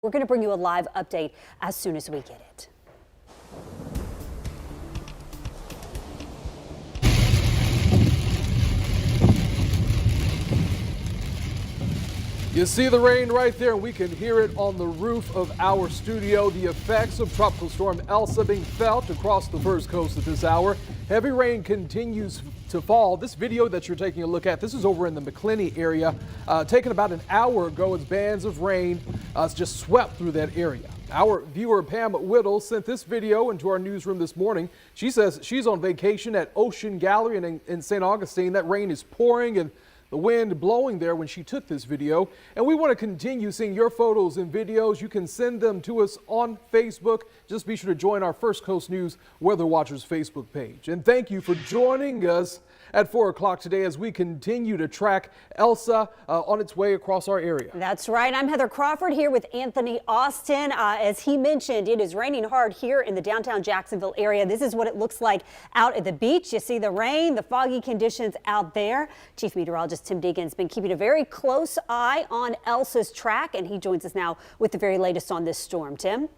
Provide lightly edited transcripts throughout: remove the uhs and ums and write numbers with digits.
We're going to bring you a live update as soon as we get it. You see the rain right there, and we can hear it on the roof of our studio. The effects of Tropical Storm Elsa being felt across the first coast at this hour. Heavy rain continues to fall. This video that you're taking a look at, this is over in the Macclenny area. Taken about an hour ago as bands of rain just swept through that area. Our viewer Pam Whittle sent this video into our newsroom this morning. She says she's on vacation at Ocean Gallery in St. Augustine. That rain is pouring and the wind blowing there when she took this video. And we want to continue seeing your photos and videos. You can send them to us on Facebook. Just be sure to join our First Coast News Weather Watchers Facebook page. And thank you for joining us at 4 o'clock today as we continue to track Elsa on its way across our area. That's right. I'm Heather Crawford here with Anthony Austin. As he mentioned, it is raining hard here in the downtown Jacksonville area. This is what it looks like out at the beach. You see the rain, the foggy conditions out there. Chief Meteorologist Tim Deegan's been keeping a very close eye on Elsa's track, and he joins us now with the very latest on this storm. Tim?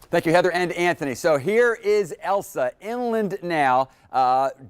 Thank you, Heather and Anthony. So here is Elsa inland now,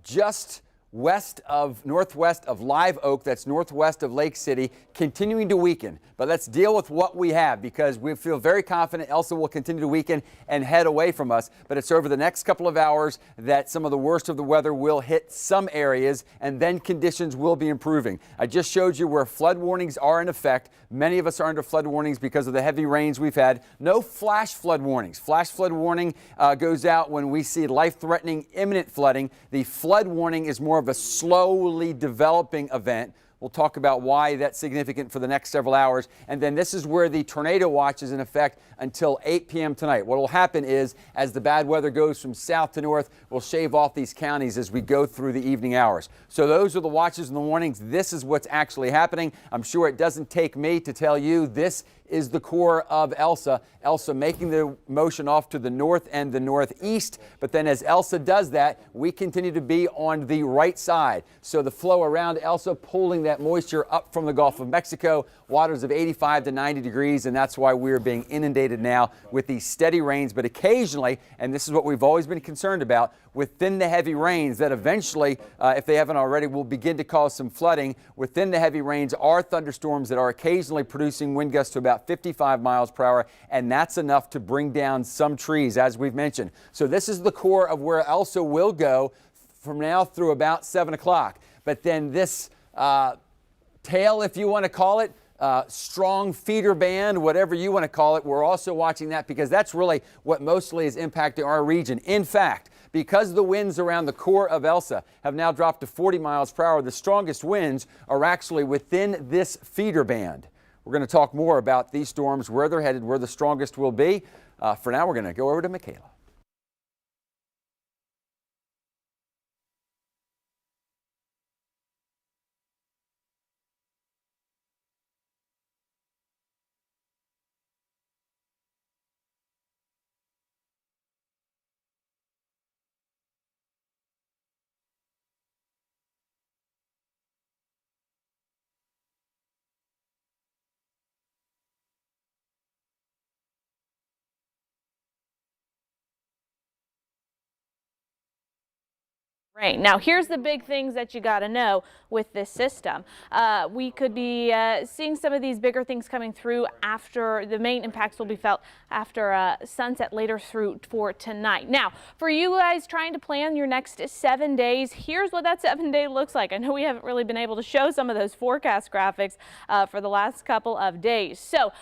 just northwest of Live Oak, that's northwest of Lake City, continuing to weaken. But let's deal with what we have, because we feel very confident Elsa will continue to weaken and head away from us. But it's over the next couple of hours that some of the worst of the weather will hit some areas, and then conditions will be improving. I just showed you where flood warnings are in effect. Many of us are under flood warnings because of the heavy rains we've had. No flash flood warnings. Flash flood warning goes out when we see life-threatening imminent flooding. The flood warning is more of a slowly developing event. We'll talk about why that's significant for the next several hours. And then this is where the tornado watch is in effect until 8 p.m. tonight. What will happen is, as the bad weather goes from south to north, we'll shave off these counties as we go through the evening hours. So those are the watches and the warnings. This is what's actually happening. I'm sure it doesn't take me to tell you this is the core of Elsa. Elsa making the motion off to the north and the northeast. But then as Elsa does that, we continue to be on the right side. So the flow around Elsa pulling that moisture up from the Gulf of Mexico, waters of 85 to 90 degrees. And that's why we're being inundated now with these steady rains. But occasionally, and this is what we've always been concerned about, within the heavy rains that eventually, if they haven't already, will begin to cause some flooding. Within the heavy rains are thunderstorms that are occasionally producing wind gusts to about 55 miles per hour, and that's enough to bring down some trees, as we've mentioned. So this is the core of where Elsa will go from now through about 7 o'clock. But then this tail, if you want to call it, strong feeder band, whatever you want to call it, we're also watching that because that's really what mostly is impacting our region. In fact, because the winds around the core of Elsa have now dropped to 40 miles per hour, the strongest winds are actually within this feeder band. We're going to talk more about these storms, where they're headed, where the strongest will be. For now, we're going to go over to Michaela. Rain. Now, here's the big things that you got to know with this system. We could be seeing some of these bigger things coming through after the main impacts will be felt after sunset later through for tonight. Now, for you guys trying to plan your next 7 days, here's what that 7-day looks like. I know we haven't really been able to show some of those forecast graphics for the last couple of days. So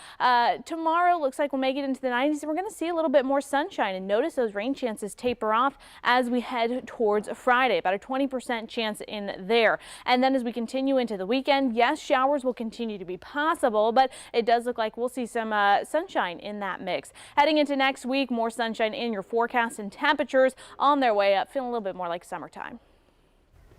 tomorrow looks like we'll make it into the 90s, and we're going to see a little bit more sunshine, and notice those rain chances taper off as we head towards Friday. About a 20% chance in there. And then as we continue into the weekend, yes, showers will continue to be possible, but it does look like we'll see some sunshine in that mix. Heading into next week, more sunshine in your forecast and temperatures on their way up, feeling a little bit more like summertime.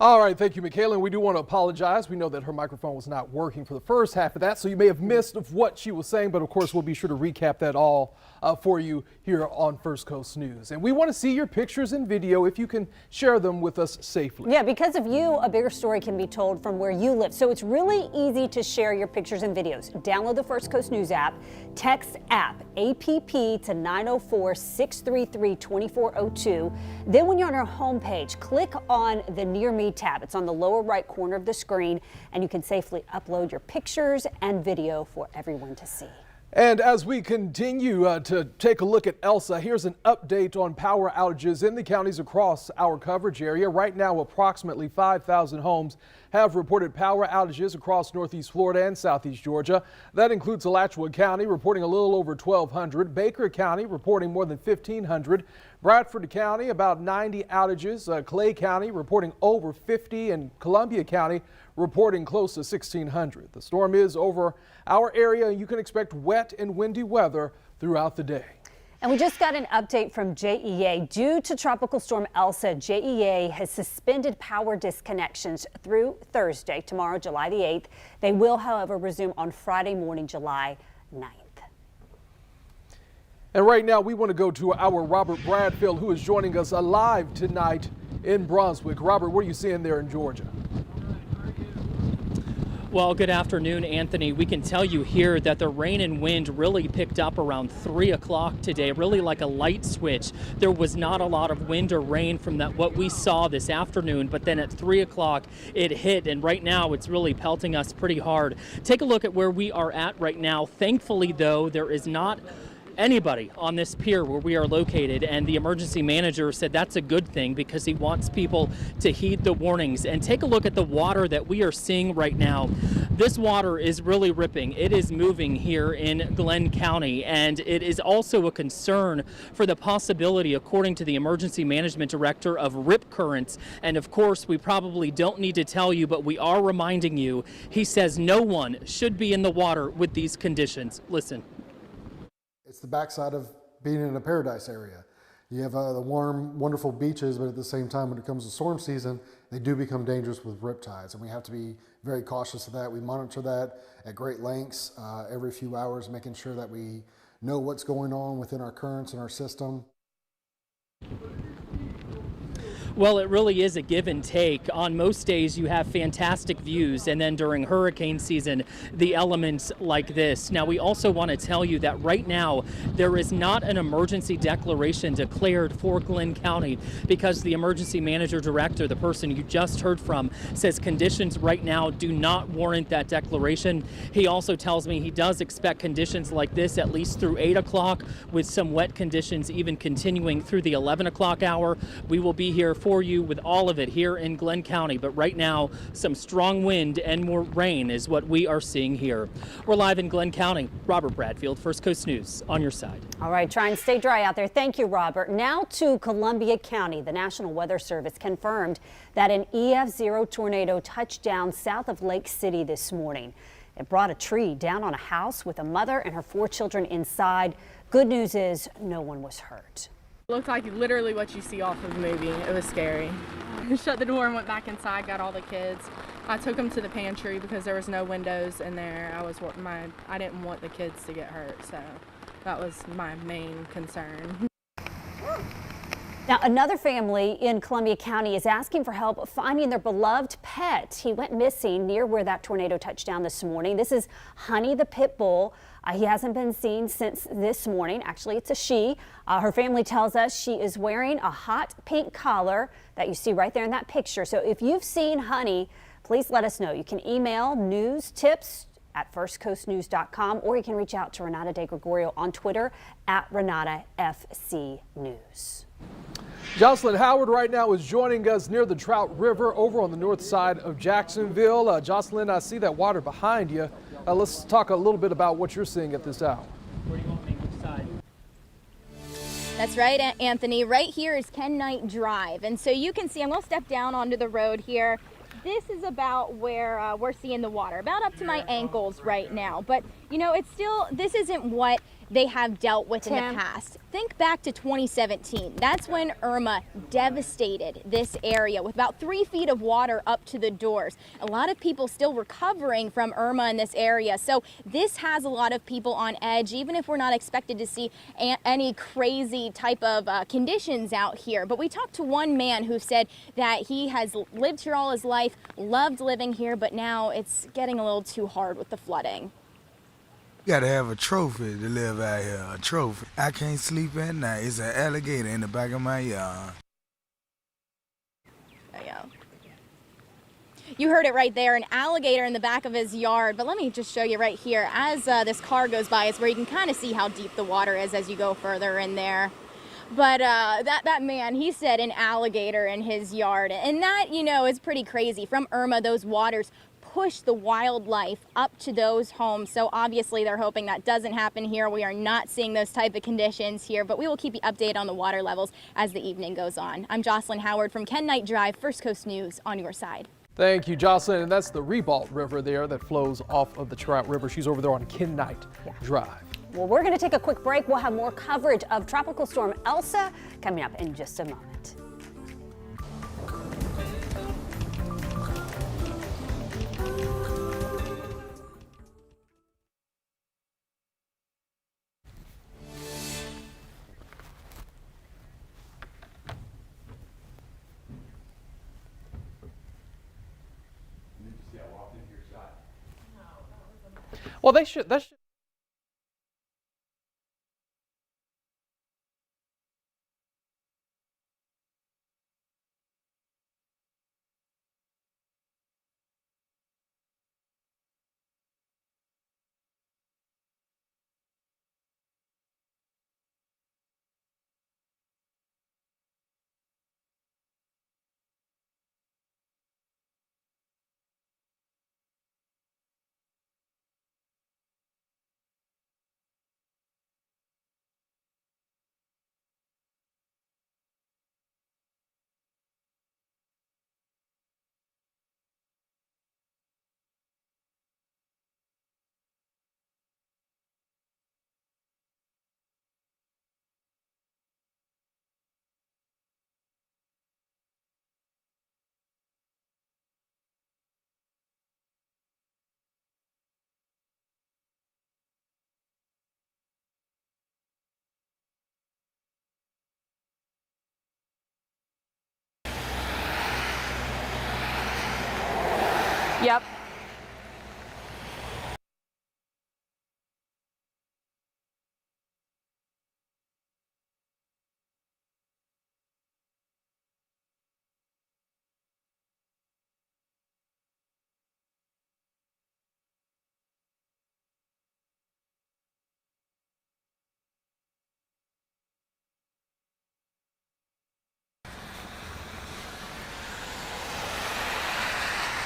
All right, thank you, Michaela. We do want to apologize. We know that her microphone was not working for the first half of that, so you may have missed of what she was saying, but of course we'll be sure to recap that all for you here on First Coast News. And we want to see your pictures and video if you can share them with us safely. Yeah, because of you, a bigger story can be told from where you live. So it's really easy to share your pictures and videos. Download the First Coast News app, text app, APP to 904-633-2402. Then when you're on our homepage, click on the Near Me tab. It's on the lower right corner of the screen, and you can safely upload your pictures and video for everyone to see. And as we continue to take a look at Elsa, here's an update on power outages in the counties across our coverage area. Right now, approximately 5,000 homes have reported power outages across Northeast Florida and Southeast Georgia. That includes Alachua County reporting a little over 1,200, Baker County reporting more than 1,500, Bradford County about 90 outages, Clay County reporting over 50, and Columbia County reporting close to 1,600. The storm is over our area, and you can expect wet and windy weather throughout the day. And we just got an update from JEA. Due to Tropical Storm Elsa, JEA has suspended power disconnections through Thursday, tomorrow, July the 8th. They will, however, resume on Friday morning, July 9th. And right now, we want to go to our Robert Bradfield, who is joining us live tonight in Brunswick. Robert, what are you seeing there in Georgia? Well, good afternoon, Anthony. We can tell you here that the rain and wind really picked up around 3 o'clock today, really like a light switch. There was not a lot of wind or rain from what we saw this afternoon, but then at 3 o'clock it hit, and right now it's really pelting us pretty hard. Take a look at where we are at right now. Thankfully, though, there is not anybody on this pier where we are located, and the emergency manager said that's a good thing because he wants people to heed the warnings. And take a look at the water that we are seeing right now. This water is really ripping. It is moving here in Glenn County, and it is also a concern for the possibility, according to the emergency management director, of rip currents. And of course, we probably don't need to tell you, but we are reminding you. He says no one should be in the water with these conditions. Listen. It's the backside of being in a paradise area. You have the warm, wonderful beaches, but at the same time, when it comes to storm season, they do become dangerous with rip tides, and we have to be very cautious of that. We monitor that at great lengths every few hours, making sure that we know what's going on within our currents and our system. Well, it really is a give and take. On most days you have fantastic views, and then during hurricane season, the elements like this. Now, we also want to tell you that right now there is not an emergency declaration declared for Glenn County because the emergency manager director, the person you just heard from, says conditions right now do not warrant that declaration. He also tells me he does expect conditions like this at least through 8 o'clock, with some wet conditions even continuing through the 11 o'clock hour. We will be here for you with all of it here in Glenn County, but right now some strong wind and more rain is what we are seeing here. We're live in Glenn County. Robert Bradfield, First Coast News, on your side. All right, try and stay dry out there. Thank you, Robert. Now to Columbia County. The National Weather Service confirmed that an EF0 tornado touched down south of Lake City this morning. It brought a tree down on a house with a mother and her 4 children inside. Good news is no one was hurt. It looked like literally what you see off of the movie. It was scary. I shut the door and went back inside, got all the kids. I took them to the pantry because there was no windows in there. I didn't want the kids to get hurt, so that was my main concern. Now, another family in Columbia County is asking for help finding their beloved pet. He went missing near where that tornado touched down this morning. This is Honey the pit bull. He hasn't been seen since this morning. Actually, it's a she. Her family tells us she is wearing a hot pink collar that you see right there in that picture. So if you've seen Honey, please let us know. You can email news tips at firstcoastnews.com, or you can reach out to Renata De Gregorio on Twitter at Renata FC News. Jocelyn Howard right now is joining us near the Trout River over on the north side of Jacksonville. Jocelyn, I see that water behind you. Let's talk a little bit about what you're seeing at this hour. Where do you want me? Which side? That's right, Anthony. Right here is Ken Knight Drive. And so you can see, I'm going to step down onto the road here. This is about where we're seeing the water, about up to my ankles right now. But You know, this isn't what they have dealt with in the past. Think back to 2017. That's when Irma devastated this area with about 3 feet of water up to the doors. A lot of people still recovering from Irma in this area. So this has a lot of people on edge, even if we're not expected to see any crazy type of conditions out here. But we talked to one man who said that he has lived here all his life, loved living here, but now it's getting a little too hard with the flooding. You gotta have a trophy to live out here, a trophy. I can't sleep at night. It's an alligator in the back of my yard. There you go. You heard it right there, an alligator in the back of his yard. But let me just show you right here. As this car goes by, it's where you can kind of see how deep the water is as you go further in there. But that man, he said an alligator in his yard. And that, you know, is pretty crazy. From Irma, those waters push the wildlife up to those homes. So obviously they're hoping that doesn't happen here. We are not seeing those type of conditions here, but we will keep you updated on the water levels as the evening goes on. I'm Jocelyn Howard from Ken Knight Drive, First Coast News on your side. Thank you, Jocelyn. And that's the Ribault River there that flows off of the Trout River. She's over there on Ken Knight Drive. Well, we're going to take a quick break. We'll have more coverage of Tropical Storm Elsa coming up in just a moment. Well, that should. Yep.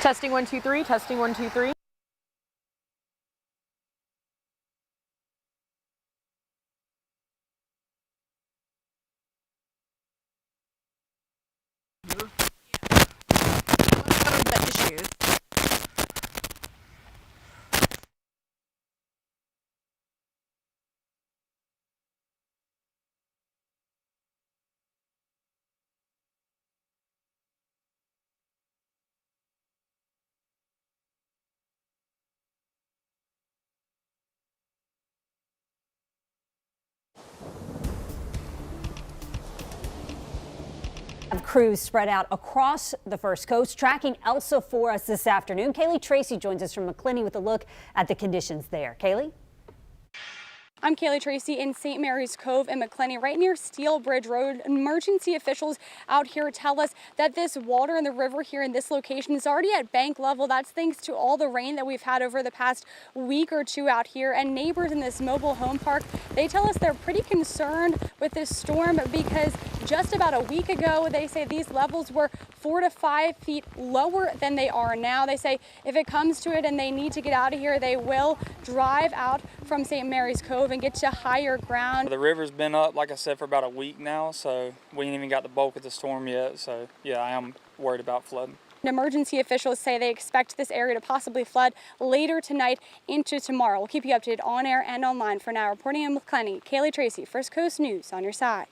Testing 1 2 3. Testing 1 2 3. Crews spread out across the First Coast tracking Elsa for us this afternoon. Kaylee Tracy joins us from Macclenny with a look at the conditions there. Kaylee? I'm Kaylee Tracy in St. Mary's Cove in Macclenny, right near Steel Bridge Road. Emergency officials out here tell us that this water in the river here in this location is already at bank level. That's thanks to all the rain that we've had over the past week or two out here. And neighbors in this mobile home park, they tell us they're pretty concerned with this storm because just about a week ago, they say these levels were 4 to 5 feet lower than they are now. They say if it comes to it and they need to get out of here, they will drive out from St. Mary's Cove and get to higher ground. The river's been up, like I said, for about a week now, so we ain't even got the bulk of the storm yet. So yeah, I am worried about flooding. Emergency officials say they expect this area to possibly flood later tonight into tomorrow. We'll keep you updated on air and online. For now, reporting in Macclenny, Kaylee Tracy, First Coast News on your side.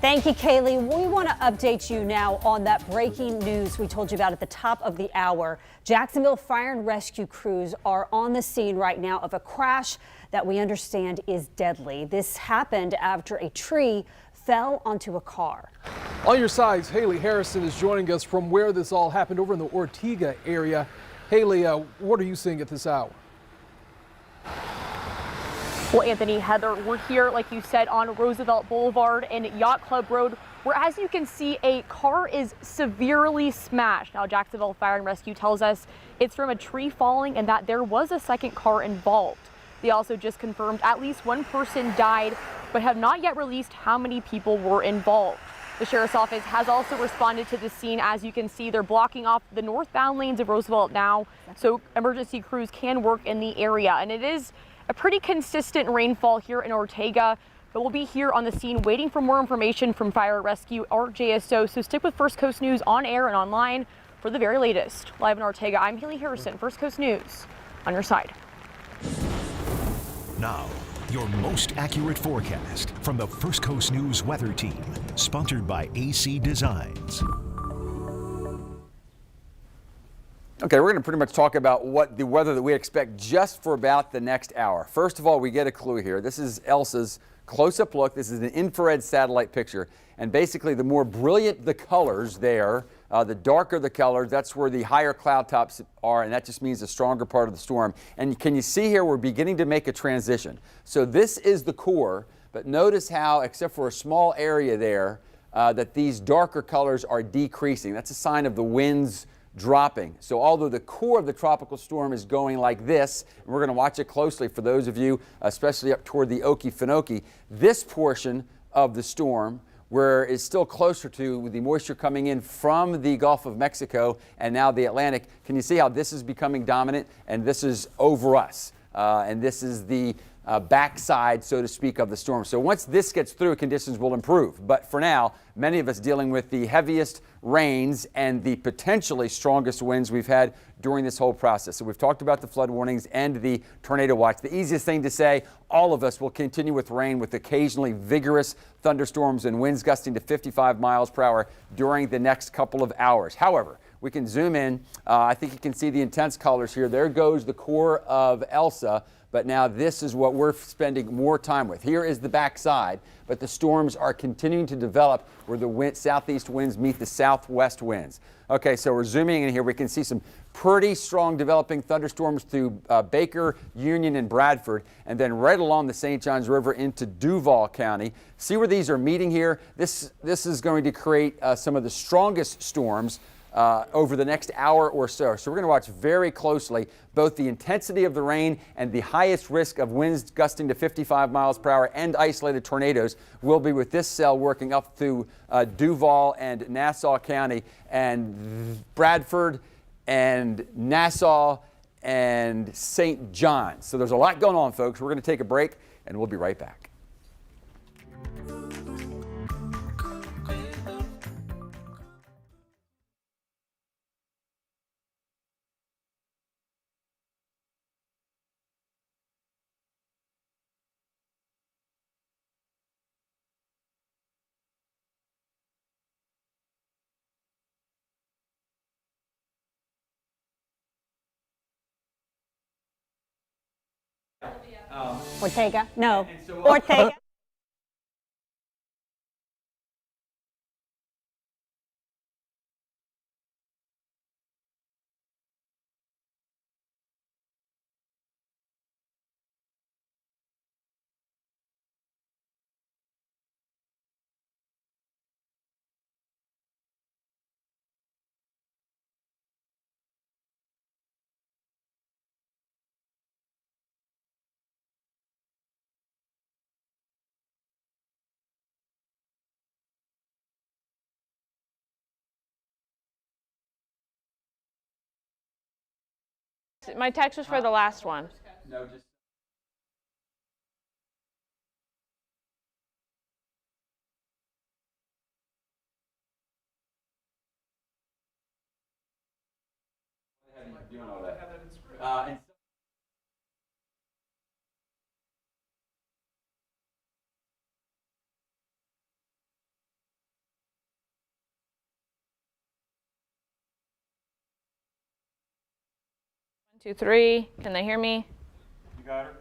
Thank you, Kaylee. We want to update you now on that breaking news we told you about at the top of the hour. Jacksonville fire and rescue crews are on the scene right now of a crash that we understand is deadly. This happened after a tree fell onto a car. On your sides, Haley Harrison is joining us from where this all happened over in the Ortega area. Haley, what are you seeing at this hour? Well, Anthony, Heather, we're here, like you said, on Roosevelt Boulevard and Yacht Club Road, where, as you can see, a car is severely smashed. Now, Jacksonville Fire and Rescue tells us it's from a tree falling and that there was a second car involved. They also just confirmed at least one person died, but have not yet released how many people were involved. The sheriff's office has also responded to the scene. As you can see, they're blocking off the northbound lanes of Roosevelt now, so emergency crews can work in the area. And it is a pretty consistent rainfall here in Ortega, but we'll be here on the scene waiting for more information from Fire Rescue or JSO. So stick with First Coast News on air and online for the very latest. Live in Ortega, I'm Haley Harrison, First Coast News, on your side. Now, your most accurate forecast from the First Coast News weather team, sponsored by AC Designs. Okay, we're going to pretty much talk about what the weather that we expect just for about the next hour. First of all, we get a clue here. This is Elsa's close-up look. This is an infrared satellite picture. And basically, the more brilliant the colors there, the darker the colors, that's where the higher cloud tops are, and that just means the stronger part of the storm. And can you see here, we're beginning to make a transition. So this is the core, but notice how, except for a small area there, that these darker colors are decreasing. That's a sign of the winds dropping. So although the core of the tropical storm is going like this, and we're going to watch it closely for those of you, especially up toward the Okefenokee, this portion of the storm, where it's still closer to the moisture coming in from the Gulf of Mexico and now the Atlantic, can you see how this is becoming dominant? And this is over us. And this is the backside, so to speak, of the storm. So once this gets through, conditions will improve. But for now, many of us dealing with the heaviest rains and the potentially strongest winds we've had during this whole process. So we've talked about the flood warnings and the tornado watch. The easiest thing to say, all of us will continue with rain with occasionally vigorous thunderstorms and winds gusting to 55 miles per hour during the next couple of hours. However, we can zoom in. I think you can see the intense colors here. There goes the core of Elsa. But now this is what we're spending more time with. Here is the backside, but the storms are continuing to develop where the southeast winds meet the southwest winds. Okay, so we're zooming in here. We can see some pretty strong developing thunderstorms through Baker, Union, and Bradford, and then right along the St. Johns River into Duval County. See where these are meeting here? This is going to create some of the strongest storms over the next hour or so. So we're going to watch very closely both the intensity of the rain and the highest risk of winds gusting to 55 miles per hour and isolated tornadoes will be with this cell working up through Duval and Nassau County and Bradford and Nassau and St. Johns. So there's a lot going on, folks. We're going to take a break and we'll be right back. Ortega? No. Ortega. My text was for the last one. No, just Doing all that. And 1, 2, 3. Can they hear me? You got her?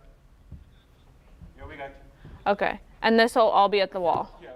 Yeah, we got you. Okay. And this will all be at the wall. Yeah.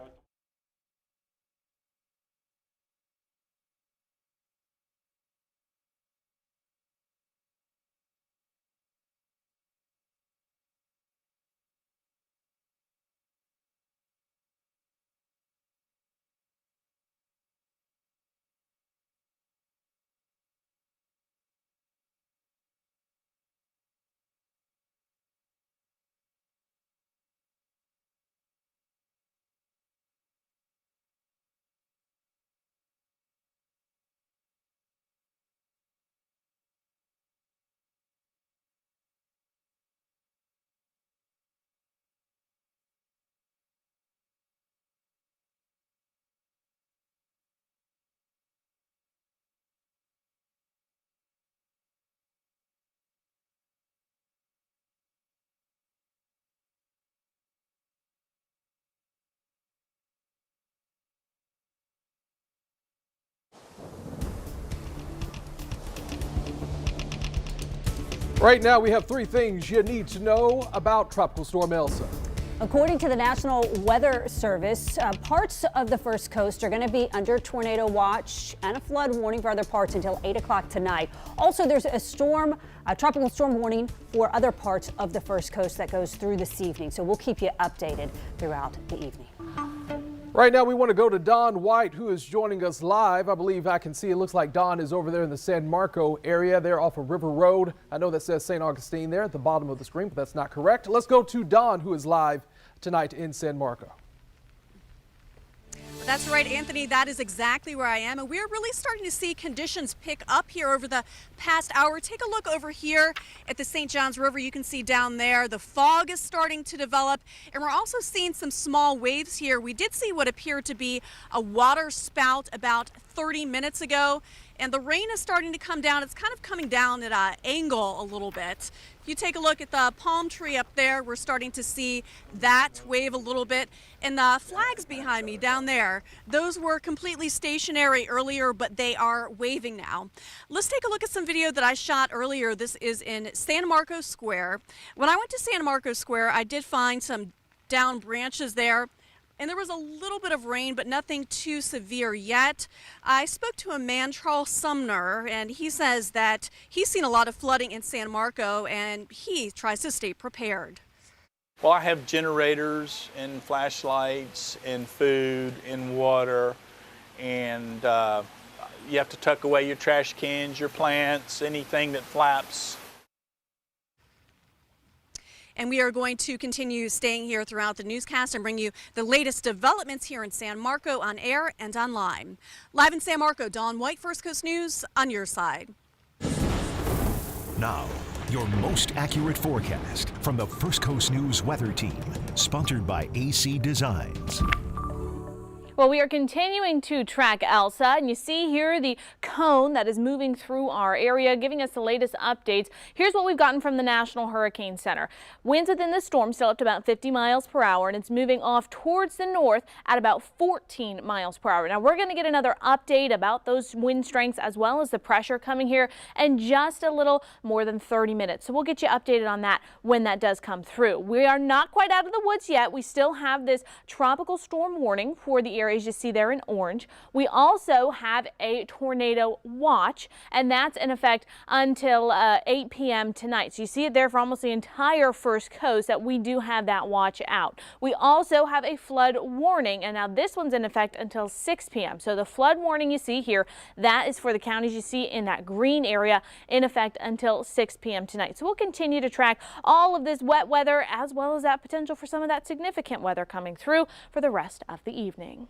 Right now, we have 3 things you need to know about Tropical Storm Elsa. According to the National Weather Service, parts of the First Coast are going to be under tornado watch and a flood warning for other parts until 8 o'clock tonight. Also, there's a tropical storm warning for other parts of the First Coast that goes through this evening. So we'll keep you updated throughout the evening. Right now, we want to go to Don White, who is joining us live. I believe I can see it looks like Don is over there in the San Marco area there off of River Road. I know that says St. Augustine there at the bottom of the screen, but that's not correct. Let's go to Don, who is live tonight in San Marco. That's right, Anthony. That is exactly where I am. And we're really starting to see conditions pick up here over the past hour. Take a look over here at the St. Johns River. You can see down there the fog is starting to develop. And we're also seeing some small waves here. We did see what appeared to be a water spout about 30 minutes ago. And the rain is starting to come down. It's kind of coming down at an angle a little bit. If you take a look at the palm tree up there, we're starting to see that wave a little bit. And the flags behind me down there, those were completely stationary earlier, but they are waving now. Let's take a look at some video that I shot earlier. This is in San Marco Square. When I went to San Marco Square, I did find some down branches there. And there was a little bit of rain, but nothing too severe yet. I spoke to a man, Charles Sumner, and he says that he's seen a lot of flooding in San Marco, and he tries to stay prepared. Well, I have generators and flashlights and food and water, and you have to tuck away your trash cans, your plants, anything that flaps. And we are going to continue staying here throughout the newscast and bring you the latest developments here in San Marco on air and online. Live in San Marco, Dawn White, First Coast News on your side. Now, your most accurate forecast from the First Coast News Weather Team, sponsored by AC Designs. Well, we are continuing to track Elsa, and you see here the cone that is moving through our area, giving us the latest updates. Here's what we've gotten from the National Hurricane Center. Winds within the storm still up to about 50 miles per hour, and it's moving off towards the north at about 14 miles per hour. Now, we're going to get another update about those wind strengths as well as the pressure coming here in just a little more than 30 minutes. So we'll get you updated on that when that does come through. We are not quite out of the woods yet. We still have this tropical storm warning for the areas you see there in orange. We also have a tornado watch, and that's in effect until 8 p.m. tonight. So you see it there for almost the entire First Coast that we do have that watch out. We also have a flood warning, and now this one's in effect until 6 p.m. So the flood warning you see here, that is for the counties you see in that green area, in effect until 6 p.m. tonight. So we'll continue to track all of this wet weather as well as that potential for some of that significant weather coming through for the rest of the evening.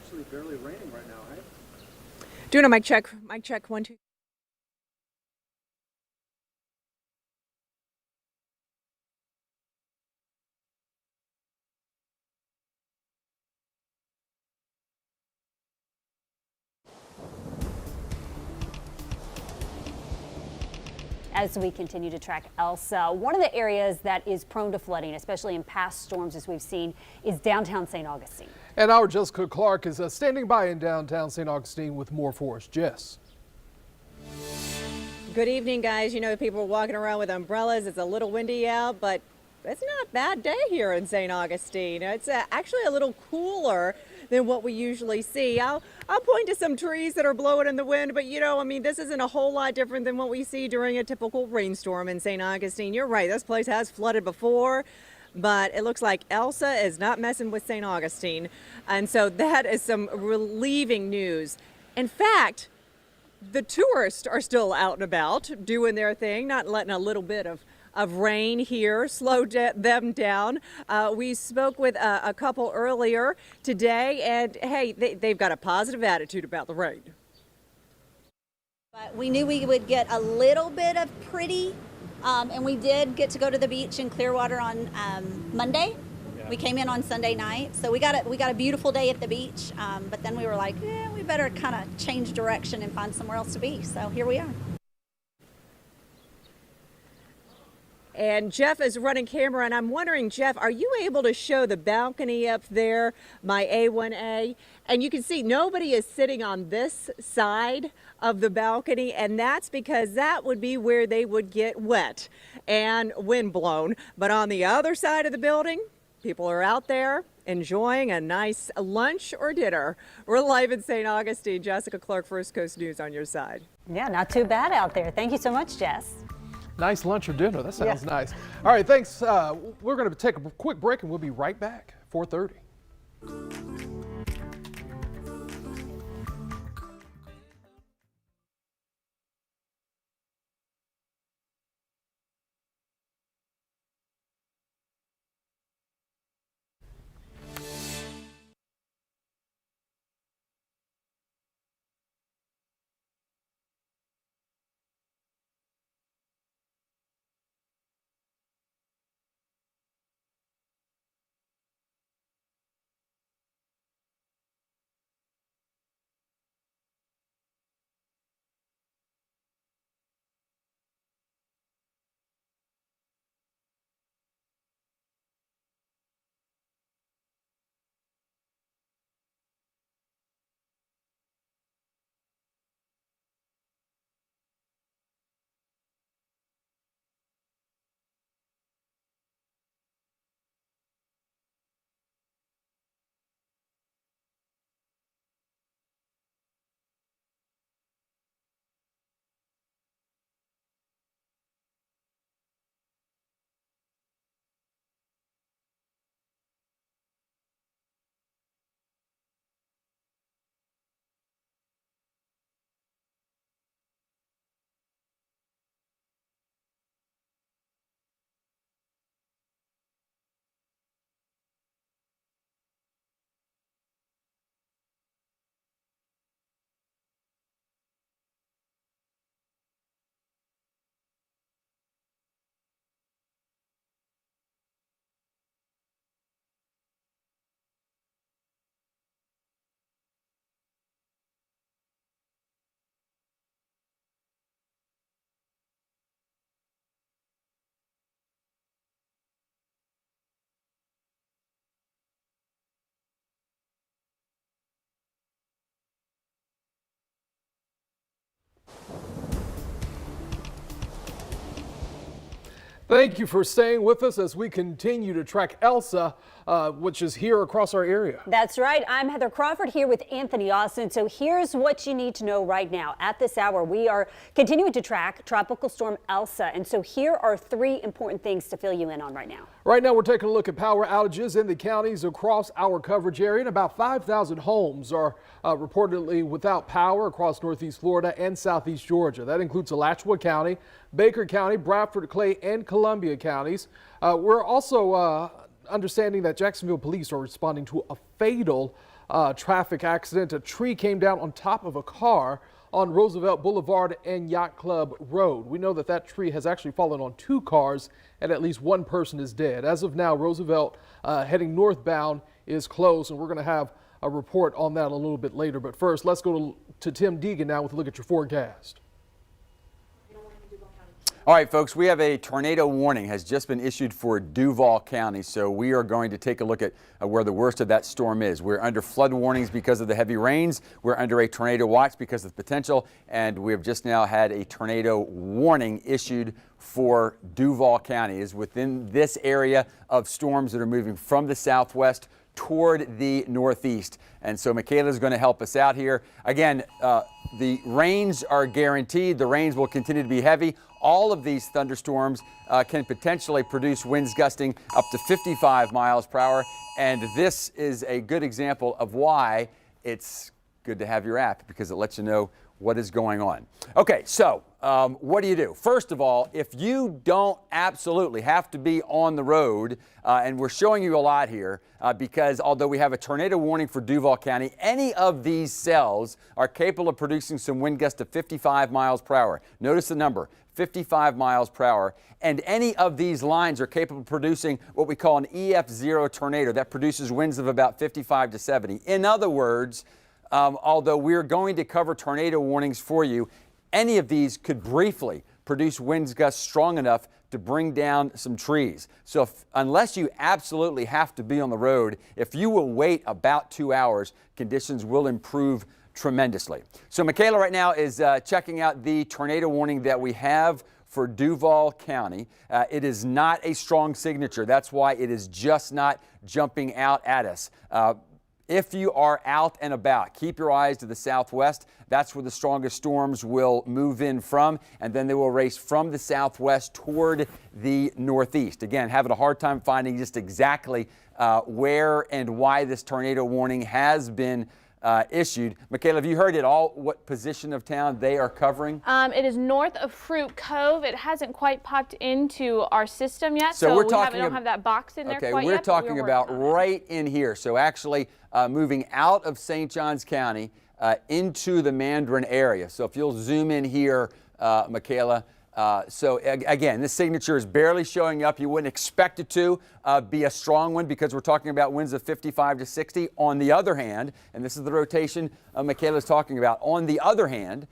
actually barely raining right now, hey? Doing a mic check 1 2. As we continue to track Elsa, one of the areas that is prone to flooding, especially in past storms as we've seen, is downtown St. Augustine. And our Jessica Clark is standing by in downtown St. Augustine with more for us. Jess. Good evening, guys. You know, people are walking around with umbrellas. It's a little windy out, but it's not a bad day here in St. Augustine. It's actually a little cooler than what we usually see. I'll point to some trees that are blowing in the wind, but you know, I mean, this isn't a whole lot different than what we see during a typical rainstorm in St. Augustine. You're right, this place has flooded before, but it looks like Elsa is not messing with St. Augustine. And so that is some relieving news. In fact, the tourists are still out and about doing their thing, not letting a little bit of rain here slow them down. We spoke with a couple earlier today, and hey, they've got a positive attitude about the rain. But we knew we would get a little bit of pretty, and we did get to go to the beach in Clearwater on Monday. Yeah. We came in on Sunday night, so we got a beautiful day at the beach. But then we were like, we better kind of change direction and find somewhere else to be. So here we are. And Jeff is running camera, and I'm wondering, Jeff, are you able to show the balcony up there, my A1A? And you can see nobody is sitting on this side of the balcony, and that's because that would be where they would get wet and windblown. But on the other side of the building, people are out there enjoying a nice lunch or dinner. We're live in St. Augustine. Jessica Clark, First Coast News on your side. Yeah, not too bad out there. Thank you so much, Jess. Nice lunch or dinner. That sounds nice. All right, thanks. We're going to take a quick break and we'll be right back. 4:30. Thank you for staying with us as we continue to track Elsa, which is here across our area. That's right. I'm Heather Crawford here with Anthony Austin. So here's what you need to know right now. At this hour, we are continuing to track Tropical Storm Elsa. And so here are 3 important things to fill you in on right now. Right now, we're taking a look at power outages in the counties across our coverage area. And about 5,000 homes are reportedly without power across Northeast Florida and Southeast Georgia. That includes Alachua County, Baker County, Bradford, Clay, and Columbia counties. We're also understanding that Jacksonville police are responding to a fatal traffic accident. A tree came down on top of a car on Roosevelt Boulevard and Yacht Club Road. We know that that tree has actually fallen on 2 cars and at least 1 person is dead. As of now, Roosevelt heading northbound is closed, and we're going to have a report on that a little bit later. But first, let's go to Tim Deegan now with a look at your forecast. All right, folks, we have a tornado warning has just been issued for Duval County, so we are going to take a look at where the worst of that storm is. We're under flood warnings because of the heavy rains. We're under a tornado watch because of the potential, and we have just now had a tornado warning issued for Duval County. Is within this area of storms that are moving from the southwest toward the northeast. And so Michaela is going to help us out here. Again, the rains are guaranteed. The rains will continue to be heavy. All of these thunderstorms can potentially produce winds gusting up to 55 miles per hour. And this is a good example of why it's good to have your app, because it lets you know what is going on. Okay, so what do you do? First of all, if you don't absolutely have to be on the road, and we're showing you a lot here, because although we have a tornado warning for Duval County, any of these cells are capable of producing some wind gusts of 55 miles per hour. Notice the number, 55 miles per hour. And any of these lines are capable of producing what we call an EF0 tornado. That produces winds of about 55 to 70. In other words, although we're going to cover tornado warnings for you, any of these could briefly produce wind gusts strong enough to bring down some trees. So unless you absolutely have to be on the road, if you will wait about 2 hours, conditions will improve tremendously. So Michaela right now is checking out the tornado warning that we have for Duval County. It is not a strong signature. That's why it is just not jumping out at us. If you are out and about, keep your eyes to the southwest. That's where the strongest storms will move in from, and then they will race from the southwest toward the northeast. Again, having a hard time finding just exactly where and why this tornado warning has been issued. Michaela, have you heard at all what position of town they are covering? It is north of Fruit Cove. It hasn't quite popped into our system yet, so we don't have that box in there quite yet. Okay, we're talking about right in here. So actually moving out of St. Johns County into the Mandarin area. So if you'll zoom in here, Michaela. So again, this signature is barely showing up. You wouldn't expect it to be a strong one because we're talking about winds of 55 to 60. On the other hand, and this is the rotation Michaela's talking about, on the other hand,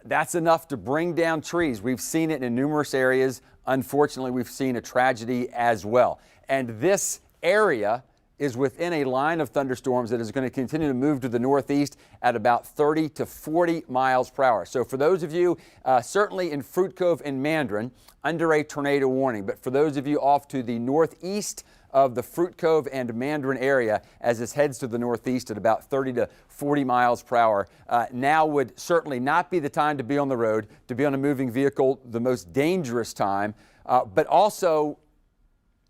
that's enough to bring down trees. We've seen it in numerous areas. Unfortunately, we've seen a tragedy as well. And this area is within a line of thunderstorms that is going to continue to move to the northeast at about 30 to 40 miles per hour. So for those of you certainly in Fruit Cove and Mandarin, under a tornado warning. But for those of you off to the northeast of the Fruit Cove and Mandarin area, as this heads to the northeast at about 30 to 40 miles per hour, now would certainly not be the time to be on the road, to be on a moving vehicle, the most dangerous time, but also,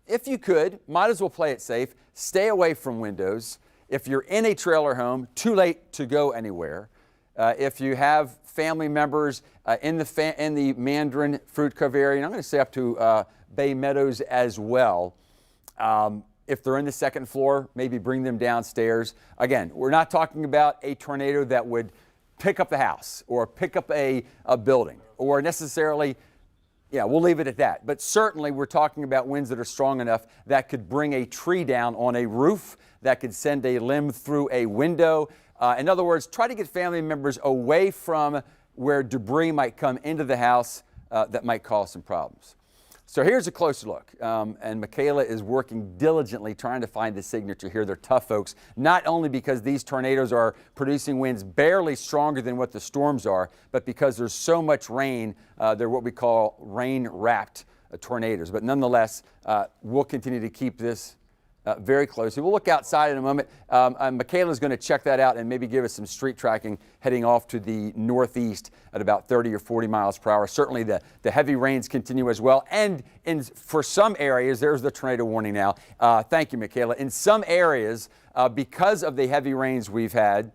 if you could, might as well play it safe. Stay away from windows. If you're in a trailer home, too late to go anywhere. If you have family members in the Mandarin Fruit Cove area, and I'm going to say up to Bay Meadows as well, if they're in the second floor, maybe bring them downstairs. Again, we're not talking about a tornado that would pick up the house or pick up a building or necessarily. Yeah, we'll leave it at that. But certainly we're talking about winds that are strong enough that could bring a tree down on a roof, that could send a limb through a window. In other words, try to get family members away from where debris might come into the house that might cause some problems. So here's a closer look, and Michaela is working diligently trying to find the signature here. They're tough, folks, not only because these tornadoes are producing winds barely stronger than what the storms are, but because there's so much rain. They're what we call rain-wrapped tornadoes. But nonetheless, we'll continue to keep this very closely. We'll look outside in a moment. Michaela's going to check that out and maybe give us some street tracking heading off to the northeast at about 30 or 40 miles per hour. Certainly the heavy rains continue as well. And for some areas, there's the tornado warning now. Thank you, Michaela. In some areas, because of the heavy rains we've had,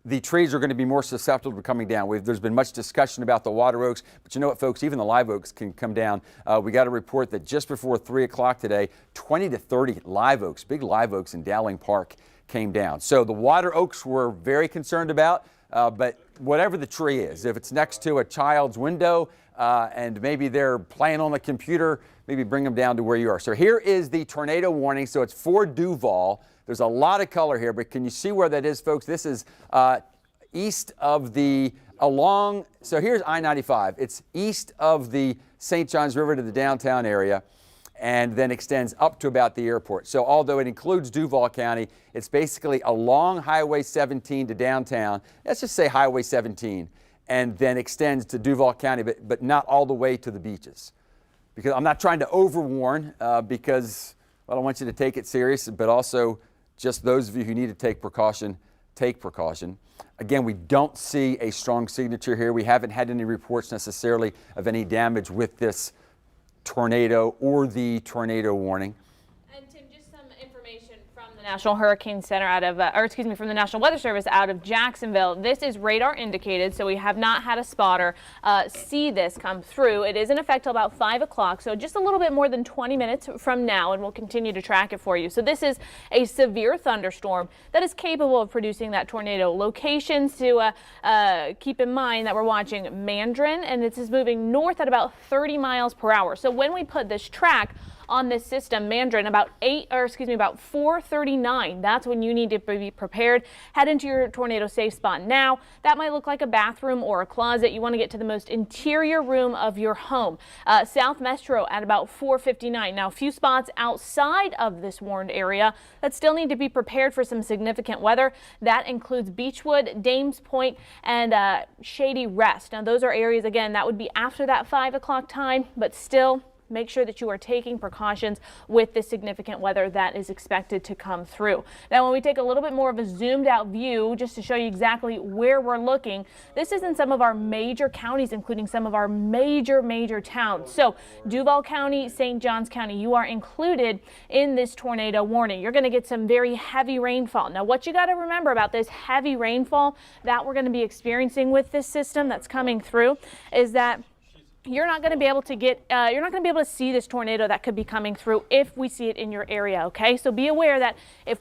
the trees are going to be more susceptible to coming down. There's been much discussion about the water oaks, but you know what, folks, even the live oaks can come down. We got a report that just before 3 o'clock today, 20 to 30 live oaks, big live oaks in Dowling Park came down. So the water oaks we're very concerned about, but whatever the tree is, if it's next to a child's window and maybe they're playing on the computer, maybe bring them down to where you are. So here is the tornado warning. So it's for Duval. There's a lot of color here, but can you see where that is, folks? This is east of so here's I-95. It's east of the St. Johns River to the downtown area, and then extends up to about the airport. So although it includes Duval County, it's basically along Highway 17 to downtown. Let's just say Highway 17, and then extends to Duval County, but not all the way to the beaches. Because I'm not trying to overwarn, because I don't want you to take it serious, but also just those of you who need to take precaution, take precaution. Again, we don't see a strong signature here. We haven't had any reports necessarily of any damage with this tornado or the tornado warning. And Tim, just some information from the National Hurricane Center from the National Weather Service out of Jacksonville. This is radar indicated, so we have not had a spotter see this come through. It is in effect till about 5 o'clock, so just a little bit more than 20 minutes from now, and we'll continue to track it for you. So this is a severe thunderstorm that is capable of producing that tornado. Locations to keep in mind that we're watching Mandarin, and this is moving north at about 30 miles per hour. So when we put this track on this system, Mandarin, about 4:39. That's when you need to be prepared. Head into your tornado safe spot now. That might look like a bathroom or a closet. You want to get to the most interior room of your home. South Metro at about 4:59. Now, a few spots outside of this warned area that still need to be prepared for some significant weather. That includes Beechwood, Dames Point, and Shady Rest. Now, those are areas, again, that would be after that 5 o'clock time, but still make sure that you are taking precautions with the significant weather that is expected to come through. Now, when we take a little bit more of a zoomed out view, just to show you exactly where we're looking, this is in some of our major counties, including some of our major towns. So Duval County, St. Johns County, you are included in this tornado warning. You're going to get some very heavy rainfall. Now, what you got to remember about this heavy rainfall that we're going to be experiencing with this system that's coming through is that you're not going to be able to see this tornado that could be coming through if we see it in your area, okay? So be aware that if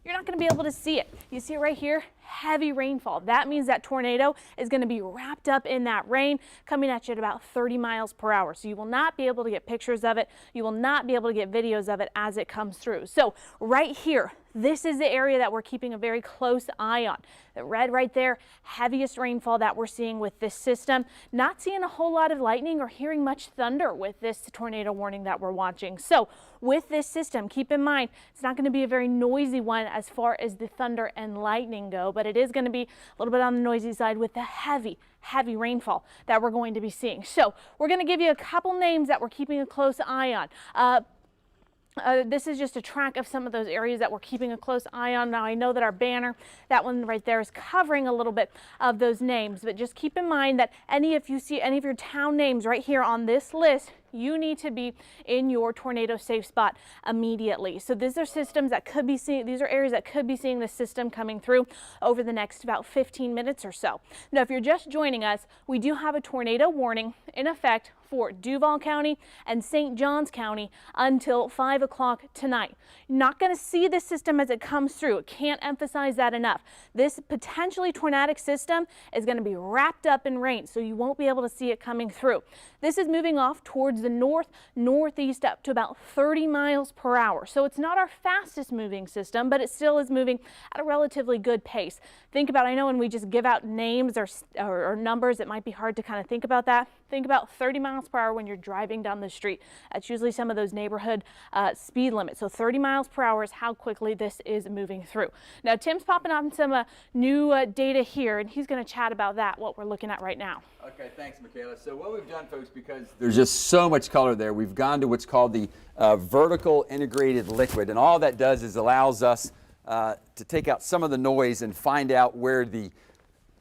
you're not going to be able to see it. You see it right here? Heavy rainfall. That means that tornado is going to be wrapped up in that rain coming at you at about 30 miles per hour. So you will not be able to get pictures of it. You will not be able to get videos of it as it comes through. So right here, this is the area that we're keeping a very close eye on. The red right there, heaviest rainfall that we're seeing with this system. Not seeing a whole lot of lightning or hearing much thunder with this tornado warning that we're watching. So with this system, keep in mind, it's not going to be a very noisy one as far as the thunder and lightning go, but it is going to be a little bit on the noisy side with the heavy rainfall that we're going to be seeing. So we're going to give you a couple names that we're keeping a close eye on. This is just a track of some of those areas that we're keeping a close eye on. Now, I know that our banner, that one right there, is covering a little bit of those names, but just keep in mind that if you see any of your town names right here on this list, you need to be in your tornado safe spot immediately. So these are systems that could be seeing, these are areas that could be seeing the system coming through over the next about 15 minutes or so. Now, if you're just joining us, we do have a tornado warning in effect for Duval County and St. Johns County until 5 o'clock tonight. You're not going to see the system as it comes through. Can't emphasize that enough. This potentially tornadic system is going to be wrapped up in rain, so you won't be able to see it coming through. This is moving off towards the northeast up to about 30 miles per hour. So it's not our fastest moving system, but it still is moving at a relatively good pace. Think about, I know when we just give out names or numbers, it might be hard to kind of think about that. Think about 30 miles per hour when you're driving down the street. That's usually some of those neighborhood speed limits. So 30 miles per hour is how quickly this is moving through. Now, Tim's popping up some new data here, and he's going to chat about that, what we're looking at right now. Okay, thanks, Michaela. So what we've done, folks, because there's just so much color there, we've gone to what's called the vertical integrated liquid. And all that does is allows us to take out some of the noise and find out where the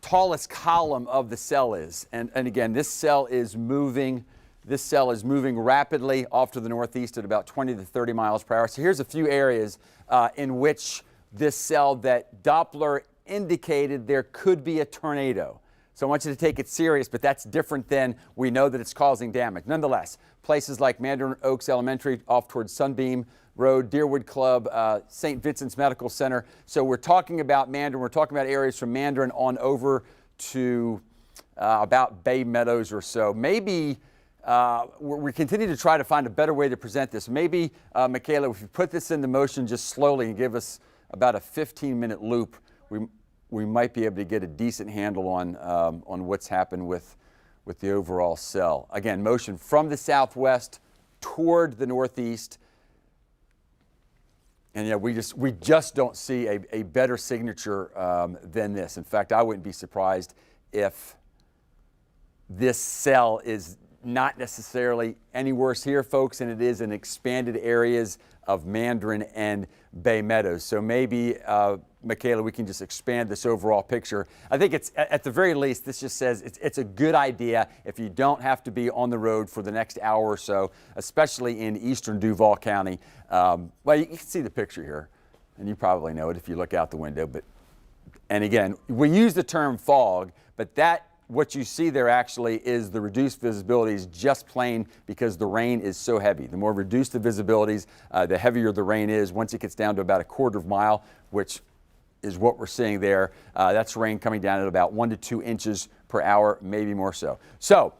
tallest column of the cell is. And again, this cell is moving rapidly off to the northeast at about 20 to 30 miles per hour. So here's a few areas in which this cell that Doppler indicated there could be a tornado. So I want you to take it serious, but that's different than we know that it's causing damage. Nonetheless, places like Mandarin Oaks Elementary off towards Sunbeam Road, Deerwood Club, St. Vincent's Medical Center. So we're talking about Mandarin. We're talking about areas from Mandarin on over to about Bay Meadows or so. Maybe we continue to try to find a better way to present this. Maybe, Michaela, if you put this into motion just slowly and give us about a 15-minute loop, we might be able to get a decent handle on what's happened with the overall cell. Again, motion from the southwest toward the northeast. And yeah, we just don't see a better signature than this. In fact, I wouldn't be surprised if this cell is not necessarily any worse here, folks, than it is in expanded areas of Mandarin and Bay Meadows. So maybe, Michaela, we can just expand this overall picture. I think it's, at the very least, this just says it's a good idea if you don't have to be on the road for the next hour or so, especially in eastern Duval County. Well, you can see the picture here, and you probably know it if you look out the window. And again, we use the term fog, but what you see there actually is the reduced visibilities just plain because the rain is so heavy. The more reduced the visibilities, the heavier the rain is. Once it gets down to about a quarter of a mile, which is what we're seeing there, that's rain coming down at about 1 to 2 inches per hour, maybe more so. So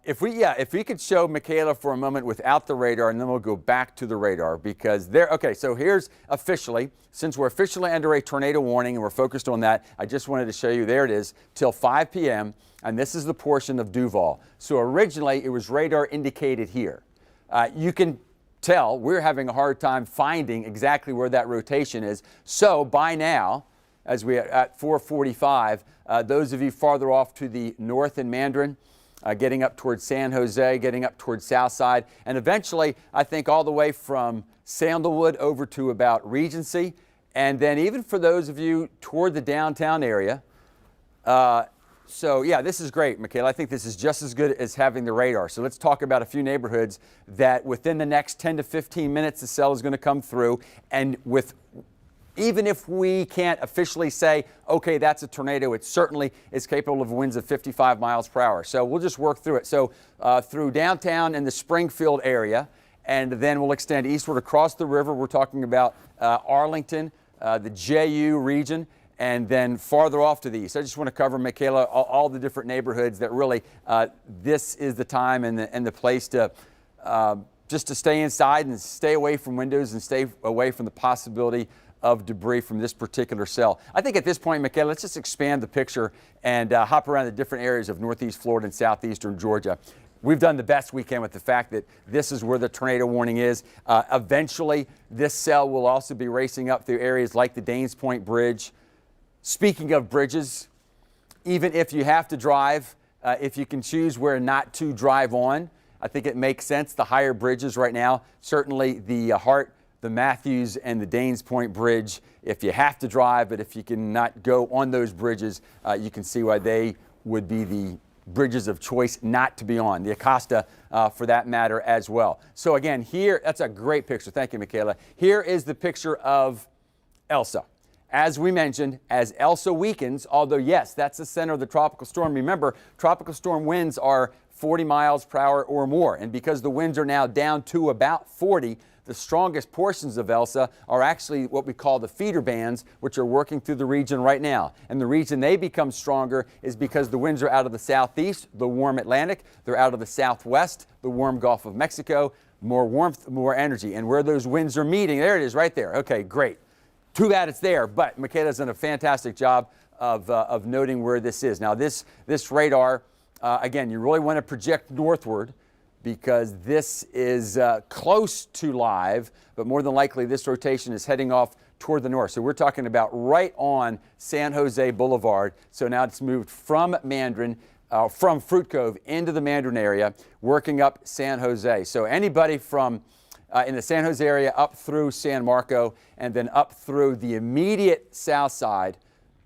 if we could show Michaela for a moment without the radar, and then we'll go back to the radar because okay, so here's officially, since we're officially under a tornado warning and we're focused on that, I just wanted to show you, there it is, till 5 p.m., and this is the portion of Duval. So originally it was radar indicated here. You can tell we're having a hard time finding exactly where that rotation is. So by now, as we are at 4:45, those of you farther off to the north in Mandarin, getting up towards San Jose, getting up towards Southside, and eventually, I think all the way from Sandalwood over to about Regency, and then even for those of you toward the downtown area. So yeah, this is great, Michaela. I think this is just as good as having the radar. So let's talk about a few neighborhoods that within the next 10 to 15 minutes, the cell is going to come through, and even if we can't officially say, okay, that's a tornado, it certainly is capable of winds of 55 miles per hour. So we'll just work through it. So through downtown and the Springfield area, and then we'll extend eastward across the river. We're talking about Arlington, the JU region, and then farther off to the east. I just want to cover, Michaela, all the different neighborhoods that really this is the time and the place to just to stay inside and stay away from windows and stay away from the possibility of debris from this particular cell. I think at this point, Michaela, let's just expand the picture and hop around the different areas of northeast Florida and southeastern Georgia. We've done the best we can with the fact that this is where the tornado warning is. Eventually, this cell will also be racing up through areas like the Danes Point Bridge. Speaking of bridges, even if you have to drive, if you can choose where not to drive on, I think it makes sense. The higher bridges right now, certainly the Hart, the Matthews, and the Danes Point Bridge, if you have to drive, but if you cannot go on those bridges, you can see why they would be the bridges of choice not to be on. The Acosta, for that matter, as well. So again, here, that's a great picture. Thank you, Michaela. Here is the picture of Elsa. As we mentioned, as Elsa weakens, although yes, that's the center of the tropical storm. Remember, tropical storm winds are 40 miles per hour or more, and because the winds are now down to about 40, the strongest portions of Elsa are actually what we call the feeder bands, which are working through the region right now. And the reason they become stronger is because the winds are out of the southeast, the warm Atlantic. They're out of the southwest, the warm Gulf of Mexico. More warmth, more energy. And where those winds are meeting, there it is right there. Okay, great. Too bad it's there, but Michaela's done a fantastic job of noting where this is. Now, this radar, again, you really want to project northward, because this is close to live, but more than likely this rotation is heading off toward the north. So we're talking about right on San Jose Boulevard. So now it's moved from Mandarin, from Fruit Cove into the Mandarin area, working up San Jose. So anybody from in the San Jose area up through San Marco and then up through the immediate south side,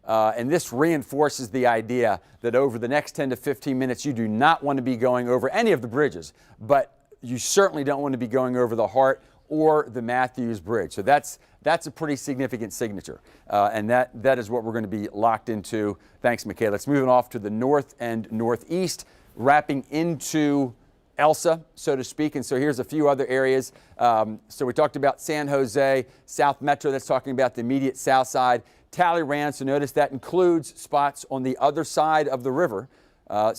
and this reinforces the idea that over the next 10 to 15 minutes, you do not want to be going over any of the bridges, but you certainly don't want to be going over the Hart or the Matthews Bridge. So that's a pretty significant signature, and that is what we're going to be locked into. Thanks, Michaela. Let's move off to the north and northeast, wrapping into Elsa, so to speak. And so here's a few other areas. So we talked about San Jose, South Metro. That's talking about the immediate south side. Talleyrand, so notice that includes spots on the other side of the river. And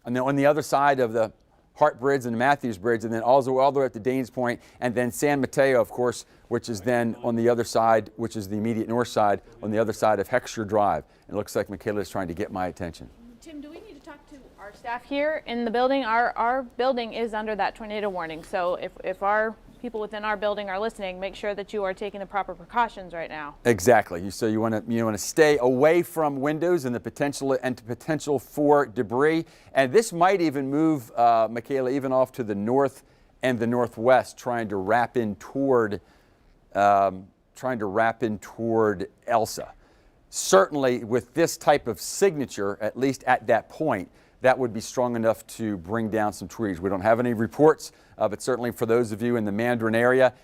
then on the other side of the Hart Bridge and the Matthews Bridge, and then all the way up to Danes Point, and then San Mateo, of course, which is then on the other side, which is the immediate north side, on the other side of Heckscher Drive. It looks like Michaela is trying to get my attention. Tim, do we need to talk to our staff here in the building? Our building is under that tornado warning, so if our people within our building are listening, make sure that you are taking the proper precautions right now. Exactly. So you want to stay away from windows and the potential for debris. And this might even move, Michaela, even off to the north and the northwest, trying to wrap in toward Elsa. Certainly, with this type of signature, at least at that point, that would be strong enough to bring down some trees. We don't have any reports, but certainly for those of you in the Mandarin area,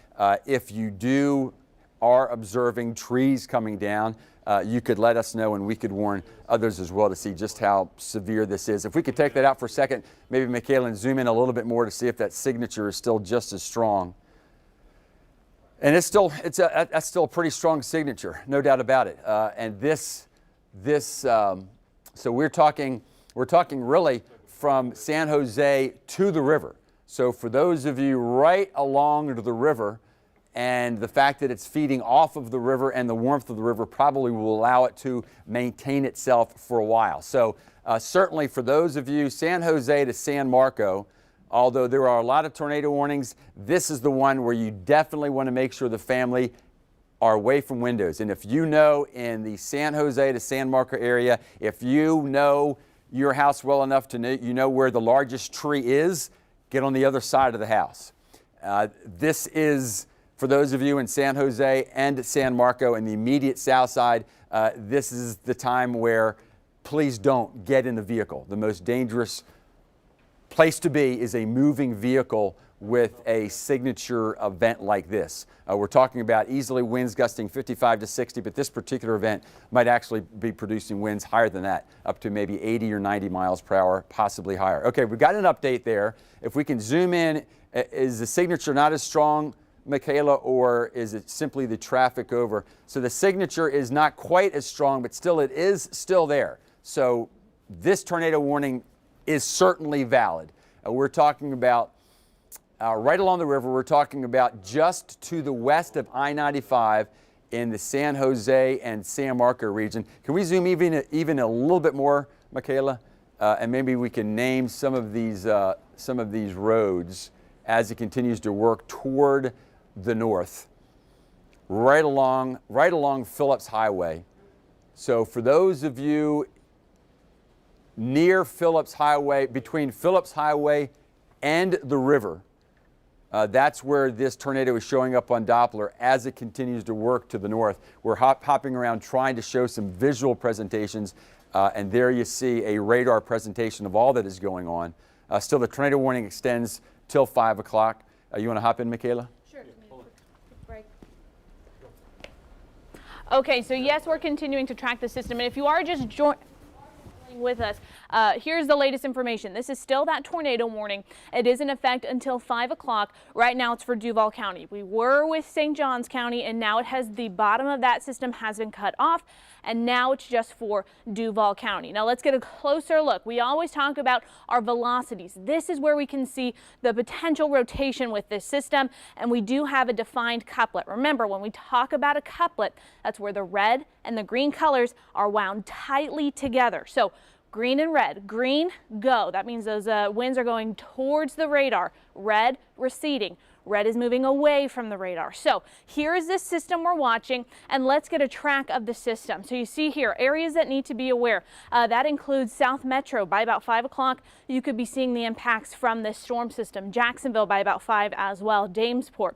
if you are observing trees coming down, you could let us know and we could warn others as well to see just how severe this is. If we could take that out for a second, maybe Michaela, and zoom in a little bit more to see if that signature is still just as strong. And that's still a pretty strong signature, no doubt about it. So we're talking really from San Jose to the river. So for those of you right along the river, and the fact that it's feeding off of the river and the warmth of the river probably will allow it to maintain itself for a while. So certainly for those of you, San Jose to San Marco, although there are a lot of tornado warnings, this is the one where you definitely want to make sure the family are away from windows. And if you know in the San Jose to San Marco area, if you know your house well enough to know where the largest tree is, get on the other side of the house. This is, for those of you in San Jose and San Marco in the immediate south side, this is the time where please don't get in the vehicle. The most dangerous place to be is a moving vehicle with a signature event like this. We're talking about easily winds gusting 55 to 60, but this particular event might actually be producing winds higher than that, up to maybe 80 or 90 miles per hour, possibly higher. Okay, we've got an update there. If we can zoom in, is the signature not as strong, Michaela, or is it simply the traffic over? So the signature is not quite as strong, but still it is still there. So this tornado warning is certainly valid. We're talking about right along the river. We're talking about just to the west of I-95 in the San Jose and San Marco region. Can we zoom even a little bit more, Michaela? And maybe we can name some of these roads as it continues to work toward the north, right along Phillips Highway. So for those of you near Phillips Highway, between Phillips Highway and the river, that's where this tornado is showing up on Doppler as it continues to work to the north. We're hopping around trying to show some visual presentations, and there you see a radar presentation of all that is going on. Still, the tornado warning extends till 5 o'clock. You want to hop in, Michaela? Sure. Break. Okay, so yes, we're continuing to track the system, and if you are just joining with us, here's the latest information. This is still that tornado warning. It is in effect until 5 o'clock. Right now it's for Duval County. We were with St. Johns County, and now it has the bottom of that system has been cut off, and now it's just for Duval County. Now let's get a closer look. We always talk about our velocities. This is where we can see the potential rotation with this system, and we do have a defined couplet. Remember, when we talk about a couplet, that's where the red and the green colors are wound tightly together. So green and red. Green, go. That means those winds are going towards the radar. Red, receding. Red is moving away from the radar. So here is this system we're watching, and let's get a track of the system. So you see here areas that need to be aware. That includes South Metro. By about 5 o'clock, you could be seeing the impacts from this storm system. Jacksonville by about 5 as well. Damesport.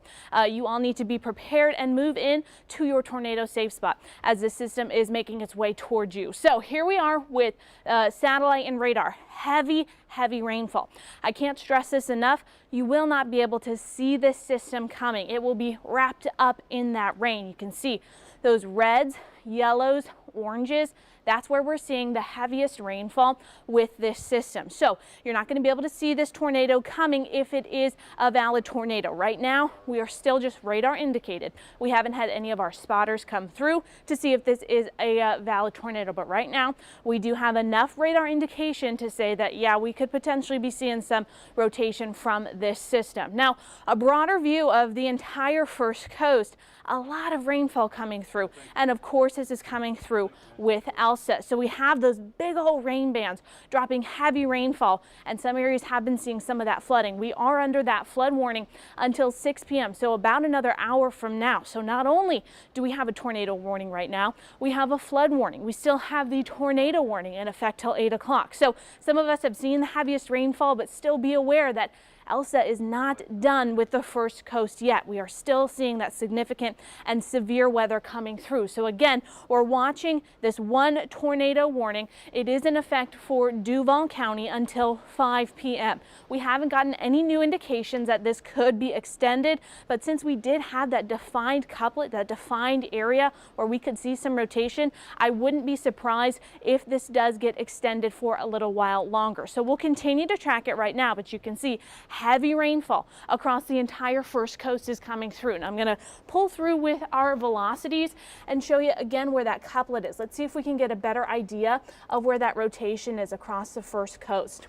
You all need to be prepared and move in to your tornado safe spot as this system is making its way towards you. So here we are with satellite and radar. Heavy heavy rainfall. I can't stress this enough. You will not be able to see this system coming. It will be wrapped up in that rain. You can see those reds, yellows, oranges. That's where we're seeing the heaviest rainfall with this system. So you're not going to be able to see this tornado coming if it is a valid tornado. Right now, we are still just radar indicated. We haven't had any of our spotters come through to see if this is a valid tornado. But right now, we do have enough radar indication to say that, yeah, we could potentially be seeing some rotation from this system. Now, a broader view of the entire First Coast, a lot of rainfall coming through. And of course, this is coming through with Elsa. So we have those big old rain bands dropping heavy rainfall, and some areas have been seeing some of that flooding. We are under that flood warning until 6 p.m. So about another hour from now. So not only do we have a tornado warning right now, we have a flood warning. We still have the tornado warning in effect till 8 o'clock. So some of us have seen the heaviest rainfall, but still be aware that Elsa is not done with the First Coast yet. We are still seeing that significant and severe weather coming through. So again, we're watching this one tornado warning. It is in effect for Duval County until 5 p.m. We haven't gotten any new indications that this could be extended, but since we did have that defined couplet, that defined area where we could see some rotation, I wouldn't be surprised if this does get extended for a little while longer. So we'll continue to track it right now, but you can see heavy rainfall across the entire First Coast is coming through. And I'm going to pull through with our velocities and show you again where that couplet is. Let's see if we can get a better idea of where that rotation is across the First Coast.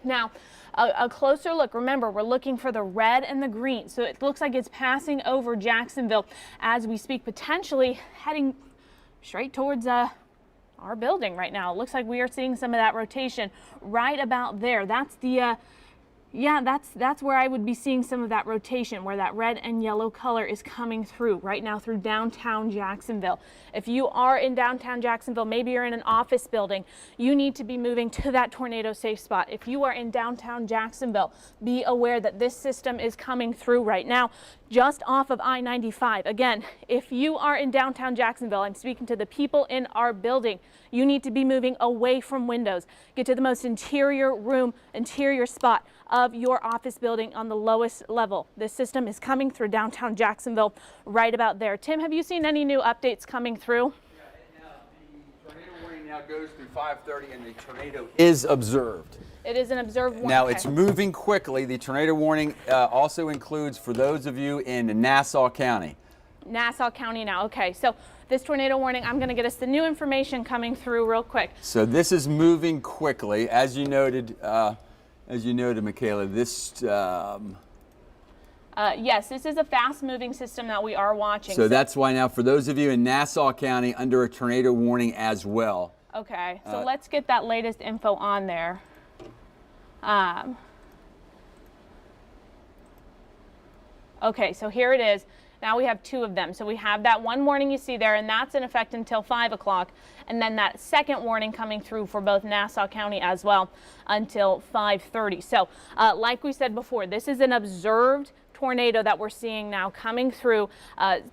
Now, a closer look. Remember, we're looking for the red and the green. So it looks like it's passing over Jacksonville as we speak, potentially heading straight towards our building right now. It looks like we are seeing some of that rotation right about there. That's the yeah, that's where I would be seeing some of that rotation, where that red and yellow color is coming through right now through downtown Jacksonville. If you are in downtown Jacksonville, maybe you're in an office building, you need to be moving to that tornado safe spot. If you are in downtown Jacksonville, be aware that this system is coming through right now just off of I-95. Again, if you are in downtown Jacksonville, I'm speaking to the people in our building, you need to be moving away from windows. Get to the most interior room, interior spot of your office building on the lowest level. This system is coming through downtown Jacksonville right about there. Tim, have you seen any new updates coming through? Yeah, the tornado warning now goes through 5:30 and the tornado is observed. It is an observed warning. Now it's moving quickly. The tornado warning also includes for those of you in Nassau County. Nassau County now. Okay, so this tornado warning, I'm going to get us the new information coming through real quick. So this is moving quickly, as you noted, Michaela. This. Yes, this is a fast-moving system that we are watching. So that's why now, for those of you in Nassau County, under a tornado warning as well. Okay, so let's get that latest info on there. Okay, so here it is. Now we have two of them. So we have that one warning you see there, and that's in effect until 5 o'clock. And then that second warning coming through for both Nassau County as well until 5:30. So like we said before, this is an observed tornado that we're seeing now coming through,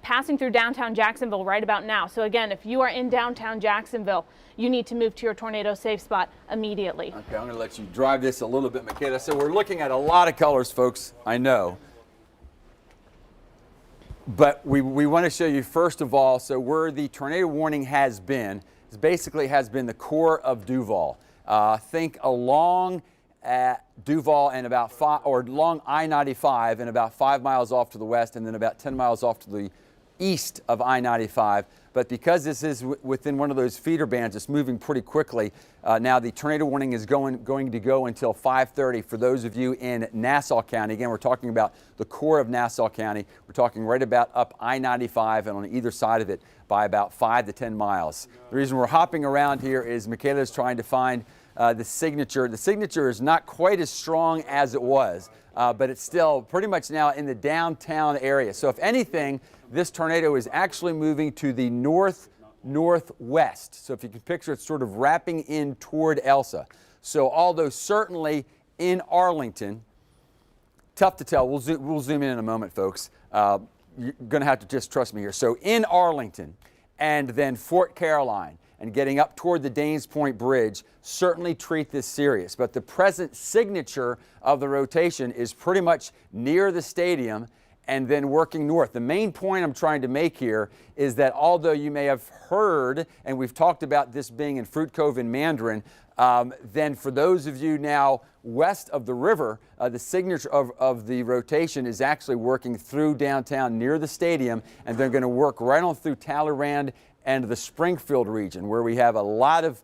passing through downtown Jacksonville right about now. So again, if you are in downtown Jacksonville, you need to move to your tornado safe spot immediately. Okay, I'm going to let you drive this a little bit, Michaela. So we're looking at a lot of colors, folks, I know. But we want to show you, first of all, so where the tornado warning has been, basically has been the core of Duval. Think along Duval and about 5, or along I-95 and about 5 miles off to the west, and then about 10 miles off to the east of I-95. But because this is within one of those feeder bands, it's moving pretty quickly. Now the tornado warning is going to go until 5:30 for those of you in Nassau County. Again, we're talking about the core of Nassau County. We're talking right about up I-95 and on either side of it by about 5 to 10 miles. The reason we're hopping around here is Michaela's trying to find the signature. The signature is not quite as strong as it was, but it's still pretty much now in the downtown area. So if anything, this tornado is actually moving to the northwest. So if you can picture it sort of wrapping in toward Elsa. So although certainly in Arlington, tough to tell. We'll zoom in a moment, folks. You're going to have to just trust me here. So in Arlington and then Fort Caroline and getting up toward the Danes Point Bridge, certainly treat this serious. But the present signature of the rotation is pretty much near the stadium and then working north. The main point I'm trying to make here is that although you may have heard, and we've talked about this being in Fruit Cove and Mandarin, then for those of you now west of the river, the signature of the rotation is actually working through downtown near the stadium, and they're going to work right on through Talleyrand and the Springfield region, where we have a lot of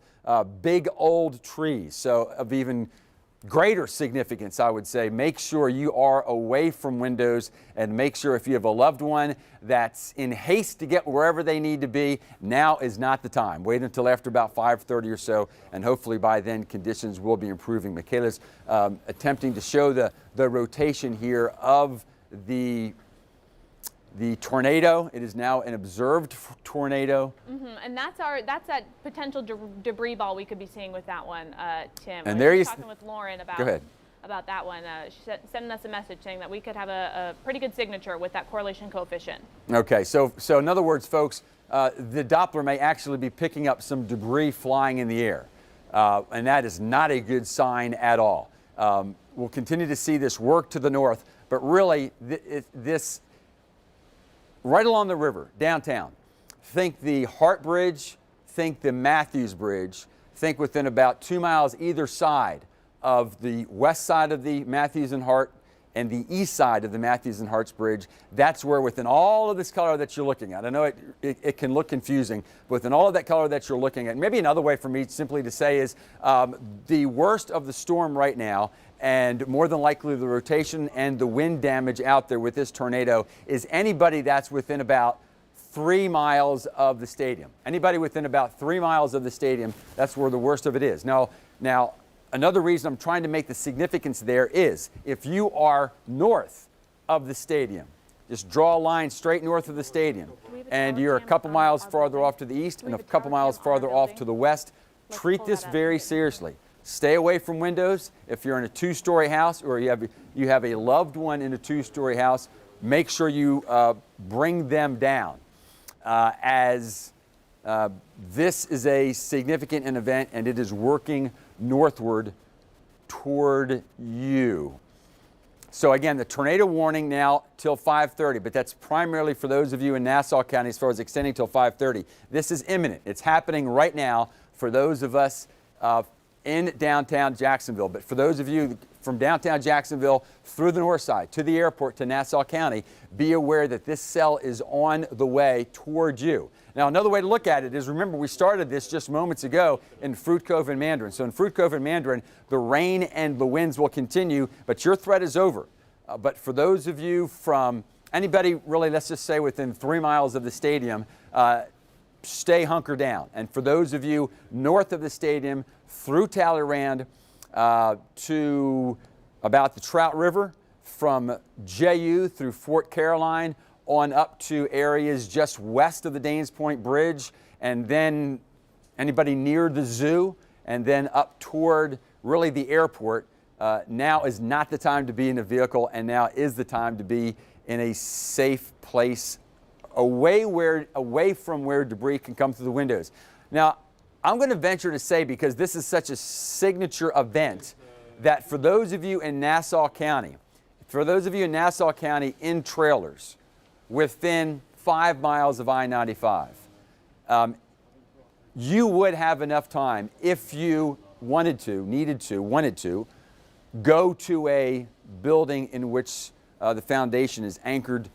big old trees. So of even greater significance, I would say, make sure you are away from windows, and make sure if you have a loved one that's in haste to get wherever they need to be, now is not the time. Wait until after about 5:30 or so, and hopefully by then conditions will be improving. Michaela's attempting to show the rotation here of the tornado. It is now an observed tornado. And that's that potential debris ball we could be seeing with that one, Tim. And I there was talking with Lauren about, go ahead. About that one. She sending us a message saying that we could have a pretty good signature with that correlation coefficient. Okay, so in other words, folks, the Doppler may actually be picking up some debris flying in the air, and that is not a good sign at all. We'll continue to see this work to the north, but really this right along the river, downtown. Think the Hart Bridge, think the Matthews Bridge, think within about 2 miles either side of the west side of the Matthews and Hart and the east side of the Matthews and Harts Bridge. That's where within all of this color that you're looking at, I know it can look confusing, but within all of that color that you're looking at, maybe another way for me simply to say is the worst of the storm right now, and more than likely the rotation and the wind damage out there with this tornado, is anybody that's within about 3 miles of the stadium. Anybody within about 3 miles of the stadium, that's where the worst of it is. Now, another reason I'm trying to make the significance there is if you are north of the stadium, just draw a line straight north of the stadium, and you're a couple miles farther off to the east and a couple miles farther off to the west, treat this very seriously. Stay away from windows. If you're in a 2-story house or you have a loved one in a 2-story house, make sure you bring them down, as this is a significant event and it is working northward toward you. So again, the tornado warning now till 5:30, but that's primarily for those of you in Nassau County as far as extending till 5:30. This is imminent. It's happening right now for those of us in downtown Jacksonville. But for those of you from downtown Jacksonville through the north side to the airport to Nassau County, be aware that this cell is on the way towards you. Now, another way to look at it is, remember, we started this just moments ago in Fruit Cove and Mandarin. So in Fruit Cove and Mandarin, the rain and the winds will continue, but your threat is over. But for those of you from anybody really, let's just say within 3 miles of the stadium, stay hunker down. And for those of you north of the stadium, through Talleyrand to about the Trout River, from JU through Fort Caroline on up to areas just west of the Danes Point Bridge, and then anybody near the zoo, and then up toward really the airport, now is not the time to be in a vehicle, and now is the time to be in a safe place away from where debris can come through the windows. Now, I'm going to venture to say, because this is such a signature event, that for those of you in Nassau County, in trailers within 5 miles of I-95, you would have enough time, if you wanted to, go to a building in which the foundation is anchored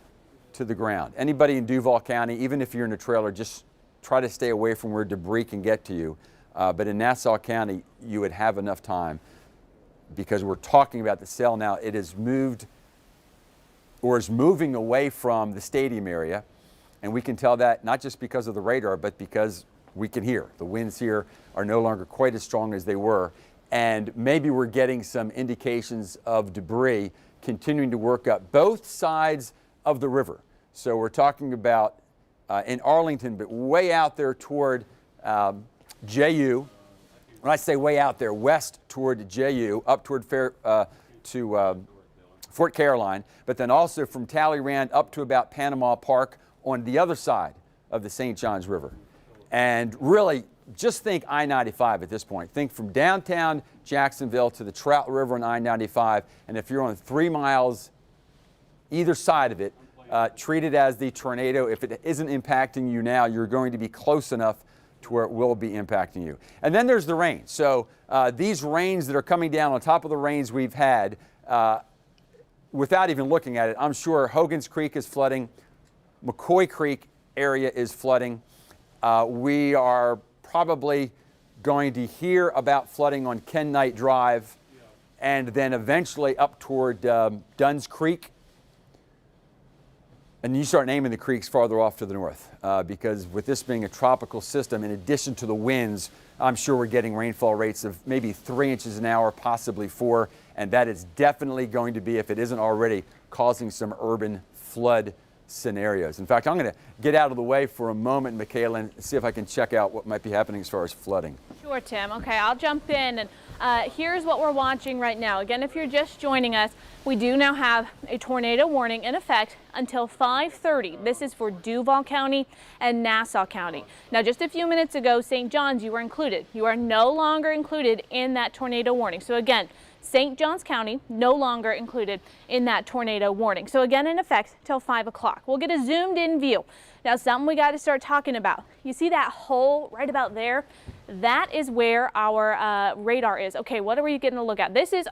to the ground. Anybody in Duval County, even if you're in a trailer, just try to stay away from where debris can get to you. But in Nassau County, you would have enough time, because we're talking about the cell now. It has moved, or is moving away from the stadium area, and we can tell that not just because of the radar, but because we can hear. The winds here are no longer quite as strong as they were, and maybe we're getting some indications of debris continuing to work up both sides of the river. So we're talking about in Arlington, but way out there toward JU. When I say way out there, west toward JU, up toward Fort Caroline, but then also from Talleyrand up to about Panama Park on the other side of the St. Johns River. And really, just think I-95 at this point. Think from downtown Jacksonville to the Trout River on I-95, and if you're on 3 miles either side of it, treat it as the tornado. If it isn't impacting you now, you're going to be close enough to where it will be impacting you. And then there's the rain. So these rains that are coming down on top of the rains we've had, without even looking at it, I'm sure Hogan's Creek is flooding, McCoy Creek area is flooding. We are probably going to hear about flooding on Ken Knight Drive, and then eventually up toward Dunn's Creek. And you start naming the creeks farther off to the north, because with this being a tropical system, in addition to the winds, I'm sure we're getting rainfall rates of maybe 3 inches an hour, possibly 4, and that is definitely going to be, if it isn't already, causing some urban flood scenarios. In fact, I'm going to get out of the way for a moment, Michaela, and see if I can check out what might be happening as far as flooding. Sure, Tim. Okay, I'll jump in, and here's what we're watching right now. Again, if you're just joining us, we do now have a tornado warning in effect until 5:30. This is for Duval County and Nassau County. Now, just a few minutes ago, St. John's, you were included. You are no longer included in that tornado warning. So again, St. Johns County no longer included in that tornado warning. So again, in effect till 5 o'clock. We'll get a zoomed in view. Now, something we got to start talking about. You see that hole right about there? That is where our radar is. Okay, what are we getting a look at? This is,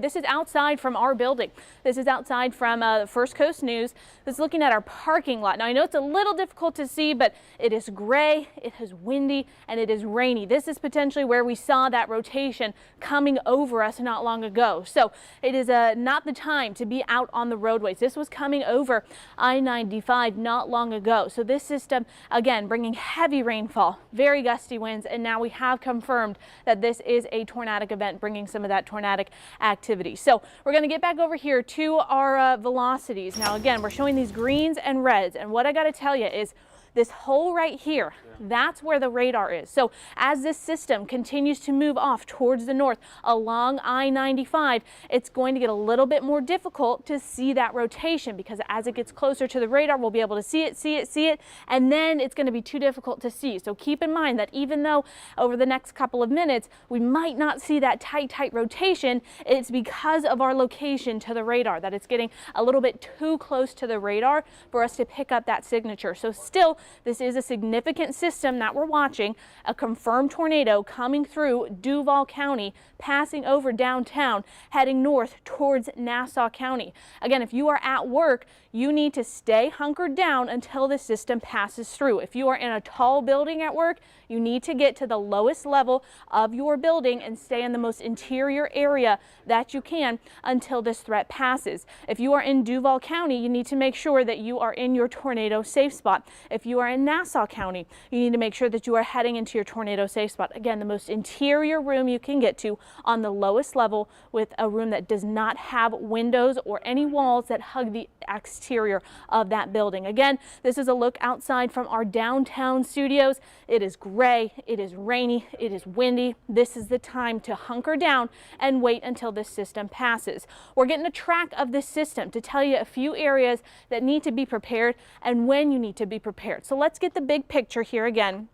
this is outside from our building. This is outside from First Coast News. This is looking at our parking lot. Now, I know it's a little difficult to see, but it is gray, it is windy, and it is rainy. This is potentially where we saw that rotation coming over us not long ago. So it is not the time to be out on the roadways. This was coming over I-95 not long ago. So this system, again, bringing heavy rainfall, very gusty winds, and now we have confirmed that this is a tornadic event, bringing some of that tornadic activity. So we're going to get back over here to our velocities. Now, again, we're showing these greens and reds, and what I got to tell you is this hole right here, that's where the radar is. So as this system continues to move off towards the north along I-95, it's going to get a little bit more difficult to see that rotation, because as it gets closer to the radar, we'll be able to see it, and then it's going to be too difficult to see. So keep in mind that even though over the next couple of minutes we might not see that tight rotation, it's because of our location to the radar, that it's getting a little bit too close to the radar for us to pick up that signature. So still, this is a significant system that we're watching, a confirmed tornado coming through Duval County, passing over downtown, heading north towards Nassau County. Again, if you are at work, you need to stay hunkered down until the system passes through. If you are in a tall building at work, you need to get to the lowest level of your building and stay in the most interior area that you can until this threat passes. If you are in Duval County, you need to make sure that you are in your tornado safe spot. If you are in Nassau County, you need to make sure that you are heading into your tornado safe spot. Again, the most interior room you can get to on the lowest level, with a room that does not have windows or any walls that hug the exterior of that building. Again, this is a look outside from our downtown studios. It is gray, it is rainy, it is windy. This is the time to hunker down and wait until this system passes. We're getting a track of this system to tell you a few areas that need to be prepared and when you need to be prepared. So let's get the big picture here again.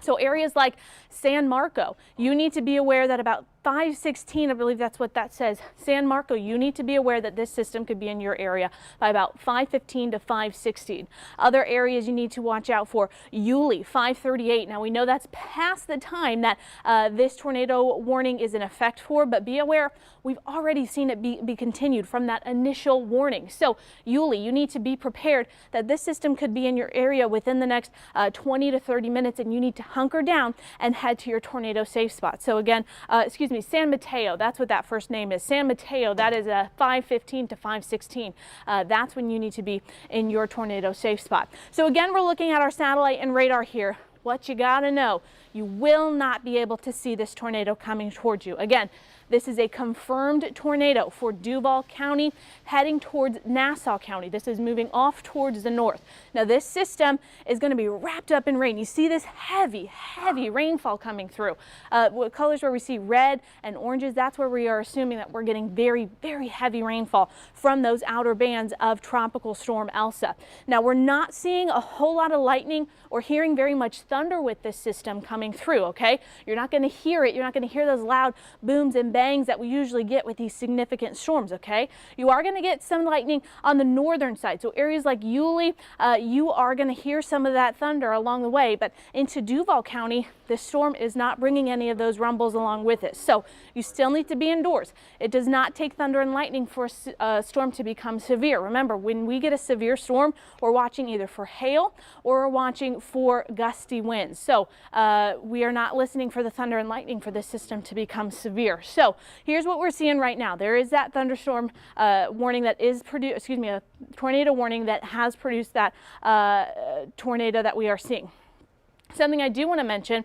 So areas like San Marco, you need to be aware that about 5:16, I believe that's what that says. San Marco, you need to be aware that this system could be in your area by about 5:15 to 5:16. Other areas you need to watch out for, Yulee, 5:38. Now we know that's past the time that this tornado warning is in effect for, but be aware, we've already seen it be continued from that initial warning. So Yulee, you need to be prepared that this system could be in your area within the next 20 to 30 minutes, and you need to hunker down and head to your tornado safe spot. So again, San Mateo, that's what that first name is. San Mateo, that is 5:15 to 5:16. That's when you need to be in your tornado safe spot. So again, we're looking at our satellite and radar here. What you gotta know, you will not be able to see this tornado coming towards you. Again, This is a confirmed tornado for Duval County heading towards Nassau County. This is moving off towards the north. Now this system is going to be wrapped up in rain. You see this heavy rainfall coming through. What colors where we see red and oranges, that's where we are assuming that we're getting very heavy rainfall from those outer bands of Tropical Storm Elsa. Now we're not seeing a whole lot of lightning or hearing very much thunder with this system coming through, okay? You're not going to hear it. You're not going to hear those loud booms and bangs that we usually get with these significant storms, okay? You are going to get some lightning on the northern side. So areas like Yulee, you are going to hear some of that thunder along the way, but into Duval County, this storm is not bringing any of those rumbles along with it. So you still need to be indoors. It does not take thunder and lightning for a storm to become severe. Remember, when we get a severe storm, we're watching either for hail or we're watching for gusty winds. So we are not listening for the thunder and lightning for this system to become severe. So here's what we're seeing right now. There is that thunderstorm warning that is produced, a tornado warning that has produced that tornado that we are seeing. Something I do want to mention,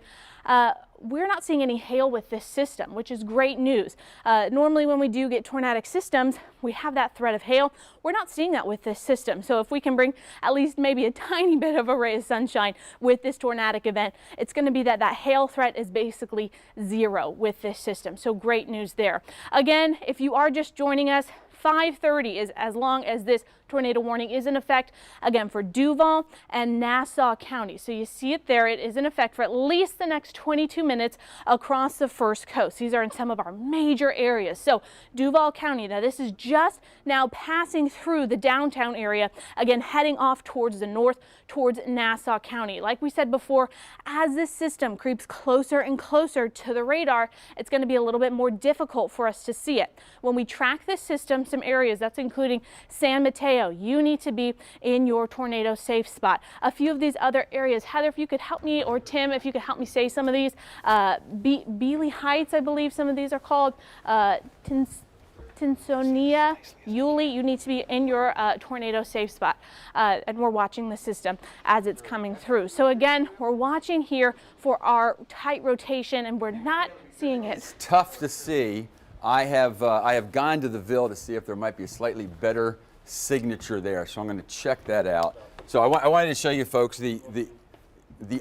we're not seeing any hail with this system, which is great news. Normally when we do get tornadic systems, we have that threat of hail. We're not seeing that with this system. So if we can bring at least maybe a tiny bit of a ray of sunshine with this tornadic event, it's going to be that hail threat is basically zero with this system. So great news there. Again, if you are just joining us, 5:30 is as long as this tornado warning is in effect, again, for Duval and Nassau County. So you see it there. It is in effect for at least the next 22 minutes across the First Coast. These are in some of our major areas. So Duval County, now this is just now passing through the downtown area, again, heading off towards the north, towards Nassau County. Like we said before, as this system creeps closer and closer to the radar, it's going to be a little bit more difficult for us to see it. When we track this system, some areas, that's including San Mateo, you need to be in your tornado safe spot. A few of these other areas, Heather, if you could help me, or Tim, if you could help me say some of these, Beeley Heights, I believe some of these are called, Tinsonia, Yulee, you need to be in your tornado safe spot. And we're watching the system as it's coming through. So again, we're watching here for our tight rotation and we're not seeing it. It's tough to see. I have gone to the Ville to see if there might be a slightly better signature there, so I'm going to check that out. So I wanted to show you folks the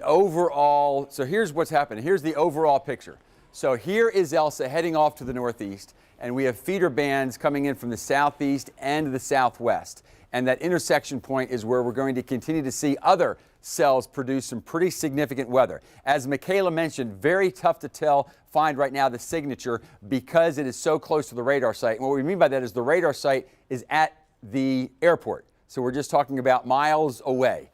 overall. So here's what's happening. Here's the overall picture. So here is Elsa heading off to the northeast, and we have feeder bands coming in from the southeast and the southwest. And that intersection point is where we're going to continue to see other cells produce some pretty significant weather. As Michaela mentioned, very tough to find right now the signature because it is so close to the radar site. And what we mean by that is the radar site is at the airport. So we're just talking about miles away.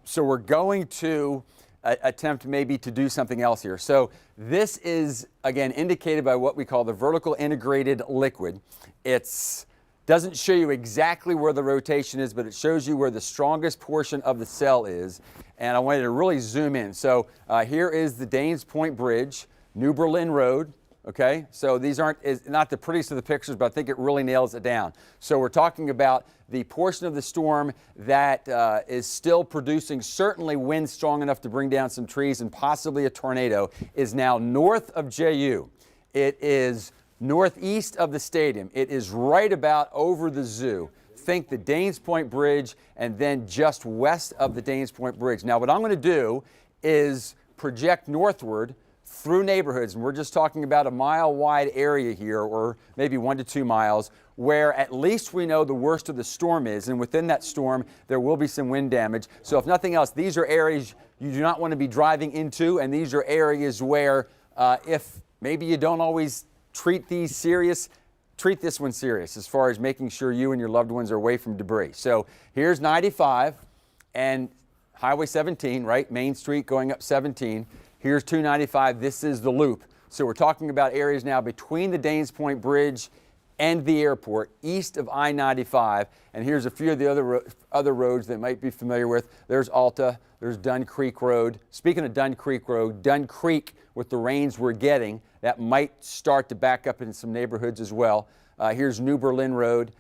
So we're going to attempt maybe to do something else here. So this is, again, indicated by what we call the vertical integrated liquid. It doesn't show you exactly where the rotation is, but it shows you where the strongest portion of the cell is. And I wanted to really zoom in. So here is the Danes Point Bridge, New Berlin Road. Okay, so these aren't not the prettiest of the pictures, but I think it really nails it down. So we're talking about the portion of the storm that is still producing certainly winds strong enough to bring down some trees and possibly a tornado is now north of JU. It is northeast of the stadium. It is right about over the zoo. Think the Danes Point Bridge and then just west of the Danes Point Bridge. Now what I'm going to do is project northward through neighborhoods, and we're just talking about a mile-wide area here, or maybe 1 to 2 miles, where at least we know the worst of the storm is, and within that storm, there will be some wind damage. So if nothing else, these are areas you do not want to be driving into, and these are areas where if maybe you don't always treat this one serious as far as making sure you and your loved ones are away from debris. So here's 95 and Highway 17, right? Main Street going up 17. Here's 295. This is the loop. So we're talking about areas now between the Danes Point Bridge and the airport, east of I-95. And here's a few of the other roads that might be familiar with. There's Alta. There's Dunn Creek Road. Speaking of Dunn Creek Road, Dunn Creek, with the rains we're getting, that might start to back up in some neighborhoods as well. Here's New Berlin Road.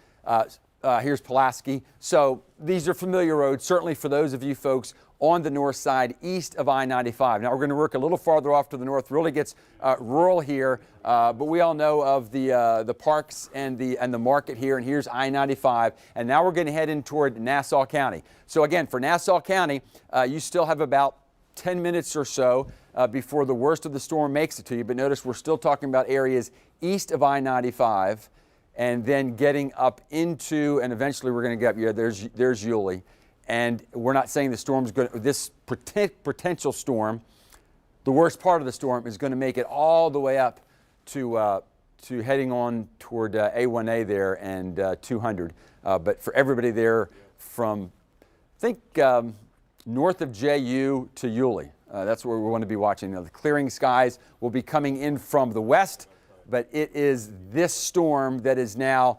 Here's Pulaski. So these are familiar roads, certainly for those of you folks on the north side east of I-95. Now we're going to work a little farther off to the north, really gets rural here, but we all know of the parks and the market here, and here's I-95, and now we're going to head in toward Nassau County. So again, for Nassau County, you still have about 10 minutes or so before the worst of the storm makes it to you, but notice we're still talking about areas east of I-95 and then getting up into, and eventually we're going to get up here, there's Yulee. And we're not saying the storm's going to, this potential storm, the worst part of the storm is going to make it all the way up to heading on toward A1A there and 200. But for everybody there from, I think, north of JU to Yulee, that's where we want to be watching. Now, the clearing skies will be coming in from the west, but it is this storm that is now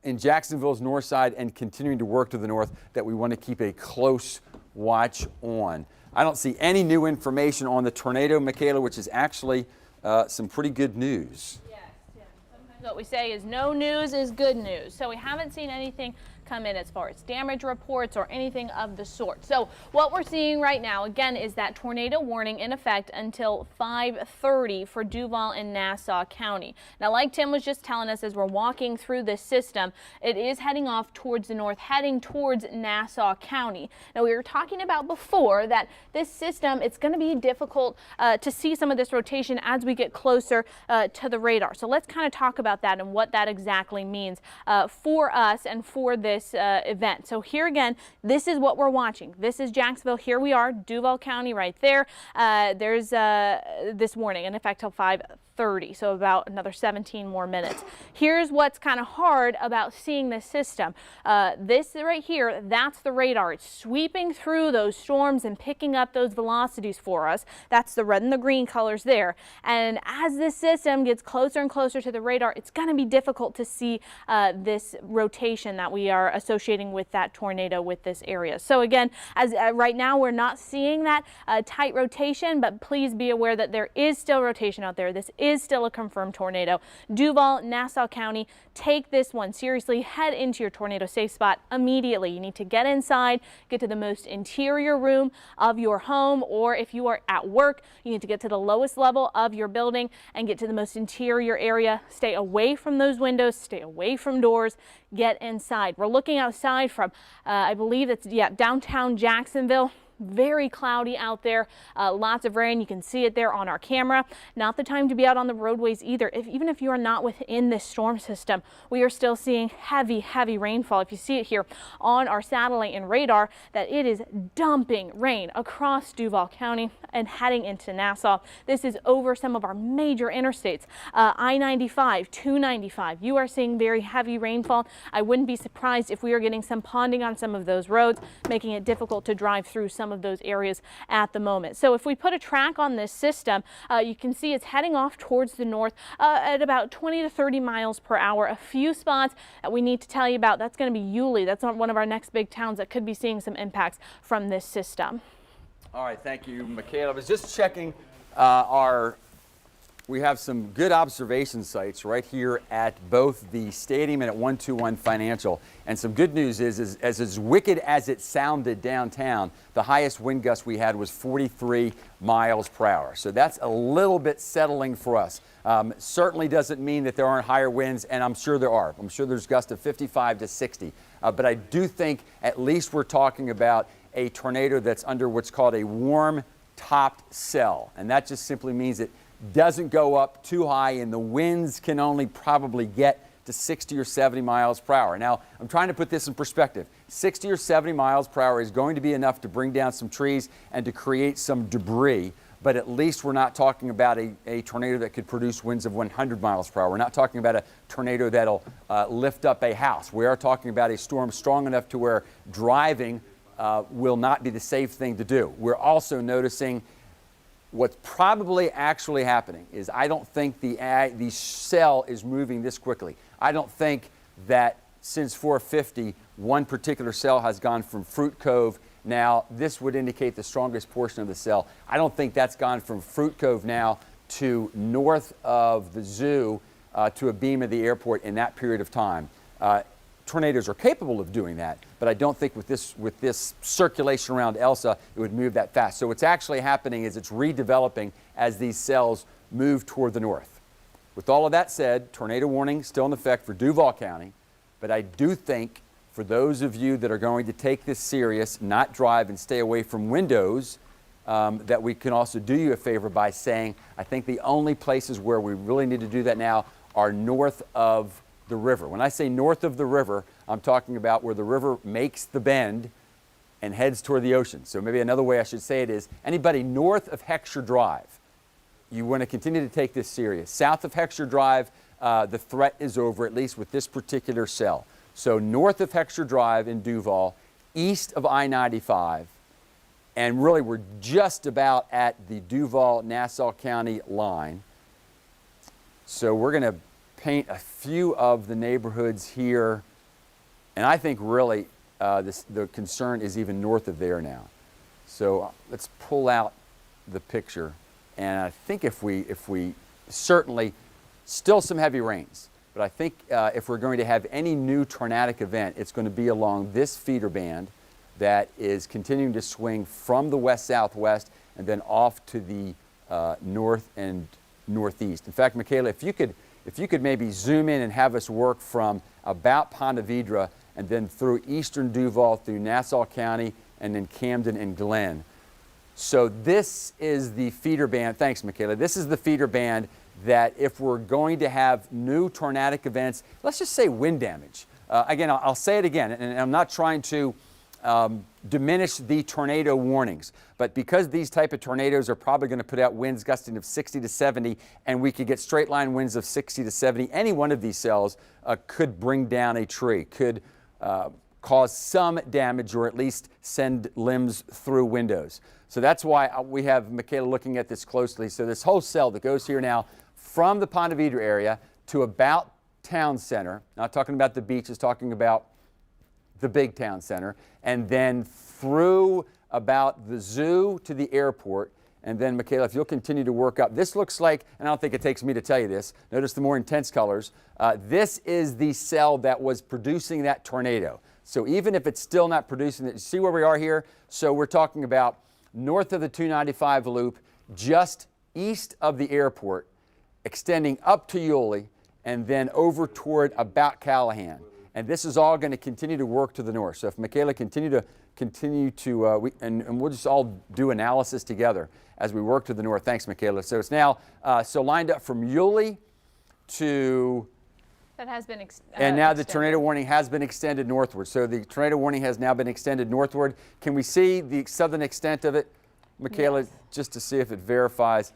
in Jacksonville's north side and continuing to work to the north that we want to keep a close watch on. I don't see any new information on the tornado, Michaela, which is actually some pretty good news. Yes, Tim. Sometimes what we say is no news is good news. So we haven't seen anything come in as far as damage reports or anything of the sort. So what we're seeing right now, again, is that tornado warning in effect until 5:30 for Duval and Nassau County. Now, like Tim was just telling us as we're walking through this system, it is heading off towards the north, heading towards Nassau County. Now, we were talking about before that this system, it's going to be difficult to see some of this rotation as we get closer to the radar. So let's kind of talk about that and what that exactly means for us and for this event. So here again, this is what we're watching. This is Jacksonville. Here we are, Duval County right there. There's this warning in effect till 5:30, so about another 17 more minutes. Here's what's kind of hard about seeing this system. This right here, that's the radar. It's sweeping through those storms and picking up those velocities for us. That's the red and the green colors there. And as this system gets closer and closer to the radar, it's going to be difficult to see this rotation that we are associating with that tornado with this area. So again, as right now we're not seeing that tight rotation, but please be aware that there is still rotation out there. This is still a confirmed tornado. Duval, Nassau County, take this one seriously. Head into your tornado safe spot immediately. You need to get inside, get to the most interior room of your home, or if you are at work, you need to get to the lowest level of your building and get to the most interior area. Stay away from those windows, stay away from doors, get inside. We're looking outside from, I believe it's, downtown Jacksonville. Very cloudy out there, lots of rain. You can see it there on our camera. Not the time to be out on the roadways either. Even if you are not within this storm system, we are still seeing heavy rainfall. If you see it here on our satellite and radar, that it is dumping rain across Duval County and heading into Nassau. This is over some of our major interstates. I-95, 295. You are seeing very heavy rainfall. I wouldn't be surprised if we are getting some ponding on some of those roads, making it difficult to drive through some of those areas at the moment. So if we put a track on this system, you can see it's heading off towards the north at about 20 to 30 miles per hour. A few spots that we need to tell you about, that's going to be Yulee. That's one of our next big towns that could be seeing some impacts from this system. All right, thank you, Michaela. I was just checking we have some good observation sites right here at both the stadium and at 121 Financial. And some good news is as wicked as it sounded downtown, the highest wind gust we had was 43 miles per hour. So that's a little bit settling for us. Certainly doesn't mean that there aren't higher winds, and I'm sure there are. I'm sure there's gusts of 55 to 60. But I do think at least we're talking about a tornado that's under what's called a warm-topped cell. And that just simply means it doesn't go up too high, and the winds can only probably get to 60 or 70 miles per hour. Now, I'm trying to put this in perspective. 60 or 70 miles per hour is going to be enough to bring down some trees and to create some debris, but at least we're not talking about a tornado that could produce winds of 100 miles per hour. We're not talking about a tornado that'll lift up a house. We are talking about a storm strong enough to where driving will not be the safe thing to do. We're also noticing what's probably actually happening is I don't think the cell is moving this quickly. I don't think that since 450, one particular cell has gone from Fruit Cove. Now, this would indicate the strongest portion of the cell. I don't think that's gone from Fruit Cove now to north of the zoo to a beam of the airport in that period of time. tornadoes are capable of doing that, but I don't think with this circulation around Elsa, it would move that fast. So what's actually happening is it's redeveloping as these cells move toward the north. With all of that said, tornado warning still in effect for Duval County, but I do think for those of you that are going to take this serious, not drive and stay away from windows, that we can also do you a favor by saying, I think the only places where we really need to do that now are north of the river. When I say north of the river, I'm talking about where the river makes the bend and heads toward the ocean. So maybe another way I should say it is, anybody north of Heckscher Drive, you want to continue to take this serious. South of Heckscher Drive, the threat is over, at least with this particular cell. So north of Heckscher Drive in Duval, east of I-95, and really we're just about at the Duval-Nassau County line. So we're going to paint a few of the neighborhoods here, and I think really the concern is even north of there now. So let's pull out the picture, and I think if we certainly still some heavy rains, but I think if we're going to have any new tornadic event, it's going to be along this feeder band that is continuing to swing from the west-southwest and then off to the north and northeast. In fact, Michaela, if you could maybe zoom in and have us work from about Ponte Vedra and then through eastern Duval, through Nassau County, and then Camden and Glenn. So this is the feeder band. Thanks, Michaela. This is the feeder band that if we're going to have new tornadic events, let's just say wind damage. Again, I'll say it again, and I'm not trying to diminish the tornado warnings, but because these type of tornadoes are probably going to put out winds gusting of 60 to 70, and we could get straight line winds of 60 to 70, any one of these cells could bring down a tree, could cause some damage or at least send limbs through windows. So that's why we have Michaela looking at this closely. So this whole cell that goes here now from the Ponte Vedra area to about town center, not talking about the beaches, talking about the big town center, and then through about the zoo to the airport. And then, Michaela, if you'll continue to work up, this looks like, and I don't think it takes me to tell you this, notice the more intense colors, this is the cell that was producing that tornado. So even if it's still not producing it, see where we are here? So we're talking about north of the 295 loop, just east of the airport, extending up to Yulee, and then over toward about Callahan. And this is all going to continue to work to the north. So if Michaela continue to, and we'll just all do analysis together as we work to the north. Thanks, Michaela. So it's now lined up from Yulee to, that has been and now the tornado warning has been extended northward. So the tornado warning has now been extended northward. Can we see the southern extent of it, Michaela, yes, just to see if it verifies?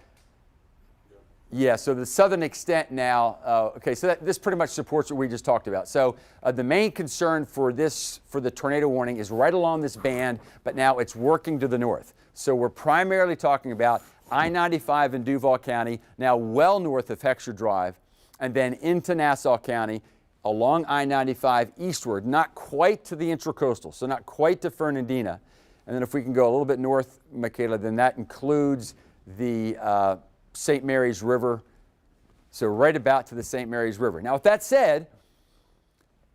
Yeah, so the southern extent now, okay, so this pretty much supports what we just talked about. So the main concern for the tornado warning is right along this band, but now it's working to the north. So we're primarily talking about I-95 in Duval County, now well north of Heckscher Drive, and then into Nassau County, along I-95 eastward, not quite to the intracoastal, so not quite to Fernandina. And then if we can go a little bit north, Michaela, then that includes the St. Mary's River, so right about to the St. Mary's River. Now, with that said,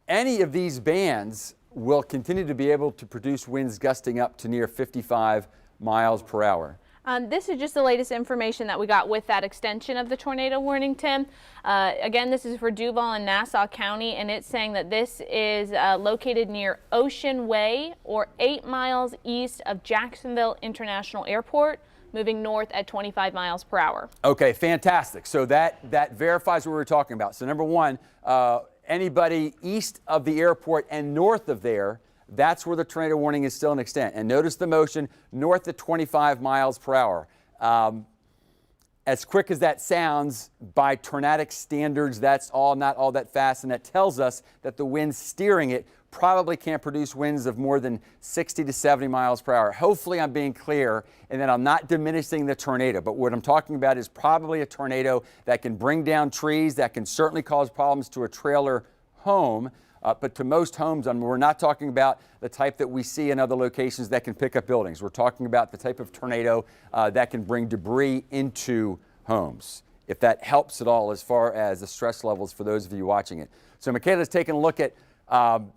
any of these bands will continue to be able to produce winds gusting up to near 55 miles per hour. This is just the latest information that we got with that extension of the tornado warning, Tim. Again, this is for Duval and Nassau County, and it's saying that this is located near Ocean Way, or 8 miles east of Jacksonville International Airport, moving north at 25 miles per hour. Okay, fantastic. So that verifies what we were talking about. So number one, anybody east of the airport and north of there, that's where the tornado warning is still in extent. And notice the motion north at 25 miles per hour. As quick as that sounds, by tornadic standards, that's not all that fast, and that tells us that the wind steering it probably can't produce winds of more than 60 to 70 miles per hour. Hopefully I'm being clear and that I'm not diminishing the tornado, but what I'm talking about is probably a tornado that can bring down trees, that can certainly cause problems to a trailer home, but to most homes, we're not talking about the type that we see in other locations that can pick up buildings. We're talking about the type of tornado that can bring debris into homes, if that helps at all as far as the stress levels for those of you watching it. So Michaela's taking a look at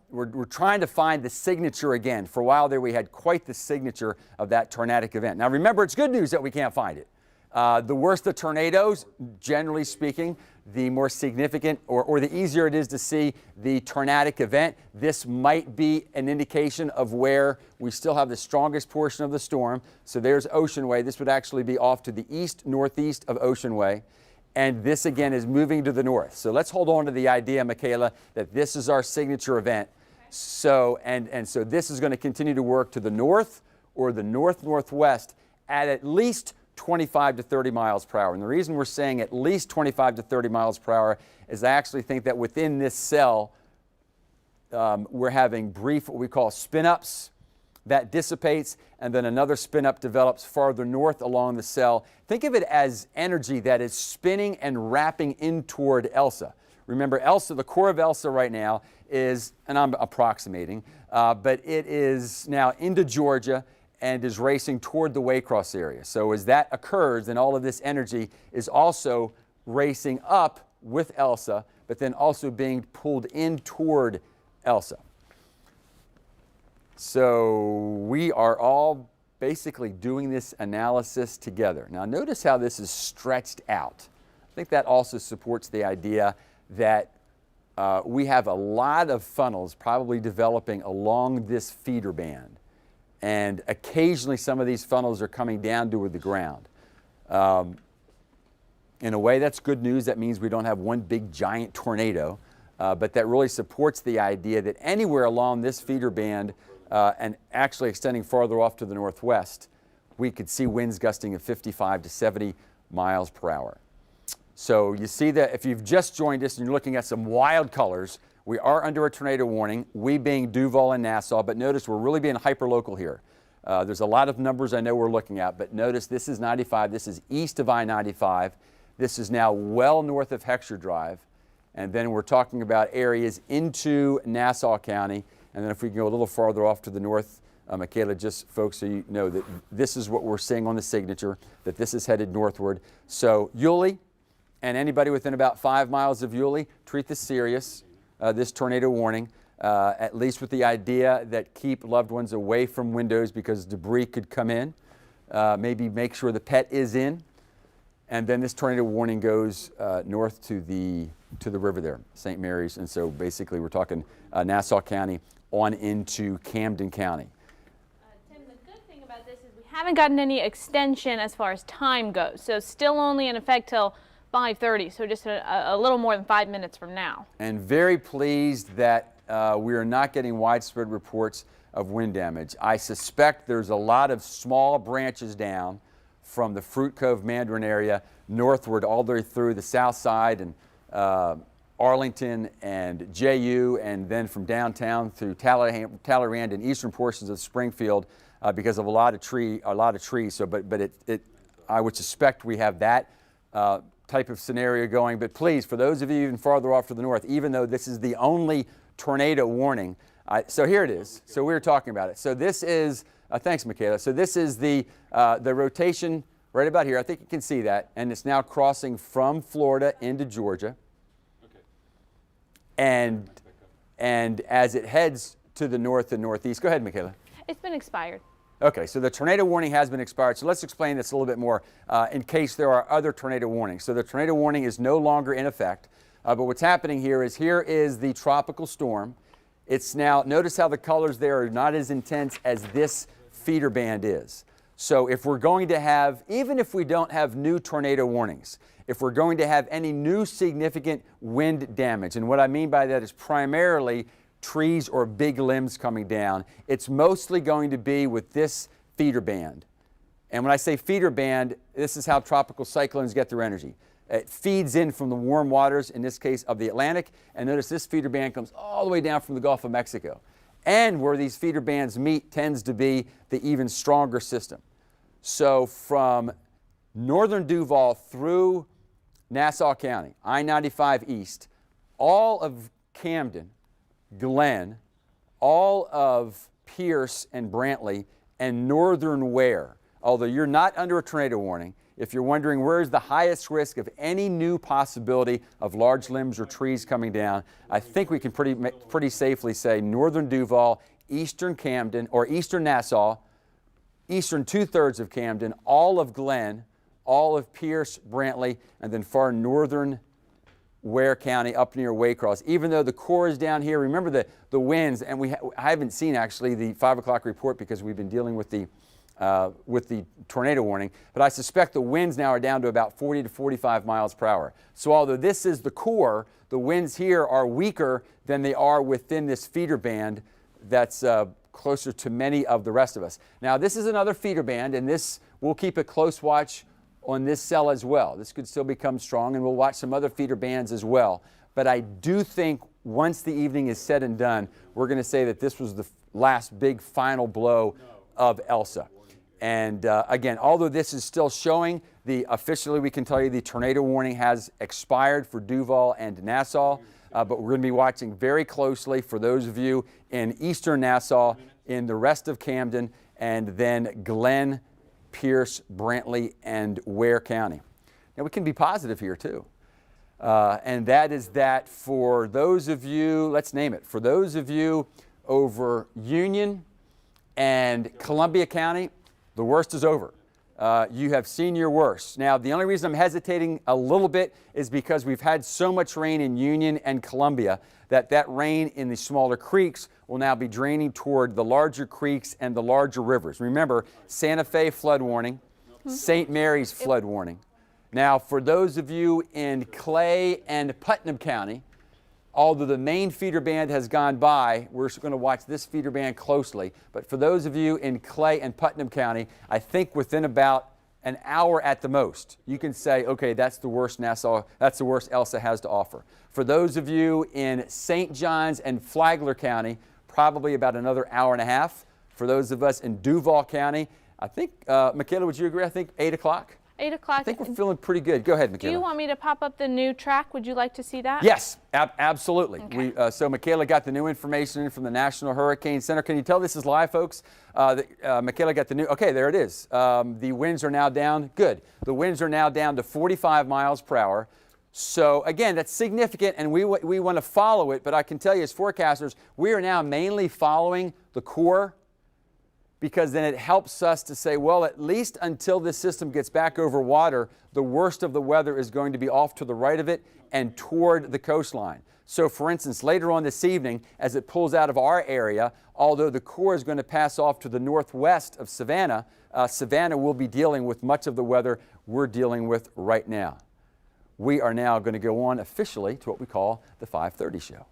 we're trying to find the signature again. For a while there, we had quite the signature of that tornadic event. Now remember, it's good news that we can't find it. The worse the tornadoes, generally speaking, the more significant or the easier it is to see the tornadic event. This might be an indication of where we still have the strongest portion of the storm. So there's Ocean Way. This would actually be off to the east, northeast of Ocean Way. And this again is moving to the north. So let's hold on to the idea, Michaela, that this is our signature event. So, and so this is going to continue to work to the north or the north-northwest at least 25 to 30 miles per hour. And the reason we're saying at least 25 to 30 miles per hour is I actually think that within this cell, we're having brief, what we call spin-ups. That dissipates, and then another spin-up develops farther north along the cell. Think of it as energy that is spinning and wrapping in toward Elsa. Remember, Elsa, the core of Elsa right now is, and I'm approximating, but it is now into Georgia and is racing toward the Waycross area. So as that occurs, then all of this energy is also racing up with Elsa, but then also being pulled in toward Elsa. So we are all basically doing this analysis together. Now notice how this is stretched out. I think that also supports the idea that we have a lot of funnels probably developing along this feeder band. And occasionally some of these funnels are coming down toward the ground. In a way, that's good news. That means we don't have one big giant tornado. But that really supports the idea that anywhere along this feeder band and actually extending farther off to the northwest, we could see winds gusting at 55 to 70 miles per hour. So you see that if you've just joined us and you're looking at some wild colors, we are under a tornado warning, we being Duval and Nassau, but notice we're really being hyper-local here. There's a lot of numbers I know we're looking at, but notice this is 95, this is east of I-95, this is now well north of Heckscher Drive, and then we're talking about areas into Nassau County. And then if we can go a little farther off to the north, Michaela, just folks so you know that this is what we're seeing on the signature, that this is headed northward. So Yulee and anybody within about 5 miles of Yulee, treat this serious, this tornado warning, at least with the idea that keep loved ones away from windows because debris could come in. Maybe make sure the pet is in. And then this tornado warning goes north to the river there, St. Mary's. And so basically we're talking Nassau County on into Camden County. Tim, the good thing about this is we haven't gotten any extension as far as time goes. So still only in effect till 5:30, so just a little more than 5 minutes from now. And very pleased that we are not getting widespread reports of wind damage. I suspect there's a lot of small branches down from the Fruit Cove Mandarin area northward all the way through the south side and Arlington and JU, and then from downtown through Talleyrand and eastern portions of Springfield because of a lot of trees. So, but I would suspect we have that type of scenario going. But please, for those of you even farther off to the north, even though this is the only tornado warning, so here it is. So we were talking about it. So this is, thanks, Michaela. So this is the rotation right about here. I think you can see that, and it's now crossing from Florida into Georgia. And as it heads to the north and northeast, go ahead, Michaela. It's been expired. Okay, so the tornado warning has been expired. So let's explain this a little bit more in case there are other tornado warnings. So the tornado warning is no longer in effect. But what's happening here is the tropical storm. It's now, notice how the colors there are not as intense as this feeder band is. So if we're going to have, even if we don't have new tornado warnings, if we're going to have any new significant wind damage, and what I mean by that is primarily trees or big limbs coming down, it's mostly going to be with this feeder band. And when I say feeder band, this is how tropical cyclones get their energy. It feeds in from the warm waters, in this case of the Atlantic, and notice this feeder band comes all the way down from the Gulf of Mexico. And where these feeder bands meet tends to be the even stronger system. So from northern Duval through Nassau County, I-95 east, all of Camden, Glen, all of Pierce and Brantley, and northern Ware, although you're not under a tornado warning, If you're wondering where's the highest risk of any new possibility of large limbs or trees coming down, I think we can pretty safely say northern Duval, eastern Camden, or eastern Nassau, eastern 2/3 of Camden, all of Glenn, all of Pierce, Brantley, and then far northern Ware County up near Waycross. Even though the core is down here, remember the winds, and I haven't seen actually the 5 o'clock report because we've been dealing with the tornado warning, but I suspect the winds now are down to about 40 to 45 miles per hour. So although this is the core, the winds here are weaker than they are within this feeder band that's closer to many of the rest of us. Now this is another feeder band, and this we'll keep a close watch on this cell as well. This could still become strong, and we'll watch some other feeder bands as well. But I do think once the evening is said and done, we're going to say that this was the last big final blow of Elsa. And again, although this is still showing, officially we can tell you the tornado warning has expired for Duval and Nassau, but we're going to be watching very closely for those of you in eastern Nassau, in the rest of Camden, and then Glenn, Pierce, Brantley, and Ware County. Now we can be positive here too. And that is that for those of you, let's name it, for those of you over Union and Columbia County, the worst is over. You have seen your worst. Now, the only reason I'm hesitating a little bit is because we've had so much rain in Union and Columbia that rain in the smaller creeks will now be draining toward the larger creeks and the larger rivers. Remember, Santa Fe flood warning, St. Mary's flood warning. Now, for those of you in Clay and Putnam County, although the main feeder band has gone by, we're going to watch this feeder band closely. But for those of you in Clay and Putnam County, I think within about an hour at the most, you can say, okay, that's the worst Nassau, that's the worst Elsa has to offer. For those of you in St. Johns and Flagler County, probably about another hour and a half. For those of us in Duval County, I think, Michaela, would you agree? I think 8 o'clock? 8 o'clock. I think we're feeling pretty good. Go ahead, Michaela. Do you want me to pop up the new track? Would you like to see that? Yes, absolutely. Okay. So Michaela got the new information in from the National Hurricane Center. Can you tell this is live, folks? Michaela got the new, okay, there it is. The winds are now down, good. The winds are now down to 45 miles per hour. So again, that's significant, and we want to follow it, but I can tell you as forecasters, we are now mainly following the core, because then it helps us to say, well, at least until this system gets back over water, the worst of the weather is going to be off to the right of it and toward the coastline. So for instance, later on this evening, as it pulls out of our area, although the core is going to pass off to the northwest of Savannah, Savannah will be dealing with much of the weather we're dealing with right now. We are now going to go on officially to what we call the 5:30 show.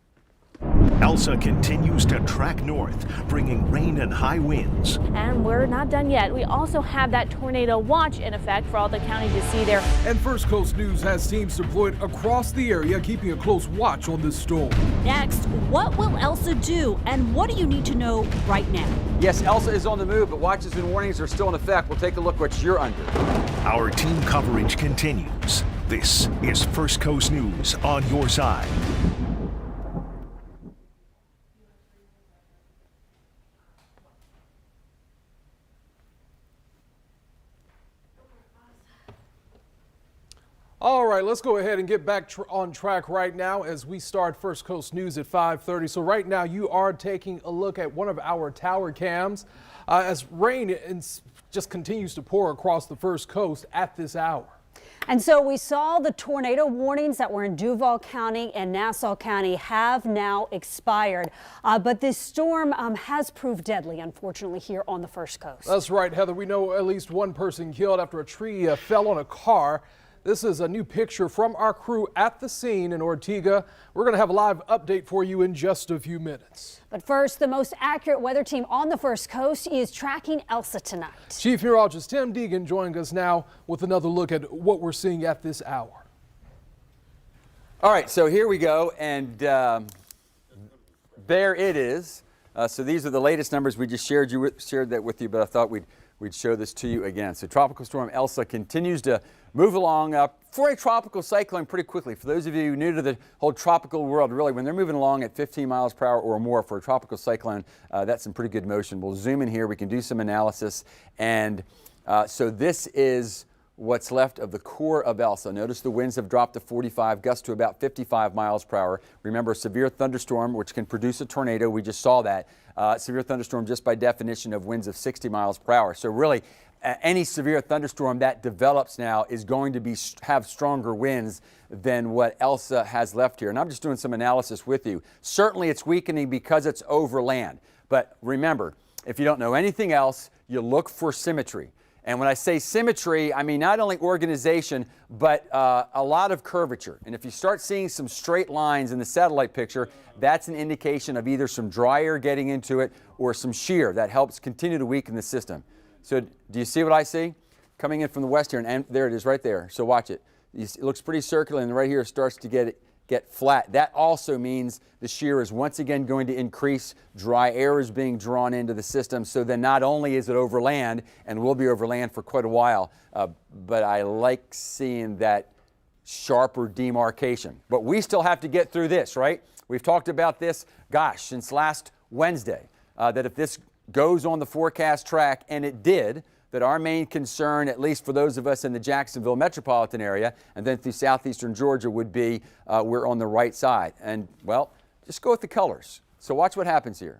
Elsa continues to track north, bringing rain and high winds. And we're not done yet. We also have that tornado watch in effect for all the county to see there. And First Coast News has teams deployed across the area, keeping a close watch on this storm. Next, what will Elsa do, and what do you need to know right now? Yes, Elsa is on the move, but watches and warnings are still in effect. We'll take a look what you're under. Our team coverage continues. This is First Coast News on your side. All right, let's go ahead and get back on track right now as we start First Coast News at 5:30. So right now you are taking a look at one of our tower cams as rain just continues to pour across the First Coast at this hour. And so we saw the tornado warnings that were in Duval County and Nassau County have now expired. But this storm has proved deadly, unfortunately, here on the First Coast. That's right, Heather. We know at least one person killed after a tree fell on a car. This is a new picture from our crew at the scene in Ortega. We're going to have a live update for you in just a few minutes. But first, the most accurate weather team on the First Coast is tracking Elsa tonight. Chief Meteorologist Tim Deegan joining us now with another look at what we're seeing at this hour. All right, so here we go, and there it is. So these are the latest numbers. We just shared that with you, but I thought we'd show this to you again. So Tropical Storm Elsa continues to move along for a tropical cyclone pretty quickly. For those of you new to the whole tropical world, really, when they're moving along at 15 miles per hour or more for a tropical cyclone, that's some pretty good motion. We'll zoom in here. We can do some analysis. And so this is what's left of the core of Elsa. Notice the winds have dropped to 45, gusts to about 55 miles per hour. Remember, a severe thunderstorm, which can produce a tornado. We just saw that. Severe thunderstorm just by definition of winds of 60 miles per hour. So really, any severe thunderstorm that develops now is going to have stronger winds than what Elsa has left here. And I'm just doing some analysis with you. Certainly it's weakening because it's over land. But remember, if you don't know anything else, you look for symmetry. And when I say symmetry, I mean not only organization, but a lot of curvature. And if you start seeing some straight lines in the satellite picture, that's an indication of either some dry air getting into it or some shear that helps continue to weaken the system. So do you see what I see? Coming in from the west here, and there it is right there. So watch it. It looks pretty circular, and right here it starts to get flat. That also means the shear is once again going to increase. Dry air is being drawn into the system. So then not only is it over land, and will be over land for quite a while, but I like seeing that sharper demarcation. But we still have to get through this, right? We've talked about this, gosh, since last Wednesday, that if this goes on the forecast track, and it did, that our main concern, at least for those of us in the Jacksonville metropolitan area and then through southeastern Georgia, would be we're on the right side. And, well, just go with the colors. So watch what happens here.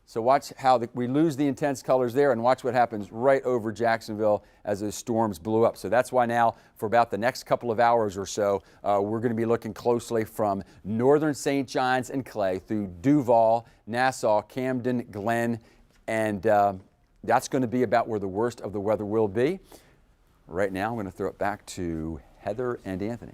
So watch how we lose the intense colors there, and watch what happens right over Jacksonville as those storms blew up. So that's why now, for about the next couple of hours or so, we're going to be looking closely from northern St. John's and Clay through Duval, Nassau, Camden, Glenn, and that's going to be about where the worst of the weather will be. Right now, I'm going to throw it back to Heather and Anthony.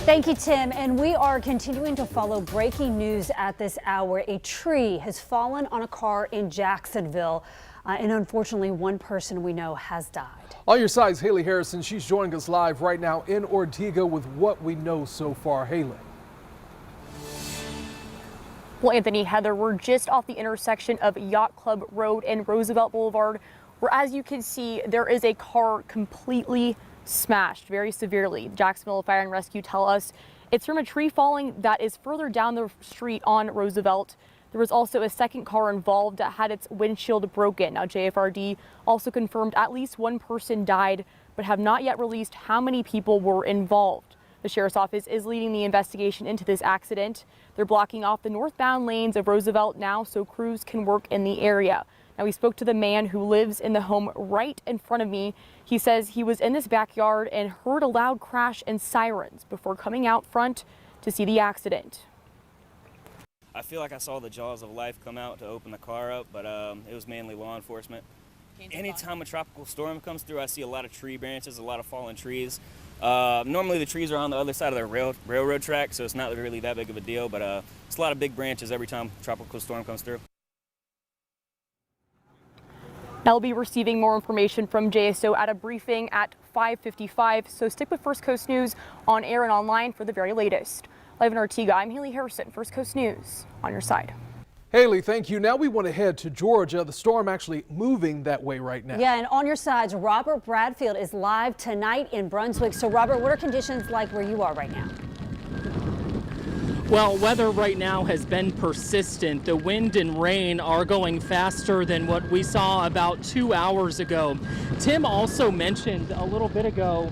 Thank you, Tim. And we are continuing to follow breaking news at this hour. A tree has fallen on a car in Jacksonville, and unfortunately, one person we know has died. On your side's Haley Harrison. She's joining us live right now in Ortega with what we know so far. Haley. Well, Anthony, Heather, we're just off the intersection of Yacht Club Road and Roosevelt Boulevard, where, as you can see, there is a car completely smashed very severely. The Jacksonville Fire and Rescue tell us it's from a tree falling that is further down the street on Roosevelt. There was also a second car involved that had its windshield broken. Now, JFRD also confirmed at least one person died, but have not yet released how many people were involved. The sheriff's office is leading the investigation into this accident. They're blocking off the northbound lanes of Roosevelt now so crews can work in the area. Now, we spoke to the man who lives in the home right in front of me. He says he was in this backyard and heard a loud crash and sirens before coming out front to see the accident. I feel like I saw the jaws of life come out to open the car up, but it was mainly law enforcement. Anytime a tropical storm comes through, I see a lot of tree branches, a lot of fallen trees. Normally the trees are on the other side of the railroad track, so it's not really that big of a deal, but it's a lot of big branches every time a tropical storm comes through. I'll be receiving more information from JSO at a briefing at 5:55, so stick with First Coast News on air and online for the very latest. Live in Ortega, I'm Haley Harrison, First Coast News, on your side. Haley, thank you. Now we want to head to Georgia. The storm actually moving that way right now. Yeah, and on your sides, Robert Bradfield is live tonight in Brunswick. So, Robert, what are conditions like where you are right now? Well, weather right now has been persistent. The wind and rain are going faster than what we saw about 2 hours ago. Tim also mentioned a little bit ago,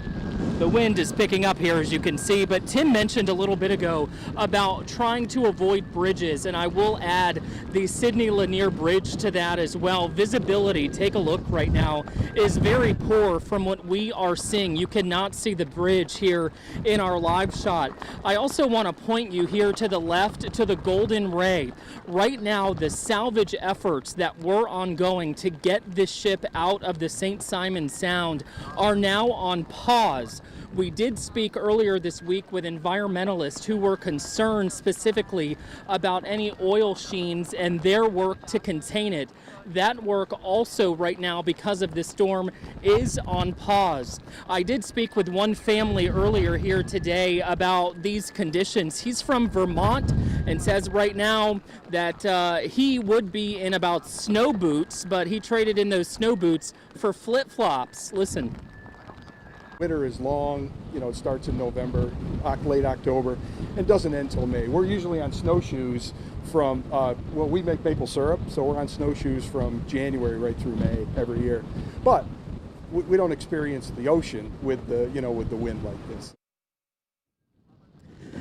the wind is picking up here, as you can see, but Tim mentioned a little bit ago about trying to avoid bridges, and I will add the Sidney Lanier Bridge to that as well. Visibility, take a look right now, is very poor from what we are seeing. You cannot see the bridge here in our live shot. I also want to point you here to the left to the Golden Ray. Right now, the salvage efforts that were ongoing to get this ship out of the St. Simon Sound are now on pause. We did speak earlier this week with environmentalists who were concerned specifically about any oil sheens and their work to contain it. That work also right now, because of this storm, is on pause. I did speak with one family earlier here today about these conditions. He's from Vermont and says right now that he would be in about snow boots, but he traded in those snow boots for flip-flops. Listen. Winter is long, it starts in November, late October, and doesn't end till May. We're usually on snowshoes from, we make maple syrup, so we're on snowshoes from January right through May every year. But we don't experience the ocean with the, with the wind like this.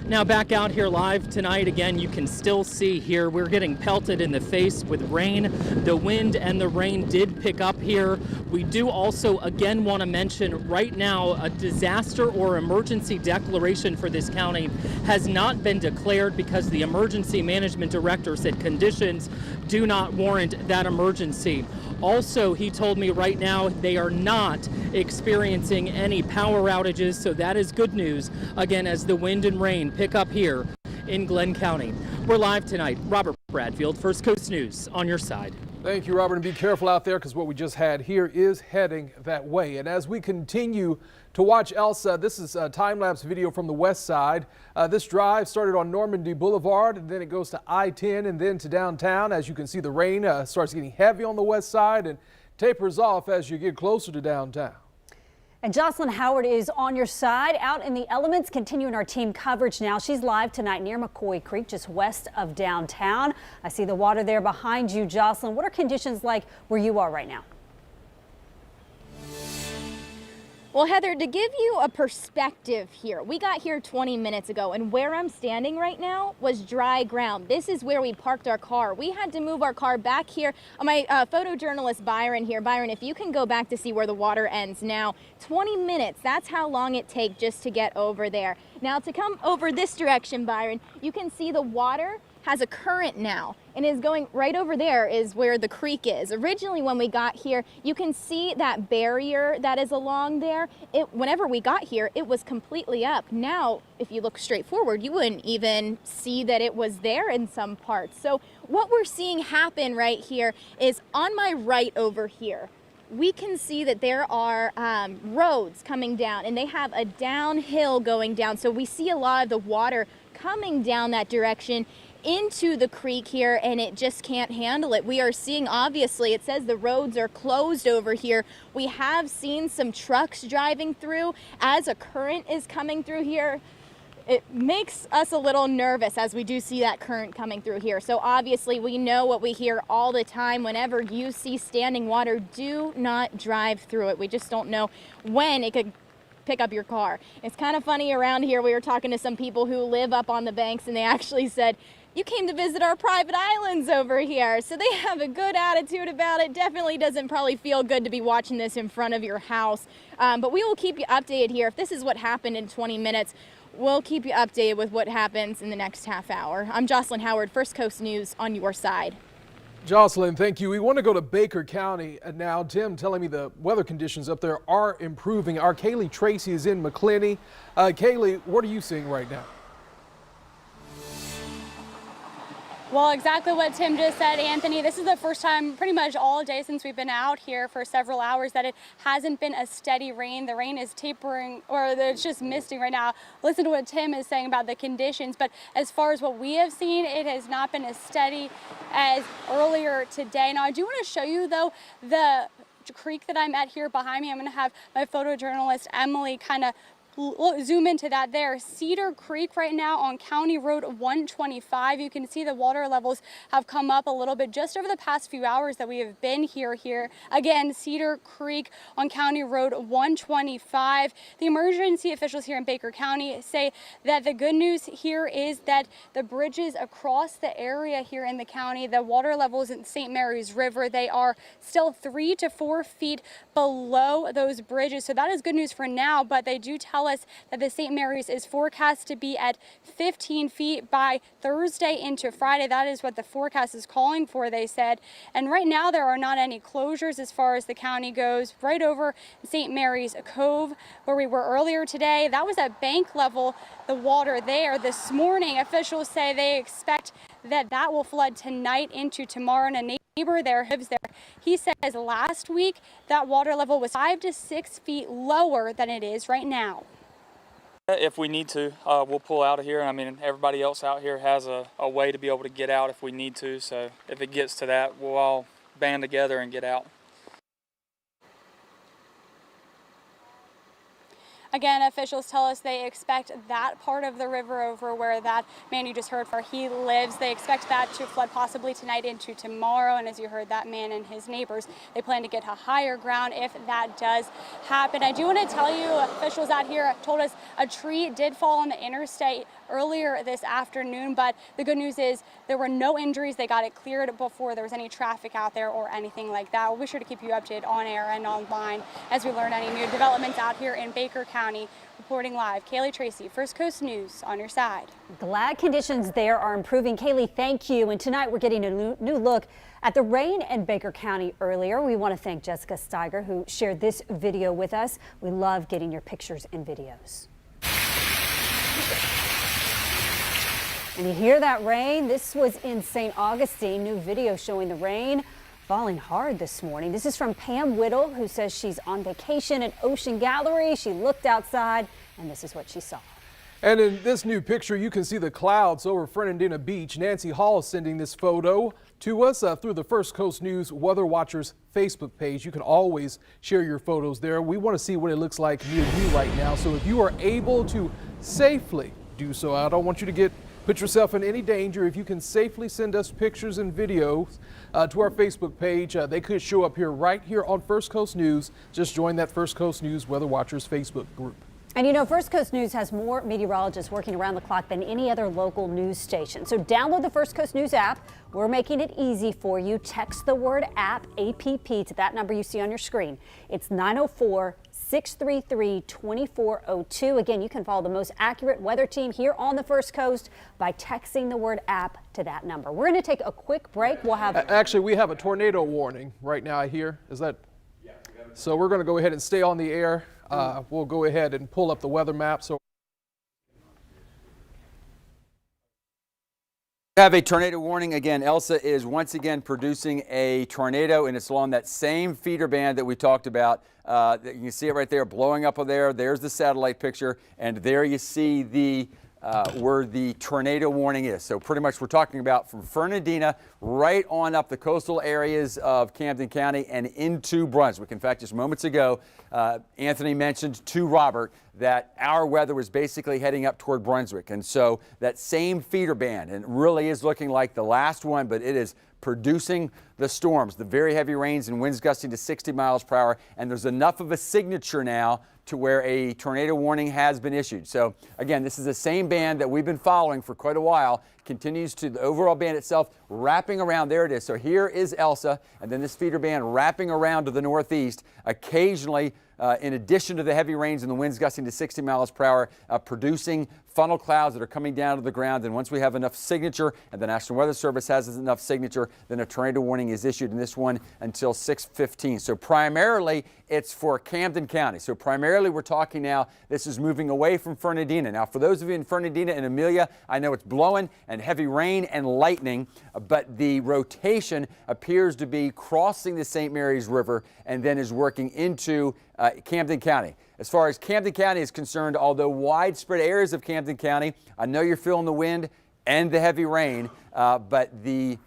Now back out here live tonight, again, you can still see here we're getting pelted in the face with rain. The wind and the rain did pick up here. We do also again want to mention right now a disaster or emergency declaration for this county has not been declared because the emergency management director said conditions do not warrant that emergency. Also, he told me right now they are not experiencing any power outages, so that is good news, again, as the wind and rain pick up here in Glenn County. We're live tonight. Robert Bradfield, First Coast News, on your side. Thank you, Robert, and be careful out there because what we just had here is heading that way. And as we continue to watch Elsa, this is a time-lapse video from the west side. This drive started on Normandy Boulevard, and then it goes to I-10 and then to downtown. As you can see, the rain starts getting heavy on the west side and tapers off as you get closer to downtown. And Jocelyn Howard is on your side, out in the elements, continuing our team coverage now. She's live tonight near McCoy Creek, just west of downtown. I see the water there behind you, Jocelyn. What are conditions like where you are right now? Well, Heather, to give you a perspective here, we got here 20 minutes ago, and where I'm standing right now was dry ground. This is where we parked our car. We had to move our car back here. My photojournalist Byron here. Byron, if you can go back to see where the water ends now, 20 minutes, that's how long it takes just to get over there. Now, to come over this direction, Byron, you can see the water has a current now and is going right over there is where the creek is. Originally when we got here, you can see that barrier that is along there. Whenever we got here, it was completely up. Now, if you look straight forward, you wouldn't even see that it was there in some parts. So what we're seeing happen right here is on my right over here, we can see that there are roads coming down and they have a downhill going down. So we see a lot of the water coming down that direction into the creek here, and it just can't handle it. We are seeing, obviously, it says the roads are closed over here. We have seen some trucks driving through as a current is coming through here. It makes us a little nervous as we do see that current coming through here. So obviously we know what we hear all the time. Whenever you see standing water, do not drive through it. We just don't know when it could pick up your car. It's kind of funny around here. We were talking to some people who live up on the banks, and they actually said, you came to visit our private islands over here. So they have a good attitude about it. Definitely doesn't probably feel good to be watching this in front of your house. But we will keep you updated here. If this is what happened in 20 minutes, we'll keep you updated with what happens in the next half hour. I'm Jocelyn Howard, First Coast News, on your side. Jocelyn, thank you. We want to go to Baker County now. Tim telling me the weather conditions up there are improving. Our Kaylee Tracy is in Macclenny. Kaylee, what are you seeing right now? Well, exactly what Tim just said, Anthony. This is the first time pretty much all day since we've been out here for several hours that it hasn't been a steady rain. The rain is tapering, or it's just misting right now. Listen to what Tim is saying about the conditions. But as far as what we have seen, it has not been as steady as earlier today. Now, I do want to show you, though, the creek that I'm at here behind me. I'm going to have my photojournalist, Emily, kind of zoom into that there. Cedar Creek right now on County Road 125. You can see the water levels have come up a little bit just over the past few hours that we have been here. Again, Cedar Creek on County Road 125. The emergency officials here in Baker County say that the good news here is that the bridges across the area here in the county, the water levels in St. Mary's River, they are still 3 to 4 feet below those bridges. So that is good news for now, but they do tell us that the St. Mary's is forecast to be at 15 feet by Thursday into Friday. That is what the forecast is calling for, they said. And right now there are not any closures as far as the county goes. Right over St. Mary's Cove, where we were earlier today, that was at bank level, the water there. This morning, officials say they expect that will flood tonight into tomorrow. And a neighbor there lives there. He says last week that water level was 5 to 6 feet lower than it is right now. If we need to, we'll pull out of here. I mean, everybody else out here has a way to be able to get out if we need to. So if it gets to that, we'll all band together and get out. Again, officials tell us they expect that part of the river over where that man you just heard for he lives, they expect that to flood possibly tonight into tomorrow. And as you heard, that man and his neighbors, they plan to get to higher ground if that does happen. I do want to tell you, officials out here told us a tree did fall on the interstate earlier this afternoon, but the good news is there were no injuries. They got it cleared before there was any traffic out there or anything like that. We'll be sure to keep you updated on air and online as we learn any new developments out here in Baker County. Reporting live, Kaylee Tracy, First Coast News, on your side. Glad conditions there are improving. Kaylee, thank you. And tonight we're getting a new look at the rain in Baker County earlier. We want to thank Jessica Steiger, who shared this video with us. We love getting your pictures and videos. And you hear that rain? This was in St. Augustine. New video showing the rain falling hard this morning. This is from Pam Whittle, who says she's on vacation at Ocean Gallery. She looked outside and this is what she saw. And in this new picture, you can see the clouds over Fernandina Beach. Nancy Hall is sending this photo to us through the First Coast News Weather Watchers Facebook page. You can always share your photos there. We want to see what it looks like near you right now. So if you are able to safely do so, I don't want you to put yourself in any danger. If you can safely send us pictures and videos to our Facebook page, they could show up here right here on First Coast News. Just join that First Coast News Weather Watchers Facebook group. And you know, First Coast News has more meteorologists working around the clock than any other local news station. So download the First Coast News app. We're making it easy for you. Text the word app, APP, to that number you see on your screen. It's 904-633-2402. Again, you can follow the most accurate weather team here on the First Coast by texting the word app to that number. We're going to take a quick break. We'll have actually, we have a tornado warning right now, I hear. Is that? Yeah, so we're going to go ahead and stay on the air. We'll go ahead and pull up the weather map. So we have a tornado warning. Again, Elsa is once again producing a tornado, and it's along that same feeder band that we talked about. You can see it right there blowing up there. There's the satellite picture, and there you see the where the tornado warning is. So pretty much we're talking about from Fernandina right on up the coastal areas of Camden County and into Brunswick. In fact, just moments ago, Anthony mentioned to Robert that our weather was basically heading up toward Brunswick. And so that same feeder band, and it really is looking like the last one, but it is producing the storms, the very heavy rains and winds gusting to 60 miles per hour. And there's enough of a signature now to where a tornado warning has been issued. So again, this is the same band that we've been following for quite a while, continues to the overall band itself wrapping around. There it is. So here is Elsa, and then this feeder band wrapping around to the northeast, occasionally in addition to the heavy rains and the winds gusting to 60 miles per hour, producing funnel clouds that are coming down to the ground. And once we have enough signature, and the National Weather Service has enough signature, then a tornado warning is issued in this one until 6:15. So primarily it's for Camden County. So primarily we're talking now, this is moving away from Fernandina. Now for those of you in Fernandina and Amelia, I know it's blowing and heavy rain and lightning, but the rotation appears to be crossing the St. Mary's River and then is working into Camden County. As far as Camden County is concerned, although widespread areas of Camden County, I know you're feeling the wind and the heavy rain, but the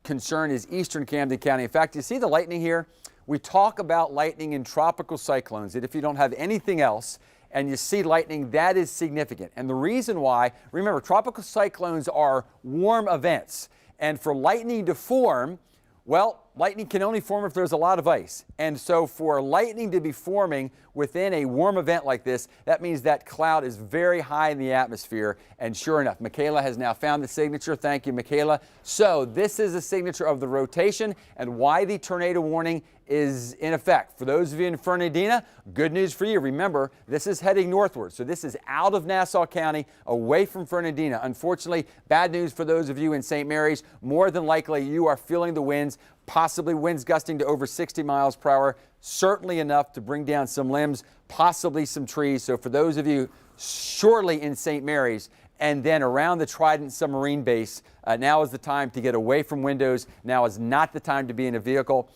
concern is eastern Camden County. In fact, you see the lightning here? We talk about lightning in tropical cyclones, that if you don't have anything else and you see lightning, that is significant. And the reason why, remember, tropical cyclones are warm events. And for lightning to form, well, lightning can only form if there's a lot of ice. And so for lightning to be forming within a warm event like this, that means that cloud is very high in the atmosphere. And sure enough, Michaela has now found the signature. Thank you, Michaela. So this is a signature of the rotation and why the tornado warning is in effect. For those of you in Fernandina, good news for you. Remember, this is heading northward. So this is out of Nassau County, away from Fernandina. Unfortunately, bad news for those of you in St. Mary's. More than likely, you are feeling the winds, possibly winds gusting to over 60 miles per hour, certainly enough to bring down some limbs, possibly some trees. So for those of you surely in St. Mary's and then around the Trident submarine base, now is the time to get away from windows. Now is not the time to be in a vehicle.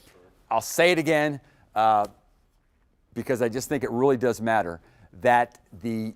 I'll say it again because I just think it really does matter that the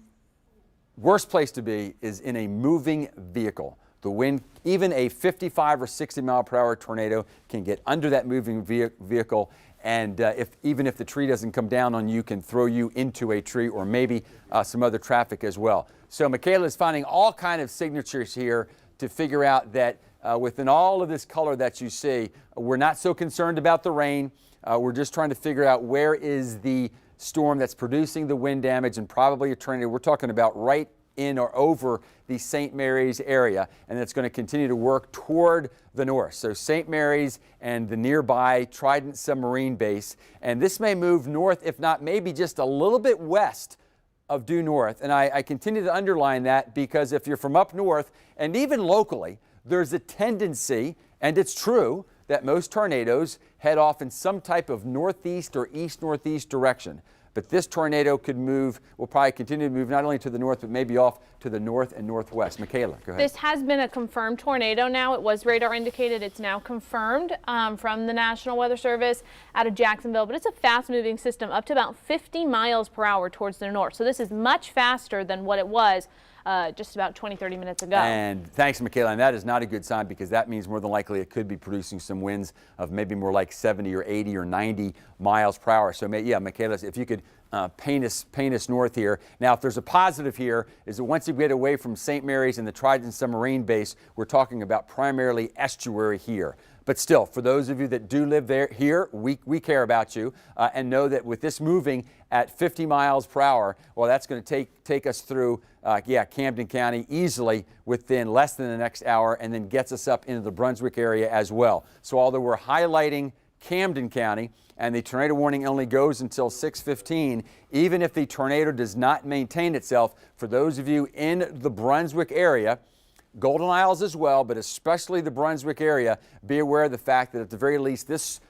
worst place to be is in a moving vehicle. The wind, even a 55 or 60 mile per hour tornado can get under that moving vehicle, and even if the tree doesn't come down on you, can throw you into a tree or maybe some other traffic as well. So Michaela is finding all kind of signatures here to figure out that within all of this color that you see, we're not so concerned about the rain. We're just trying to figure out where is the storm that's producing the wind damage and probably a tornado. We're talking about right in or over the St. Mary's area, and it's going to continue to work toward the north. So St. Mary's and the nearby Trident submarine base, and this may move north, if not maybe just a little bit west of due north. And I continue to underline that because if you're from up north and even locally, there's a tendency, and it's true, that most tornadoes head off in some type of northeast or east-northeast direction. But this tornado could move, will probably continue to move not only to the north, but maybe off to the north and northwest. Michaela, go ahead. This has been a confirmed tornado now. It was radar indicated. It's now confirmed from the National Weather Service out of Jacksonville. But it's a fast-moving system up to about 50 miles per hour towards the north. So this is much faster than what it was just about 20-30 minutes ago. And thanks, Michaela. And that is not a good sign because that means more than likely it could be producing some winds of maybe more like 70 or 80 or 90 miles per hour. So, yeah, Michaela, if you could paint us north here. Now, if there's a positive here, is that once you get away from St. Mary's and the Trident submarine base, we're talking about primarily estuary here. But still, for those of you that do live here, we care about you and know that with this moving at 50 miles per hour, well, that's going to take us through, Camden County easily within less than the next hour, and then gets us up into the Brunswick area as well. So although we're highlighting Camden County and the tornado warning only goes until 6:15, even if the tornado does not maintain itself, for those of you in the Brunswick area, Golden Isles as well, but especially the Brunswick area, be aware of the fact that at the very least this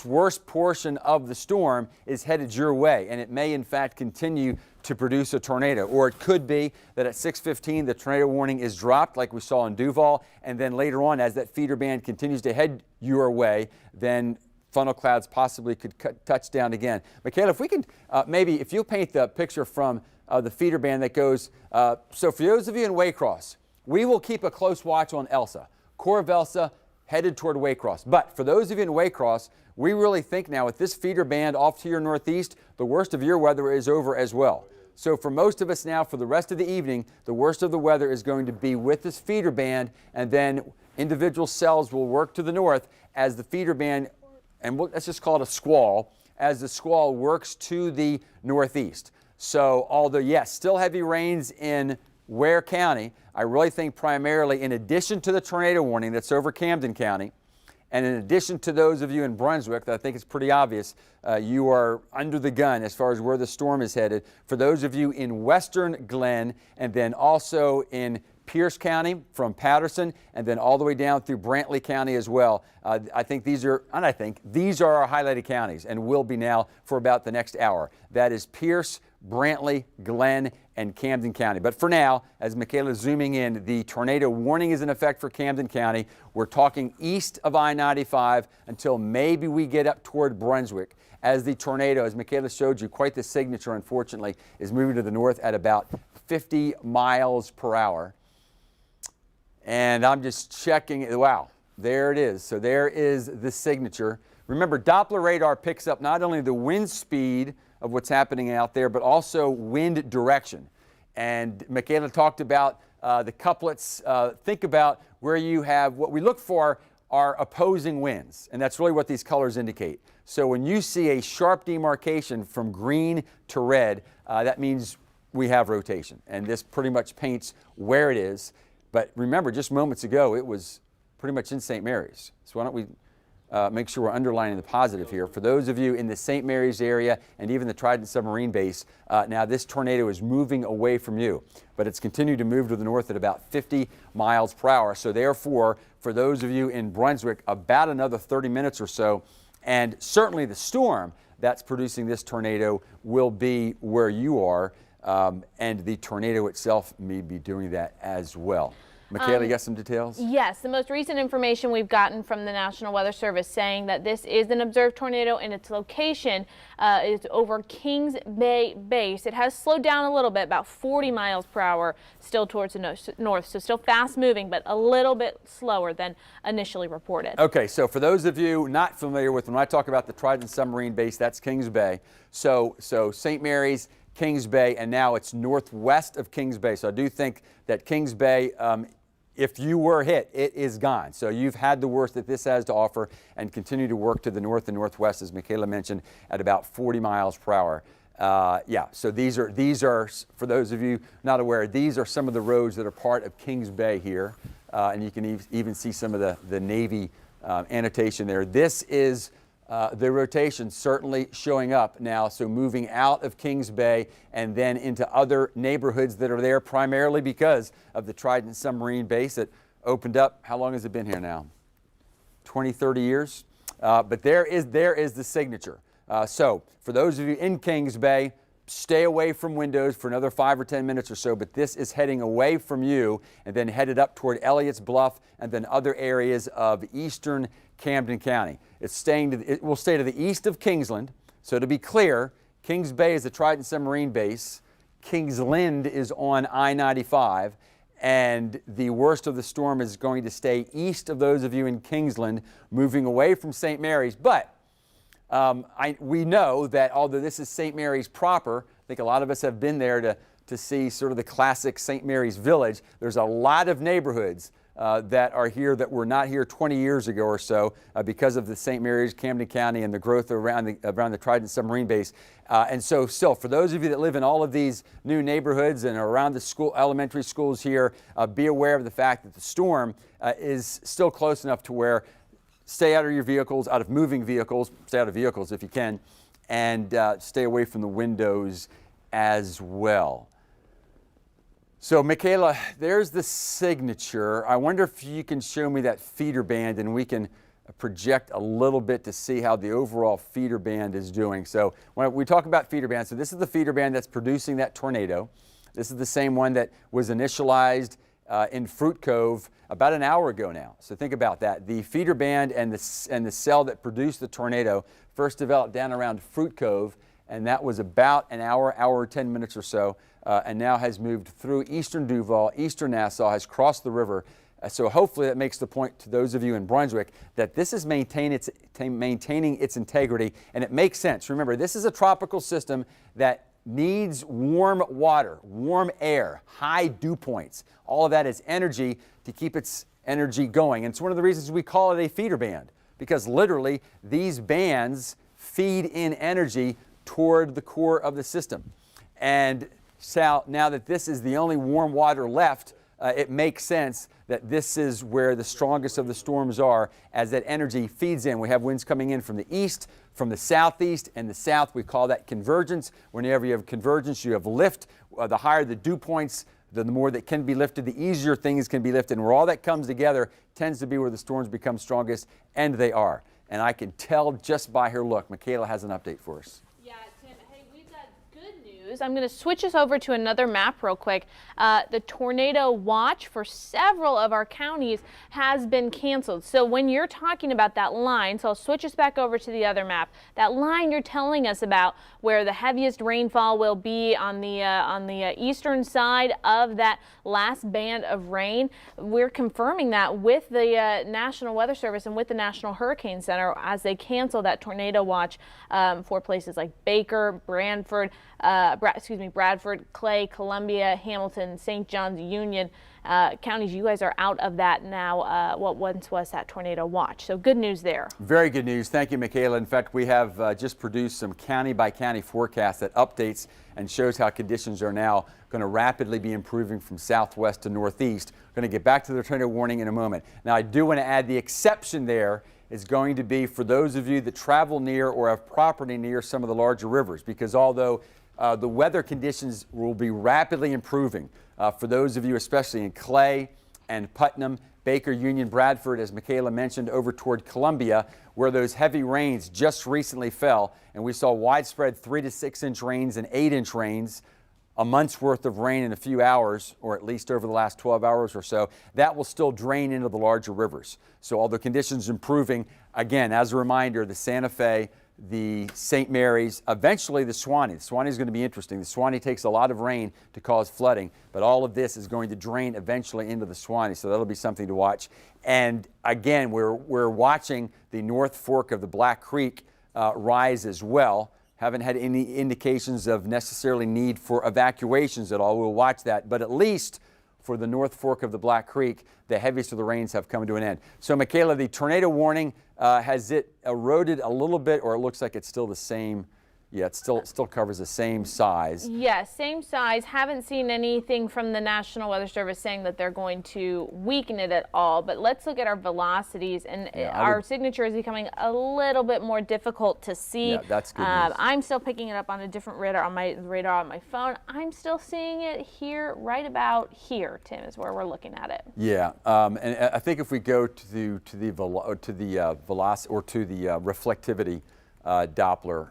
worst portion of the storm is headed your way, and it may in fact continue to produce a tornado. Or it could be that at 6:15 the tornado warning is dropped like we saw in Duval, and then later on as that feeder band continues to head your way, then funnel clouds possibly could touch down again. Michaela, if we can maybe, if you'll paint the picture from the feeder band that goes, so for those of you in Waycross, we will keep a close watch on Elsa. Core of Elsa headed toward Waycross. But for those of you in Waycross, we really think now with this feeder band off to your northeast, the worst of your weather is over as well. So for most of us now, for the rest of the evening, the worst of the weather is going to be with this feeder band, and then individual cells will work to the north as the feeder band, and let's just call it a squall, as the squall works to the northeast. So although, yes, still heavy rains in Ware County, I really think primarily in addition to the tornado warning that's over Camden County, and in addition to those of you in Brunswick, that I think it's pretty obvious, you are under the gun as far as where the storm is headed. For those of you in western Glen, and then also in Pierce County from Patterson, and then all the way down through Brantley County as well. I think these are our highlighted counties and will be now for about the next hour. That is Pierce, Brantley, Glen, and Camden County. But for now, as Michaela is zooming in, the tornado warning is in effect for Camden County. We're talking east of I-95 until maybe we get up toward Brunswick, as the tornado, as Michaela showed you, quite the signature, unfortunately, is moving to the north at about 50 miles per hour. And I'm just checking, wow, there it is. So there is the signature. Remember, Doppler radar picks up not only the wind speed of what's happening out there, but also wind direction. And Michaela talked about the couplets. Think about where you have, what we look for are opposing winds, and that's really what these colors indicate. So when you see a sharp demarcation from green to red, that means we have rotation, and this pretty much paints where it is. But remember, just moments ago, it was pretty much in St. Mary's. So why don't we make sure we're underlining the positive here. For those of you in the St. Mary's area and even the Trident submarine base, now this tornado is moving away from you, but it's continued to move to the north at about 50 miles per hour. So therefore, for those of you in Brunswick, about another 30 minutes or so, and certainly the storm that's producing this tornado will be where you are. And the tornado itself may be doing that as well. Michaela, you got some details? Yes, the most recent information we've gotten from the National Weather Service saying that this is an observed tornado and its location is over Kings Bay base. It has slowed down a little bit, about 40 miles per hour, still towards the north, so still fast moving, but a little bit slower than initially reported. Okay, so for those of you not familiar with, when I talk about the Trident submarine base, that's Kings Bay. So St. Mary's, Kings Bay, and now it's northwest of Kings Bay. So I do think that Kings Bay, if you were hit, it is gone. So you've had the worst that this has to offer and continue to work to the north and northwest, as Michaela mentioned, at about 40 miles per hour. Yeah, so these are, for those of you not aware, these are some of the roads that are part of Kings Bay here. And you can even see some of the Navy annotation there. This is the rotation certainly showing up now, so moving out of Kings Bay and then into other neighborhoods that are there primarily because of the Trident submarine base that opened up. How long has it been here now? 20, 30 years? But there is the signature. So for those of you in Kings Bay, stay away from windows for another 5 or 10 minutes or so, but this is heading away from you and then headed up toward Elliott's Bluff and then other areas of eastern Camden County. It will stay to the east of Kingsland. So to be clear, Kings Bay is the Trident submarine base. Kingsland is on I-95, and the worst of the storm is going to stay east of those of you in Kingsland, moving away from St. Mary's. But we know that although this is St. Mary's proper, I think a lot of us have been there to see sort of the classic St. Mary's Village. There's a lot of neighborhoods that are here that were not here 20 years ago or so because of the St. Mary's, Camden County, and the growth around the Trident submarine base. And so still, for those of you that live in all of these new neighborhoods and around the elementary schools here, be aware of the fact that the storm is still close enough to where stay out of your vehicles, out of moving vehicles, stay out of vehicles if you can, and stay away from the windows as well. So, Michaela, there's the signature. I wonder if you can show me that feeder band and we can project a little bit to see how the overall feeder band is doing. So, when we talk about feeder band, so this is the feeder band that's producing that tornado. This is the same one that was initialized in Fruit Cove about an hour ago now. So think about that. The feeder band and the cell that produced the tornado first developed down around Fruit Cove, and that was about an hour 10 minutes or so, and now has moved through eastern Duval, eastern Nassau, has crossed the river. So hopefully that makes the point to those of you in Brunswick that this is maintaining its integrity, and it makes sense. Remember, this is a tropical system that needs warm water, warm air, high dew points. All of that is energy to keep its energy going. And it's one of the reasons we call it a feeder band, because literally these bands feed in energy toward the core of the system. And so now that this is the only warm water left, it makes sense that this is where the strongest of the storms are as that energy feeds in. We have winds coming in from the east, from the southeast, and the south. We call that convergence. Whenever you have convergence, you have lift. The higher the dew points, the more that can be lifted, the easier things can be lifted. And where all that comes together tends to be where the storms become strongest, and they are. And I can tell just by her look. Michaela has an update for us. Yeah, Tim, hey, we've got good news. I'm going to switch us over to another map real quick. The tornado watch for several of our counties has been canceled. So when you're talking about that line, so I'll switch us back over to the other map. That line you're telling us about where the heaviest rainfall will be on the eastern side of that last band of rain. We're confirming that with the National Weather Service and with the National Hurricane Center as they cancel that tornado watch for places like Baker, Bradford, Clay, Columbia, Hamilton, St. John's, Union counties. You guys are out of that now, what once was that tornado watch. So good news there. Very good news. Thank you, Michaela. In fact, we have just produced some county by county forecasts that updates and shows how conditions are now going to rapidly be improving from southwest to northeast. We're going to get back to the tornado warning in a moment. Now, I do want to add the exception there is going to be for those of you that travel near or have property near some of the larger rivers, because although the weather conditions will be rapidly improving for those of you, especially in Clay and Putnam, Baker, Union, Bradford, as Michaela mentioned, over toward Columbia, where those heavy rains just recently fell, and we saw widespread 3 to 6 inch rains and 8 inch rains a month's worth of rain in a few hours, or at least over the last 12 hours or so, that will still drain into the larger rivers. So although conditions improving, again, as a reminder, the Santa Fe, the St. Mary's, eventually the Suwannee. The Suwannee is going to be interesting. The Suwannee takes a lot of rain to cause flooding, but all of this is going to drain eventually into the Suwannee, so that'll be something to watch. And again, we're watching the North Fork of the Black Creek rise as well. Haven't had any indications of necessarily need for evacuations at all. We'll watch that, but at least for the North Fork of the Black Creek, the heaviest of the rains have come to an end. So, Michaela, the tornado warning, has it eroded a little bit, or it looks like it's still the same? Yeah, it still covers the same size. Yes, same size. Haven't seen anything from the National Weather Service saying that they're going to weaken it at all. But let's look at our velocities, and our signature is becoming a little bit more difficult to see. Yeah, that's good news. I'm still picking it up on a different radar on my phone. I'm still seeing it here, right about here. Tim, is where we're looking at it. Yeah, and I think if we go to the velocity or to the reflectivity Doppler.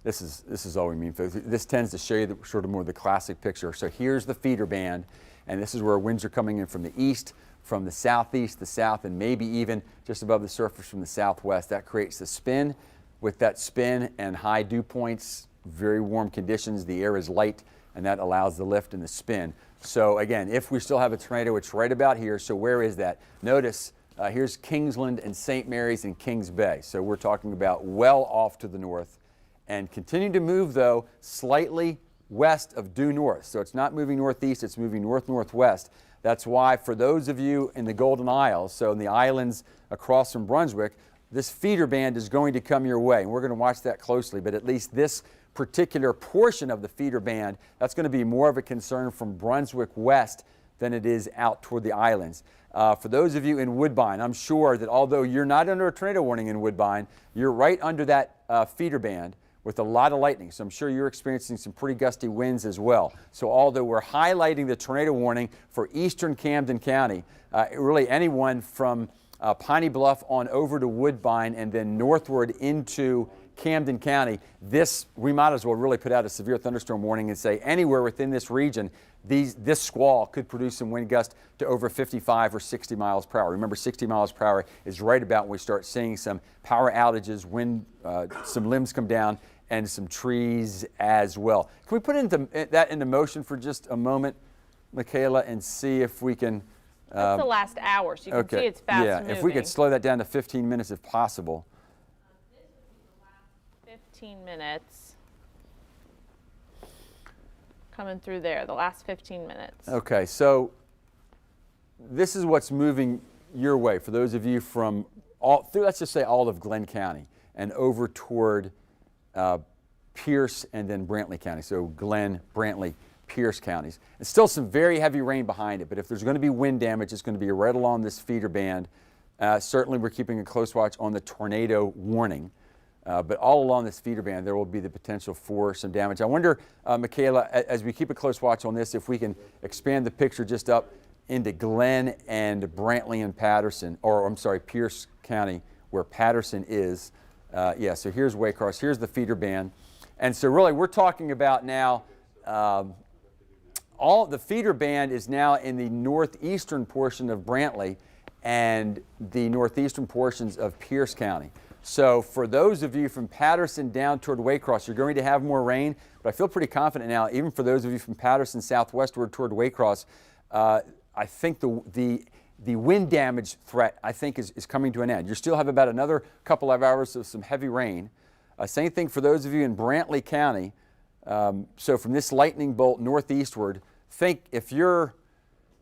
This is all we mean. This tends to show you sort of more the classic picture. So here's the feeder band, and this is where winds are coming in from the east, from the southeast, the south, and maybe even just above the surface from the southwest. That creates the spin. With that spin and high dew points, very warm conditions, the air is light, and that allows the lift and the spin. So again, if we still have a tornado, it's right about here. So where is that? Notice here's Kingsland and St. Mary's and Kings Bay. So we're talking about well off to the north. And continue to move, though, slightly west of due north. So it's not moving northeast, it's moving north-northwest. That's why for those of you in the Golden Isles, so in the islands across from Brunswick, this feeder band is going to come your way. And we're going to watch that closely, but at least this particular portion of the feeder band, that's going to be more of a concern from Brunswick west than it is out toward the islands. For those of you in Woodbine, I'm sure that although you're not under a tornado warning in Woodbine, you're right under that feeder band with a lot of lightning. So I'm sure you're experiencing some pretty gusty winds as well. So although we're highlighting the tornado warning for eastern Camden County, really anyone from Piney Bluff on over to Woodbine and then northward into Camden County, we might as well really put out a severe thunderstorm warning and say anywhere within this region, this squall could produce some wind gusts to over 55 or 60 miles per hour. Remember, 60 miles per hour is right about when we start seeing some power outages, wind, some limbs come down, and some trees as well. Can we put that into motion for just a moment, Michaela, and see if we can... That's the last hour, so you can see it's fast moving. If we could slow that down to 15 minutes if possible. This would be the last 15 minutes. Coming through there, the last 15 minutes. Okay, so this is what's moving your way. For those of you from, let's just say all of Glenn County and over toward Pierce and then Brantley County. So Glenn, Brantley, Pierce counties. And still some very heavy rain behind it, but if there's going to be wind damage, it's going to be right along this feeder band. Certainly we're keeping a close watch on the tornado warning. But all along this feeder band, there will be the potential for some damage. I wonder, Michaela, as we keep a close watch on this, if we can expand the picture just up into Glenn and Brantley and Patterson, or I'm sorry, Pierce County, where Patterson is. So here's Waycross, here's the feeder band. And so really we're talking about now, all the feeder band is now in the northeastern portion of Brantley and the northeastern portions of Pierce County. So for those of you from Patterson down toward Waycross, you're going to have more rain, but I feel pretty confident now, even for those of you from Patterson southwestward toward Waycross, I think the wind damage threat, I think, is coming to an end. You still have about another couple of hours of some heavy rain. Same thing for those of you in Brantley County. So from this lightning bolt northeastward, think if you're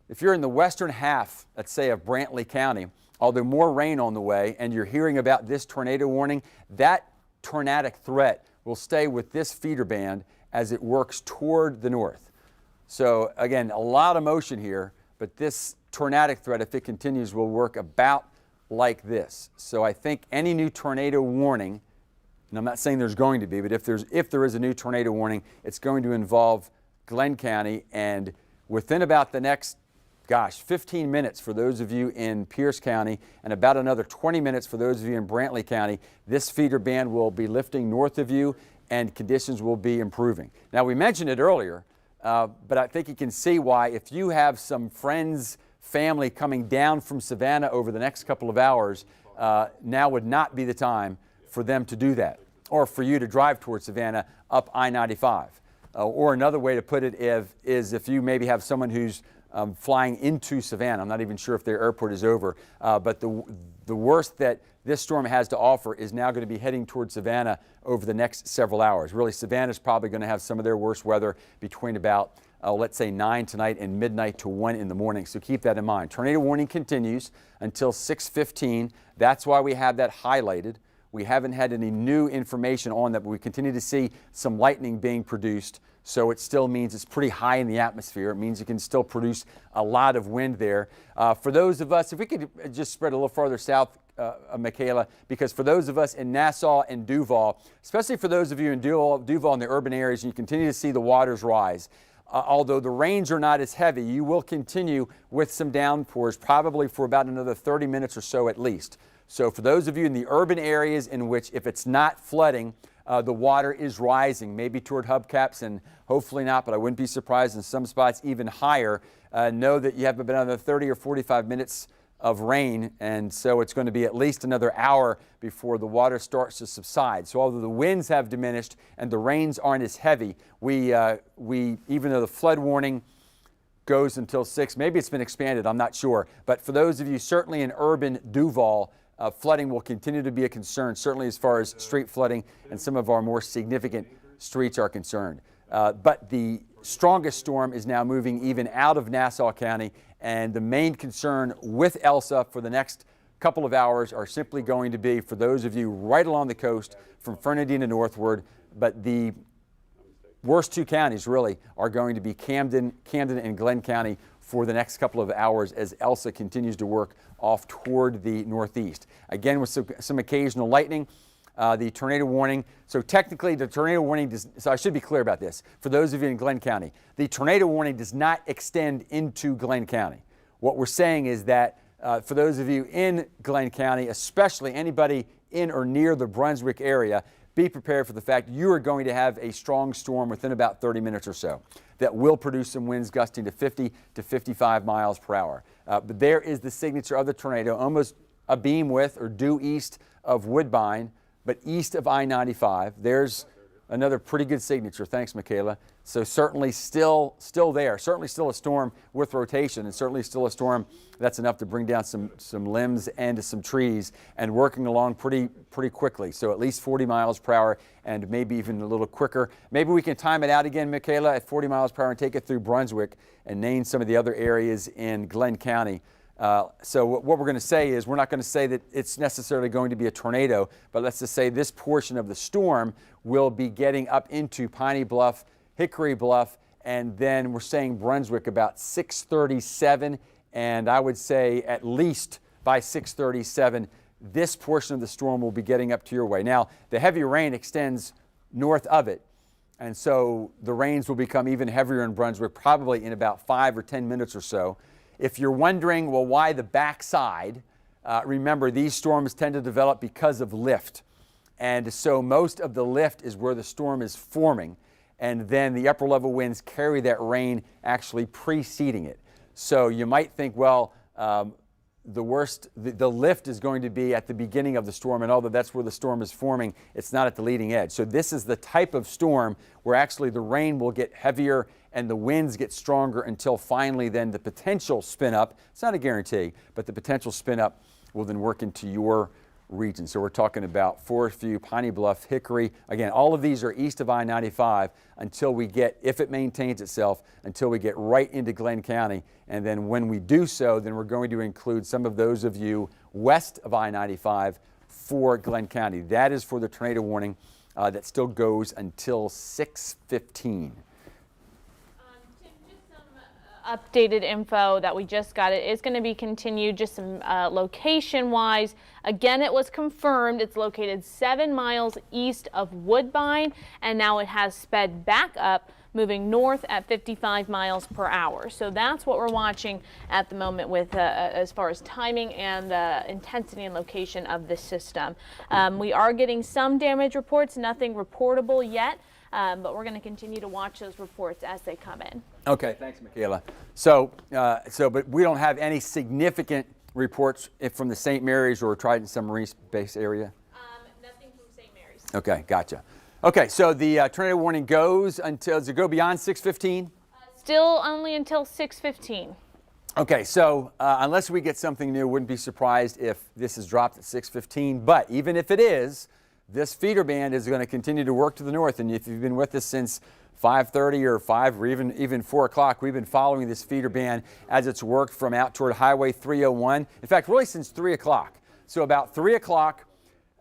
in the western half, let's say, of Brantley County, although more rain on the way, and you're hearing about this tornado warning, that tornadic threat will stay with this feeder band as it works toward the north. So again, a lot of motion here, but this tornadic threat, if it continues, will work about like this. So I think any new tornado warning, and I'm not saying there's going to be, but if there is a new tornado warning, it's going to involve Glenn County, and within about the next 15 minutes for those of you in Pierce County and about another 20 minutes for those of you in Brantley County, this feeder band will be lifting north of you and conditions will be improving. Now, we mentioned it earlier, but I think you can see why if you have some friends, family coming down from Savannah over the next couple of hours, now would not be the time for them to do that, or for you to drive towards Savannah up I-95. Or another way to put it is if you maybe have someone who's flying into Savannah. I'm not even sure if their airport is over, but the worst that this storm has to offer is now going to be heading towards Savannah over the next several hours. Really, Savannah's probably going to have some of their worst weather between about, let's say 9 tonight and midnight to 1 in the morning. So keep that in mind. Tornado warning continues until 6:15. That's why we have that highlighted. We haven't had any new information on that, but we continue to see some lightning being produced. So it still means it's pretty high in the atmosphere. It means you can still produce a lot of wind there. For those of us, if we could just spread a little farther south, Michaela, because for those of us in Nassau and Duval, especially for those of you in Duval in the urban areas, you continue to see the waters rise. Although the rains are not as heavy, you will continue with some downpours, probably for about another 30 minutes or so at least. So for those of you in the urban areas in which, if it's not flooding, the water is rising, maybe toward hubcaps, and hopefully not, but I wouldn't be surprised in some spots even higher. Know that you have about another 30 or 45 minutes of rain, and so it's going to be at least another hour before the water starts to subside. So although the winds have diminished and the rains aren't as heavy, we even though the flood warning goes until 6, maybe it's been expanded, I'm not sure, but for those of you certainly in urban Duval, flooding will continue to be a concern, certainly as far as street flooding and some of our more significant streets are concerned. But the strongest storm is now moving even out of Nassau County, and the main concern with Elsa for the next couple of hours are simply going to be for those of you right along the coast from Fernandina northward, but the worst two counties really are going to be Camden and Glenn County for the next couple of hours as Elsa continues to work off toward the northeast. Again, with some occasional lightning, the tornado warning. So technically the tornado warning so I should be clear about this. For those of you in Glenn County, the tornado warning does not extend into Glenn County. What we're saying is that for those of you in Glenn County, especially anybody in or near the Brunswick area, be prepared for the fact you are going to have a strong storm within about 30 minutes or so that will produce some winds gusting to 50 to 55 miles per hour. But there is the signature of the tornado, almost a beam width or due east of Woodbine, but east of I-95. There's another pretty good signature. Thanks, Michaela. So certainly still there. Certainly still a storm with rotation, and certainly still a storm that's enough to bring down some limbs and some trees, and working along pretty quickly. So at least 40 miles per hour and maybe even a little quicker. Maybe we can time it out again, Michaela, at 40 miles per hour and take it through Brunswick and name some of the other areas in Glenn County. So what we're going to say is we're not going to say that it's necessarily going to be a tornado, but let's just say this portion of the storm will be getting up into Piney Bluff, Hickory Bluff, and then we're saying Brunswick about 6:37, and I would say at least by 6:37 this portion of the storm will be getting up to your way. Now the heavy rain extends north of it, and so the rains will become even heavier in Brunswick probably in about 5 or 10 minutes or so. If you're wondering, well, why the backside, remember these storms tend to develop because of lift. And so most of the lift is where the storm is forming. And then the upper level winds carry that rain actually preceding it. So you might think, well, the lift is going to be at the beginning of the storm, and although that's where the storm is forming, it's not at the leading edge. So this is the type of storm where actually the rain will get heavier and the winds get stronger until finally then the potential spin up, it's not a guarantee, but the potential spin up will then work into your region. So we're talking about Forest View, Piney Bluff, Hickory. Again, all of these are east of I-95 until we get, if it maintains itself, until we get right into Glenn County. And then when we do so, then we're going to include some of those of you west of I-95 for Glenn County. That is for the tornado warning that still goes until 6:15. Updated info that we just got. It is going to be continued, just some location wise. Again, it was confirmed it's located 7 miles east of Woodbine, and now it has sped back up, moving north at 55 miles per hour. So that's what we're watching at the moment with as far as timing and the intensity and location of this system. We are getting some damage reports, nothing reportable yet. but we're going to continue to watch those reports as they come in. Okay, thanks, Michaela. But we don't have any significant reports from the St. Mary's or Trident Submarine Base area? Nothing from St. Mary's. Okay, gotcha. Okay, so the tornado warning goes until, does it go beyond 6:15? Still only until 6:15. Okay, so unless we get something new, wouldn't be surprised if this is dropped at 6:15. But even if it is, this feeder band is going to continue to work to the north. And if you've been with us since 5:30 or 5 or even 4 o'clock, we've been following this feeder band as it's worked from out toward Highway 301. In fact, really since 3 o'clock. So about 3 o'clock,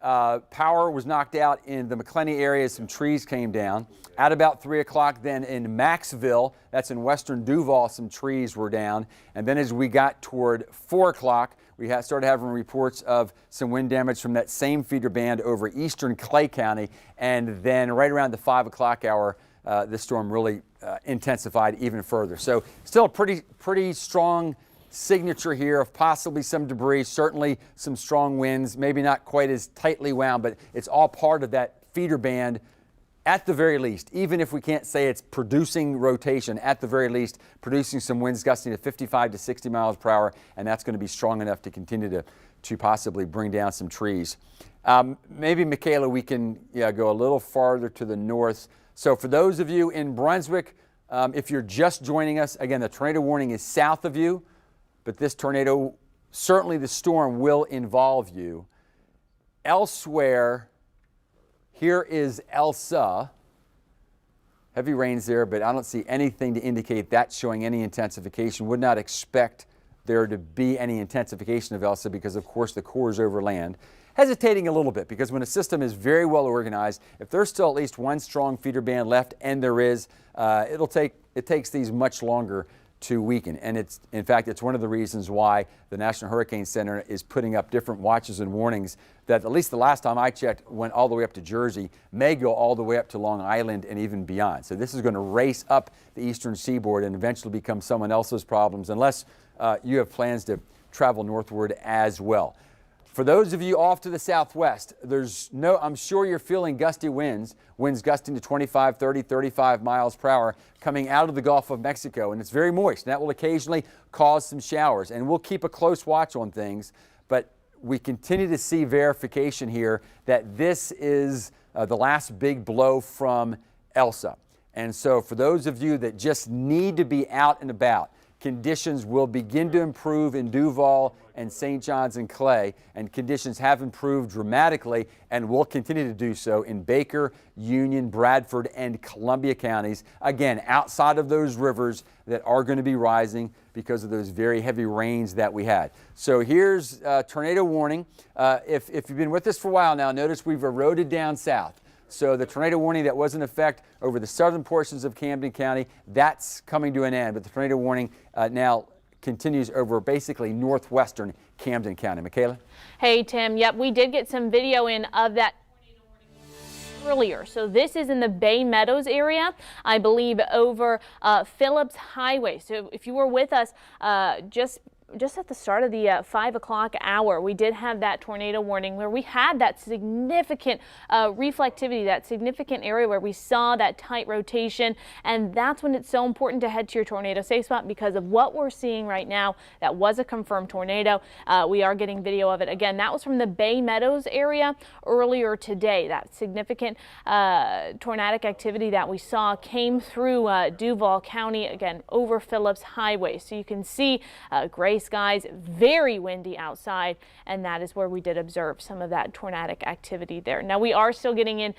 power was knocked out in the Macclenny area. Some trees came down. At about 3 o'clock, then in Maxville, that's in western Duval, some trees were down. And then as we got toward 4 o'clock, we started having reports of some wind damage from that same feeder band over eastern Clay County. And then right around the 5 o'clock hour, this storm really intensified even further. So still a pretty strong signature here of possibly some debris, certainly some strong winds, maybe not quite as tightly wound, but it's all part of that feeder band at the very least. Even if we can't say it's producing rotation, at the very least producing some winds gusting to 55 to 60 miles per hour, and that's going to be strong enough to continue to possibly bring down some trees. Maybe, Michaela, we can go a little farther to the north. So for those of you in Brunswick, if you're just joining us, again, the tornado warning is south of you, but this tornado, certainly the storm will involve you. Elsewhere, here is Elsa. Heavy rains there, but I don't see anything to indicate that's showing any intensification. Would not expect there to be any intensification of Elsa because, of course, the core is over land. Hesitating a little bit because when a system is very well organized, if there's still at least one strong feeder band left, and there is, it takes these much longer to weaken. And in fact, it's one of the reasons why the National Hurricane Center is putting up different watches and warnings that, at least the last time I checked, went all the way up to Jersey, may go all the way up to Long Island and even beyond. So this is going to race up the eastern seaboard and eventually become someone else's problems unless you have plans to travel northward as well. For those of you off to the southwest, I'm sure you're feeling gusty winds gusting to 25, 30, 35 miles per hour coming out of the Gulf of Mexico, and it's very moist. And that will occasionally cause some showers, and we'll keep a close watch on things, but we continue to see verification here that this is the last big blow from Elsa. And so for those of you that just need to be out and about, conditions will begin to improve in Duval and St. John's and Clay, and conditions have improved dramatically and will continue to do so in Baker, Union, Bradford, and Columbia counties. Again, outside of those rivers that are going to be rising because of those very heavy rains that we had. So here's a tornado warning. If you've been with us for a while now, notice we've eroded down south. So the tornado warning that was in effect over the southern portions of Camden County, that's coming to an end. But the tornado warning now continues over basically northwestern Camden County. Michaela? Hey, Tim. Yep, we did get some video in of that tornado warning earlier. So this is in the Bay Meadows area, I believe, over Phillips Highway. So if you were with us just at the start of the 5 o'clock hour, we did have that tornado warning where we had that significant reflectivity, that significant area where we saw that tight rotation. And that's when it's so important to head to your tornado safe spot because of what we're seeing right now. That was a confirmed tornado. We are getting video of it. Again, that was from the Bay Meadows area earlier today. That significant tornadic activity that we saw came through Duval County, again, over Phillips Highway. So you can see gray skies, very windy outside, and that is where we did observe some of that tornadic activity there. Now we are still getting in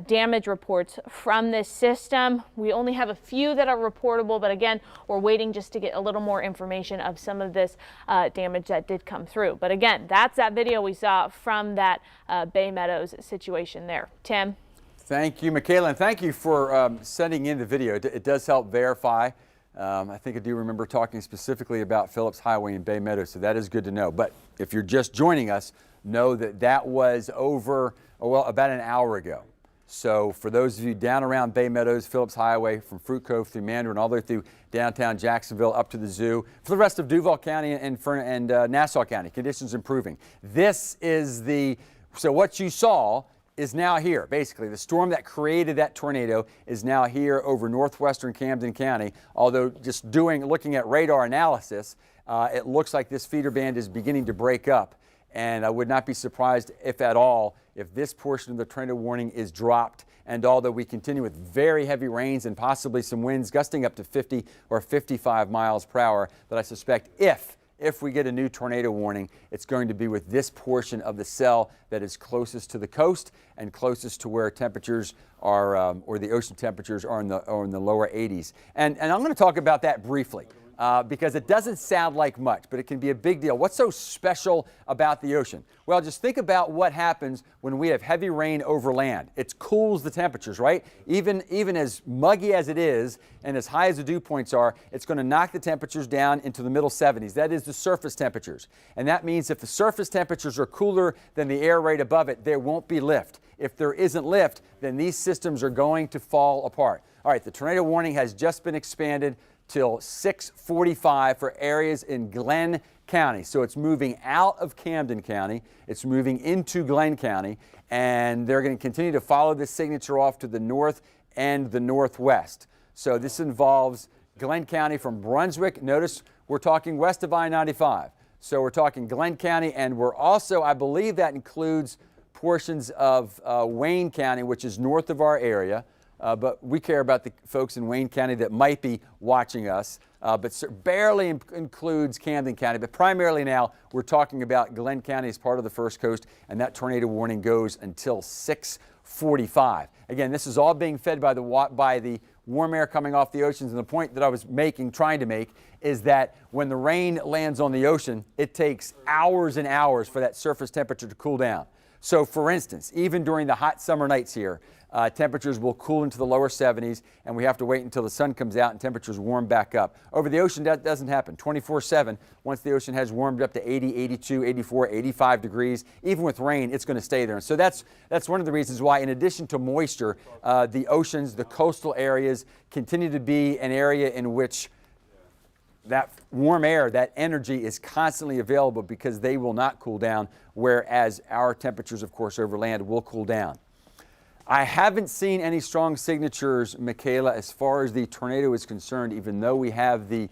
damage reports from this system. We only have a few that are reportable, but again, we're waiting just to get a little more information of some of this damage that did come through. But again, that's that video we saw from that Bay Meadows situation there. Tim? Thank you, Michaela, and thank you for sending in the video. It does help verify. I think I do remember talking specifically about Phillips Highway and Bay Meadows, so that is good to know. But if you're just joining us, know that that was over, about an hour ago. So for those of you down around Bay Meadows, Phillips Highway, from Fruit Cove through Mandarin, all the way through downtown Jacksonville up to the zoo, for the rest of Duval County and Nassau County, conditions improving. This is so what you saw is now here. Basically, the storm that created that tornado is now here over northwestern Camden County. Although just looking at radar analysis, it looks like this feeder band is beginning to break up. And I would not be surprised, if at all, if this portion of the tornado warning is dropped. And although we continue with very heavy rains and possibly some winds gusting up to 50 or 55 miles per hour, that I suspect if we get a new tornado warning, it's going to be with this portion of the cell that is closest to the coast and closest to where temperatures are, or the ocean temperatures are in the lower 80s. And I'm going to talk about that briefly. Because it doesn't sound like much, but it can be a big deal. What's so special about the ocean? Well, just think about what happens when we have heavy rain over land. It cools the temperatures, right? Even as muggy as it is and as high as the dew points are, it's going to knock the temperatures down into the middle 70s. That is the surface temperatures. And that means if the surface temperatures are cooler than the air rate above it, there won't be lift. If there isn't lift, then these systems are going to fall apart. All right, the tornado warning has just been expanded till 6:45 for areas in Glenn County. So it's moving out of Camden County, it's moving into Glenn County, and they're going to continue to follow this signature off to the north and the northwest. So this involves Glenn County from Brunswick. Notice we're talking west of I-95. So we're talking Glenn County, and we're also, I believe that includes portions of Wayne County, which is north of our area. But we care about the folks in Wayne County that might be watching us, but barely includes Camden County. But primarily now, we're talking about Glenn County as part of the First Coast, and that tornado warning goes until 6:45. Again, this is all being fed by the warm air coming off the oceans, and the point that I was trying to make, is that when the rain lands on the ocean, it takes hours and hours for that surface temperature to cool down. So, for instance, even during the hot summer nights here, temperatures will cool into the lower 70s, and we have to wait until the sun comes out and temperatures warm back up. Over the ocean, that doesn't happen 24/7. Once the ocean has warmed up to 80, 82, 84, 85 degrees, even with rain, it's going to stay there. And so that's one of the reasons why, in addition to moisture, the oceans, the coastal areas continue to be an area in which that warm air, that energy is constantly available because they will not cool down, whereas our temperatures, of course, over land will cool down. I haven't seen any strong signatures, Michaela, as far as the tornado is concerned, even though we have the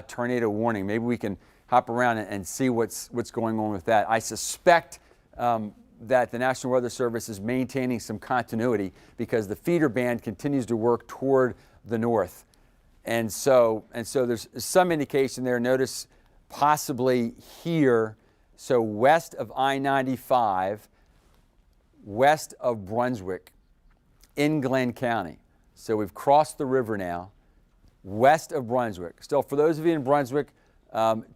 tornado warning. Maybe we can hop around and see what's going on with that. I suspect that the National Weather Service is maintaining some continuity because the feeder band continues to work toward the north. And so there's some indication there. Notice possibly here, so west of I-95, west of Brunswick, in Glenn County. So we've crossed the river now, west of Brunswick. Still, for those of you in Brunswick,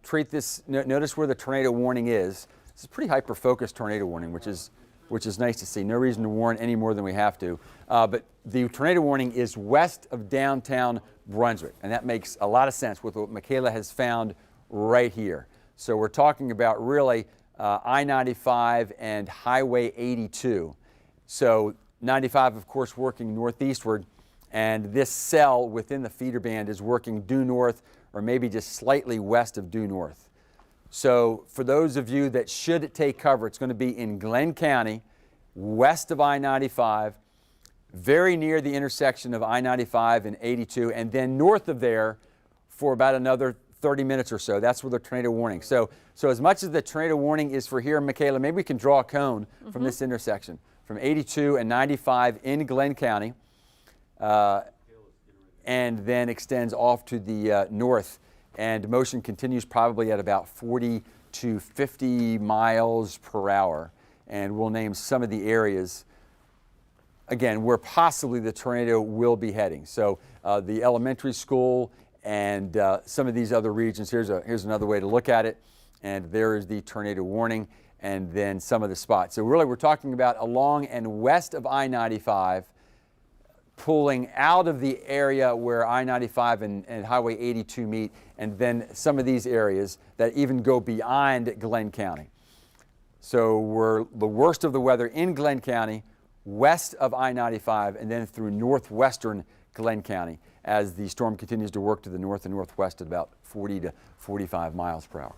treat this, notice where the tornado warning is. It's a pretty hyper-focused tornado warning, which is nice to see. No reason to warn any more than we have to. But the tornado warning is west of downtown Brunswick, and that makes a lot of sense with what Michaela has found right here. So we're talking about really I-95 and Highway 82. So 95, of course, working northeastward, and this cell within the feeder band is working due north or maybe just slightly west of due north. So for those of you that should take cover, it's going to be in Glenn County, west of I-95, very near the intersection of I-95 and 82, and then north of there for about another 30 minutes or so. That's where the tornado warning. So as much as the tornado warning is for here, Michaela, maybe we can draw a cone from this intersection, from 82 and 95 in Glenn County, and then extends off to the north. And motion continues probably at about 40 to 50 miles per hour. And we'll name some of the areas, again, where possibly the tornado will be heading. So the elementary school and some of these other regions. Here's another way to look at it. And there is the tornado warning and then some of the spots. So really we're talking about along and west of I-95, pulling out of the area where I-95 and Highway 82 meet, and then some of these areas that even go beyond Glenn County. So we're the worst of the weather in Glenn County, west of I-95, and then through northwestern Glenn County as the storm continues to work to the north and northwest at about 40 to 45 miles per hour.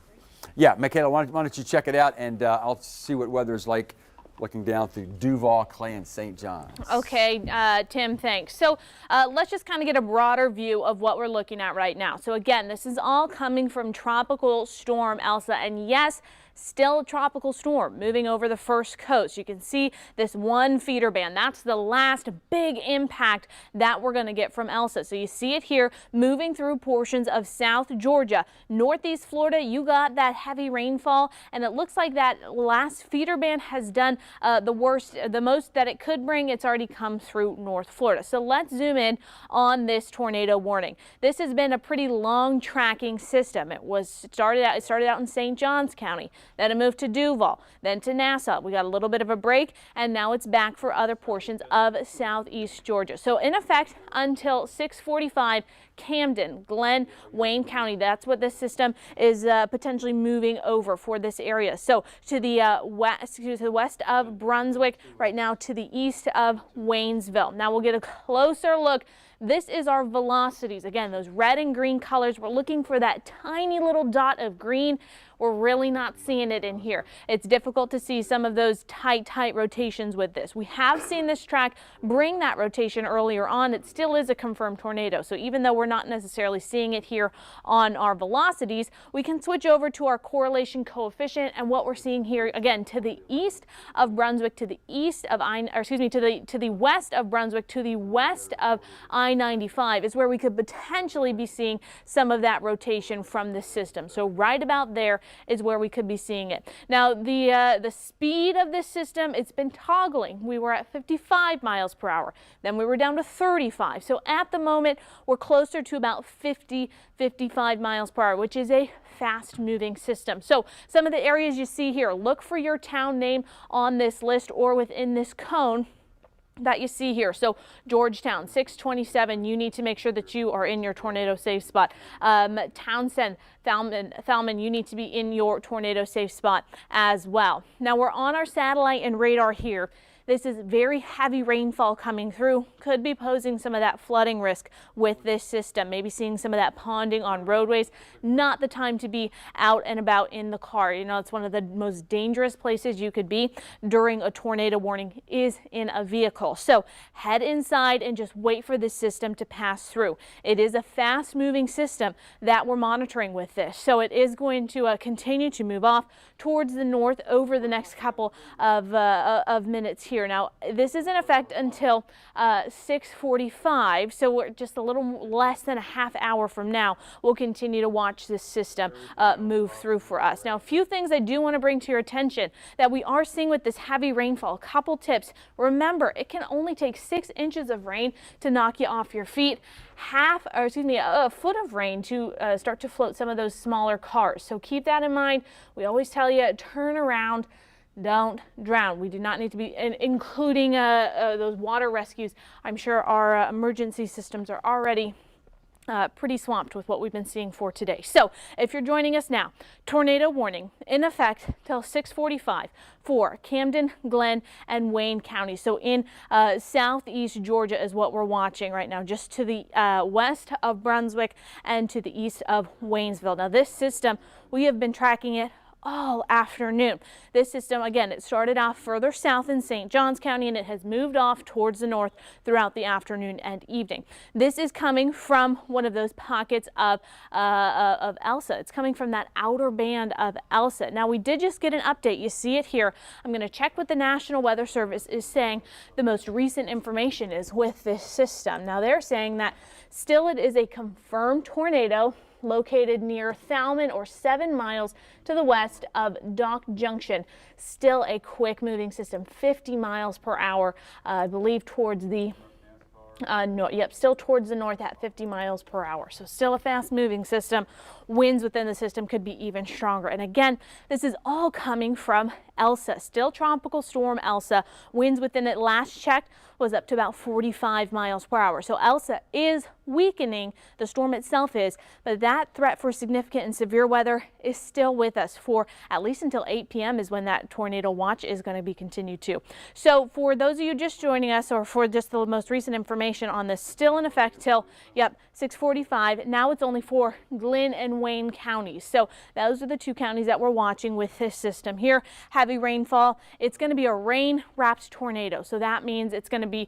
Yeah, Michaela, why don't you check it out, and I'll see what weather's like looking down through Duval, Clay, and St. John's. Okay, Tim, thanks. So let's just kind of get a broader view of what we're looking at right now. So again, this is all coming from Tropical Storm Elsa, and yes, still a tropical storm moving over the first coast. You can see this one feeder band. That's the last big impact that we're going to get from Elsa. So you see it here moving through portions of South Georgia, Northeast Florida. You got that heavy rainfall, and it looks like that last feeder band has done the most that it could bring. It's already come through North Florida. So let's zoom in on this tornado warning. This has been a pretty long tracking system. It started out in St. Johns County. Then it moved to Duval, then to Nassau. We got a little bit of a break, and now it's back for other portions of southeast Georgia. So in effect until 6:45, Camden, Glenn, Wayne County. That's what this system is potentially moving over for this area. So to the west of Brunswick, right now to the east of Waynesville. Now we'll get a closer look. This is our velocities. Again, those red and green colors. We're looking for that tiny little dot of green. We're really not seeing it in here. It's difficult to see some of those tight rotations with this. We have seen this track bring that rotation earlier on. It still is a confirmed tornado. So even though we're not necessarily seeing it here on our velocities, we can switch over to our correlation coefficient, and what we're seeing here again to the east of Brunswick, to the east of to the west of Brunswick, to the west of I-95 is where we could potentially be seeing some of that rotation from this system. So right about there is where we could be seeing it. Now the speed of this system, it's been toggling. We were at 55 miles per hour, then we were down to 35. So at the moment we're closer to about 55 miles per hour, which is a fast moving system. So some of the areas you see here, look for your town name on this list or within this cone that you see here. So Georgetown, 627, you need to make sure that you are in your tornado safe spot. Townsend, Thalman, you need to be in your tornado safe spot as well. Now we're on our satellite and radar here. This is very heavy rainfall coming through. Could be posing some of that flooding risk with this system. Maybe seeing some of that ponding on roadways. Not the time to be out and about in the car. You know, it's one of the most dangerous places you could be during a tornado warning is in a vehicle. So head inside and just wait for this system to pass through. It is a fast moving system that we're monitoring with this. So it is going to continue to move off towards the north over the next couple of minutes here. Now this is in effect until 6:45, so we're just a little less than a half hour from now. We'll continue to watch this system move through for us. Now a few things I do want to bring to your attention that we are seeing with this heavy rainfall. A couple tips. Remember, it can only take 6 inches of rain to knock you off your feet. A foot of rain to start to float some of those smaller cars. So keep that in mind. We always tell you, turn around, don't drown. We do not need to be including those water rescues. I'm sure our emergency systems are already pretty swamped with what we've been seeing for today. So if you're joining us now, tornado warning in effect till 6:45 for Camden, Glenn, and Wayne County. So in southeast Georgia is what we're watching right now, just to the west of Brunswick and to the east of Waynesville. Now this system, we have been tracking it all afternoon. This system, again, it started off further south in St. Johns County and it has moved off towards the north throughout the afternoon and evening. This is coming from one of those pockets of Elsa. It's coming from that outer band of Elsa. Now we did just get an update. You see it here. I'm going to check what the National Weather Service is saying the most recent information is with this system. Now they're saying that still it is a confirmed tornado located near Thalman or 7 miles to the west of Dock Junction. Still a quick moving system, 50 miles per hour, I believe towards the still towards the north at 50 miles per hour. So still a fast moving system. Winds within the system could be even stronger. And again, this is all coming from Elsa, still tropical storm Elsa. Winds within it last checked was up to about 45 miles per hour. So Elsa is weakening, the storm itself is, but that threat for significant and severe weather is still with us for at least until 8 p.m. is when that tornado watch is going to be continued to. So for those of you just joining us, or for just the most recent information on this, still in effect till 6:45. Now it's only for Glynn and Wayne counties. So those are the two counties that we're watching with this system here. Heavy rainfall. It's going to be a rain wrapped tornado. So that means it's going to be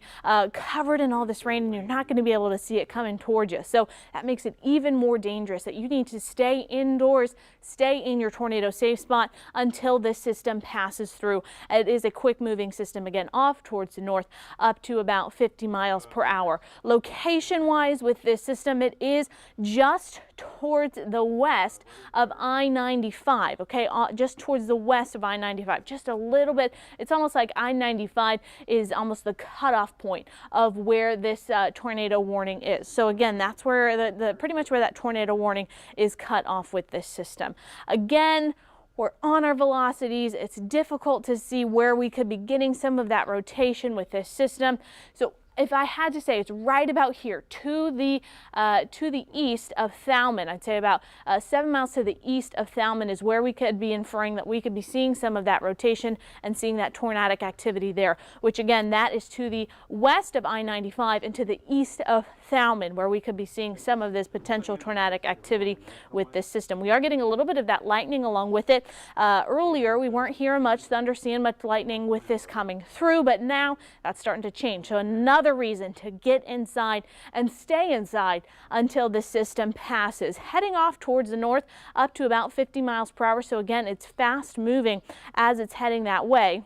covered in all this rain and you're not going to be able to see it coming towards you. So that makes it even more dangerous that you need to stay indoors, stay in your tornado safe spot until this system passes through. It is a quick moving system, again, off towards the north up to about 50 miles per hour. Location wise with this system, it is just towards the west of I-95, okay, just towards the west of I-95, just a little bit. It's almost like I-95 is almost the cutoff point of where this tornado warning is. So again, that's where pretty much where that tornado warning is cut off with this system. Again, we're on our velocities. It's difficult to see where we could be getting some of that rotation with this system. So if I had to say, it's right about here to the east of Thalman. I'd say about 7 miles to the east of Thalman is where we could be inferring that we could be seeing some of that rotation and seeing that tornadic activity there, which again, that is to the west of I-95 and to the east of Thalman, where we could be seeing some of this potential tornadic activity with this system. We are getting a little bit of that lightning along with it. Earlier, we weren't hearing much thunder, seeing much lightning with this coming through, but now that's starting to change. So another reason to get inside and stay inside until the system passes. Heading off towards the north up to about 50 miles per hour. So again, it's fast moving as it's heading that way.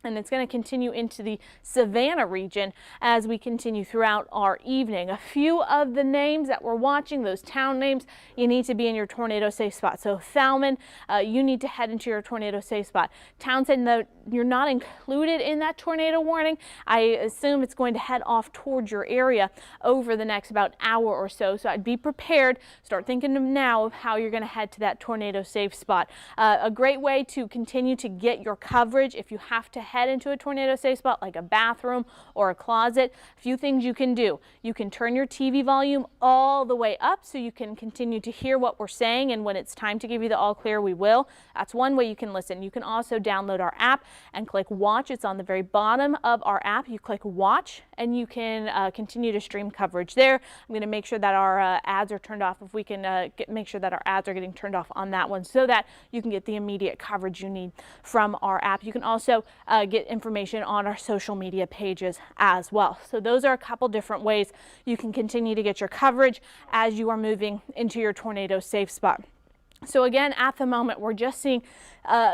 And it's going to continue into the Savannah region as we continue throughout our evening. A few of the names that we're watching, those town names, you need to be in your tornado safe spot. So Thalman, you need to head into your tornado safe spot. Townsend, you're not included in that tornado warning. I assume it's going to head off towards your area over the next about hour or so. So I'd be prepared. Start thinking now of how you're going to head to that tornado safe spot. A great way to continue to get your coverage if you have to head into a tornado safe spot like a bathroom or a closet. A few things you can do. You can turn your TV volume all the way up so you can continue to hear what we're saying, and when it's time to give you the all clear, we will. That's one way you can listen. You can also download our app and click watch. It's on the very bottom of our app. You click watch and you can continue to stream coverage there. I'm going to make sure that our ads are turned off, if we can make sure that our ads are getting turned off on that one so that you can get the immediate coverage you need from our app. You can also get information on our social media pages as well. So those are a couple different ways you can continue to get your coverage as you are moving into your tornado safe spot. So again, at the moment, we're just seeing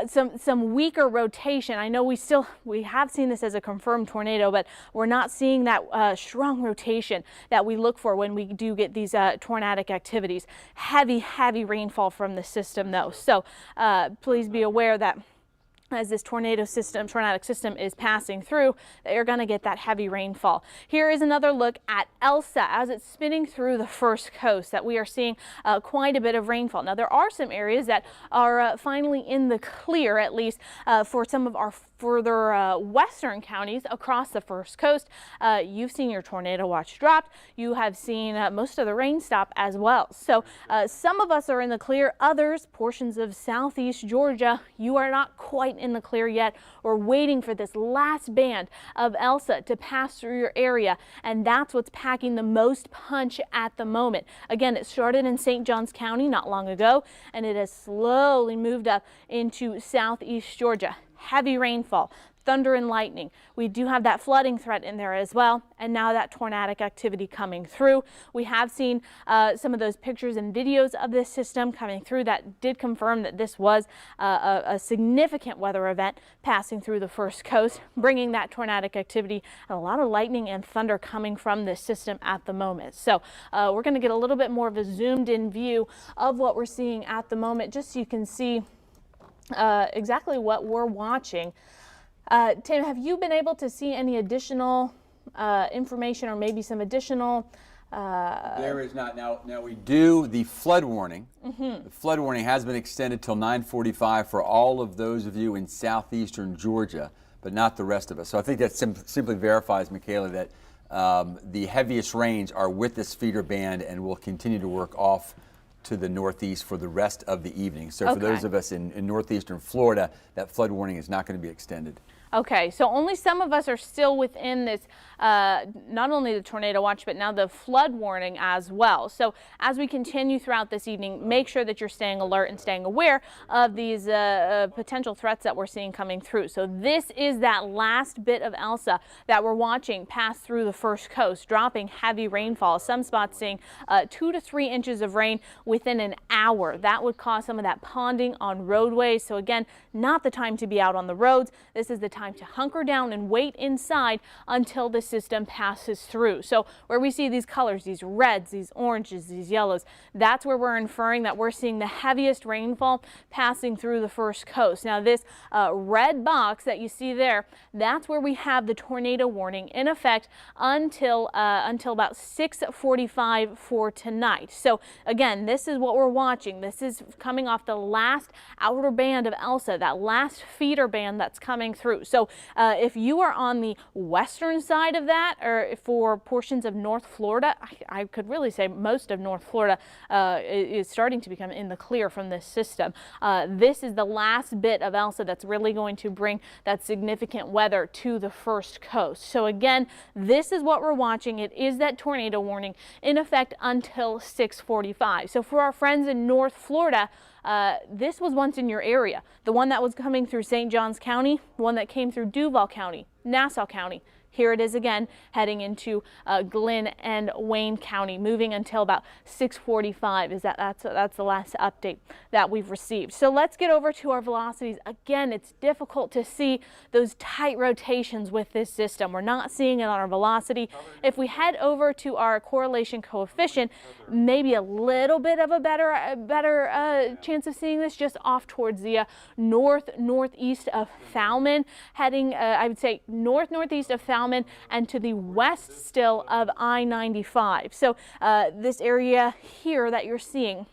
some weaker rotation. I know we have seen this as a confirmed tornado, but we're not seeing that strong rotation that we look for when we do get these tornadic activities. Heavy rainfall from the system though. So please be aware that as this tornadic system is passing through, that you're going to get that heavy rainfall. Here is another look at Elsa as it's spinning through the first coast, that we are seeing quite a bit of rainfall. Now, there are some areas that are finally in the clear, at least for some of our further western counties across the first coast. You've seen your tornado watch dropped. You have seen most of the rain stop as well. So some of us are in the clear. Others, portions of southeast Georgia, you are not quite in the clear yet. We're waiting for this last band of Elsa to pass through your area, and that's what's packing the most punch at the moment. Again, it started in St. Johns County not long ago, and it has slowly moved up into southeast Georgia. Heavy rainfall, thunder and lightning. We do have that flooding threat in there as well, and now that tornadic activity coming through. We have seen some of those pictures and videos of this system coming through that did confirm that this was a significant weather event passing through the first coast, bringing that tornadic activity and a lot of lightning and thunder coming from this system at the moment. So we're going to get a little bit more of a zoomed in view of what we're seeing at the moment, just so you can see exactly what we're watching. Tim, have you been able to see any additional information, or maybe some additional? There is not. Now we do the flood warning. The flood warning has been extended till 9:45 for all of those of you in southeastern Georgia. but not the rest of us. So I think that simply verifies, Michaela, that the heaviest rains are with this feeder band and will continue to work off to the northeast for the rest of the evening. So for those of us in northeastern Florida, that flood warning is not going to be extended. Okay, so only some of us are still within this, not only the tornado watch, but now the flood warning as well. So as we continue throughout this evening, make sure that you're staying alert and staying aware of these potential threats that we're seeing coming through. So this is that last bit of Elsa that we're watching pass through the first coast, dropping heavy rainfall. Some spots seeing 2 to 3 inches of rain within an hour. That would cause some of that ponding on roadways. So again, not the time to be out on the roads. This is the time to hunker down and wait inside until the system passes through. So where we see these colors, these reds, these oranges, these yellows, that's where we're inferring that we're seeing the heaviest rainfall passing through the first coast. Now this red box that you see there, that's where we have the tornado warning in effect until about 6:45 for tonight. So again, this is what we're watching. This is coming off the last outer band of Elsa, that last feeder band that's coming through. So if you are on the western side of that, or for portions of North Florida, I could really say most of North Florida is starting to become in the clear from this system. This is the last bit of Elsa that's really going to bring that significant weather to the first coast. So again, this is what we're watching. It is that tornado warning in effect until 6:45. So for our friends in North Florida, this was once in your area. The one that was coming through St. Johns County, the one that came through Duval County, Nassau County. Here it is again, heading into Glynn and Wayne County, moving until about 6:45. That's the last update that we've received. So let's get over to our velocities. Again, it's difficult to see those tight rotations with this system. We're not seeing it on our velocity. If we head over to our correlation coefficient, maybe a little bit of a better chance of seeing this just off towards the northeast of Falmouth, heading I would say northeast of Falmouth and to the west still of I-95. So this area here that you're seeing,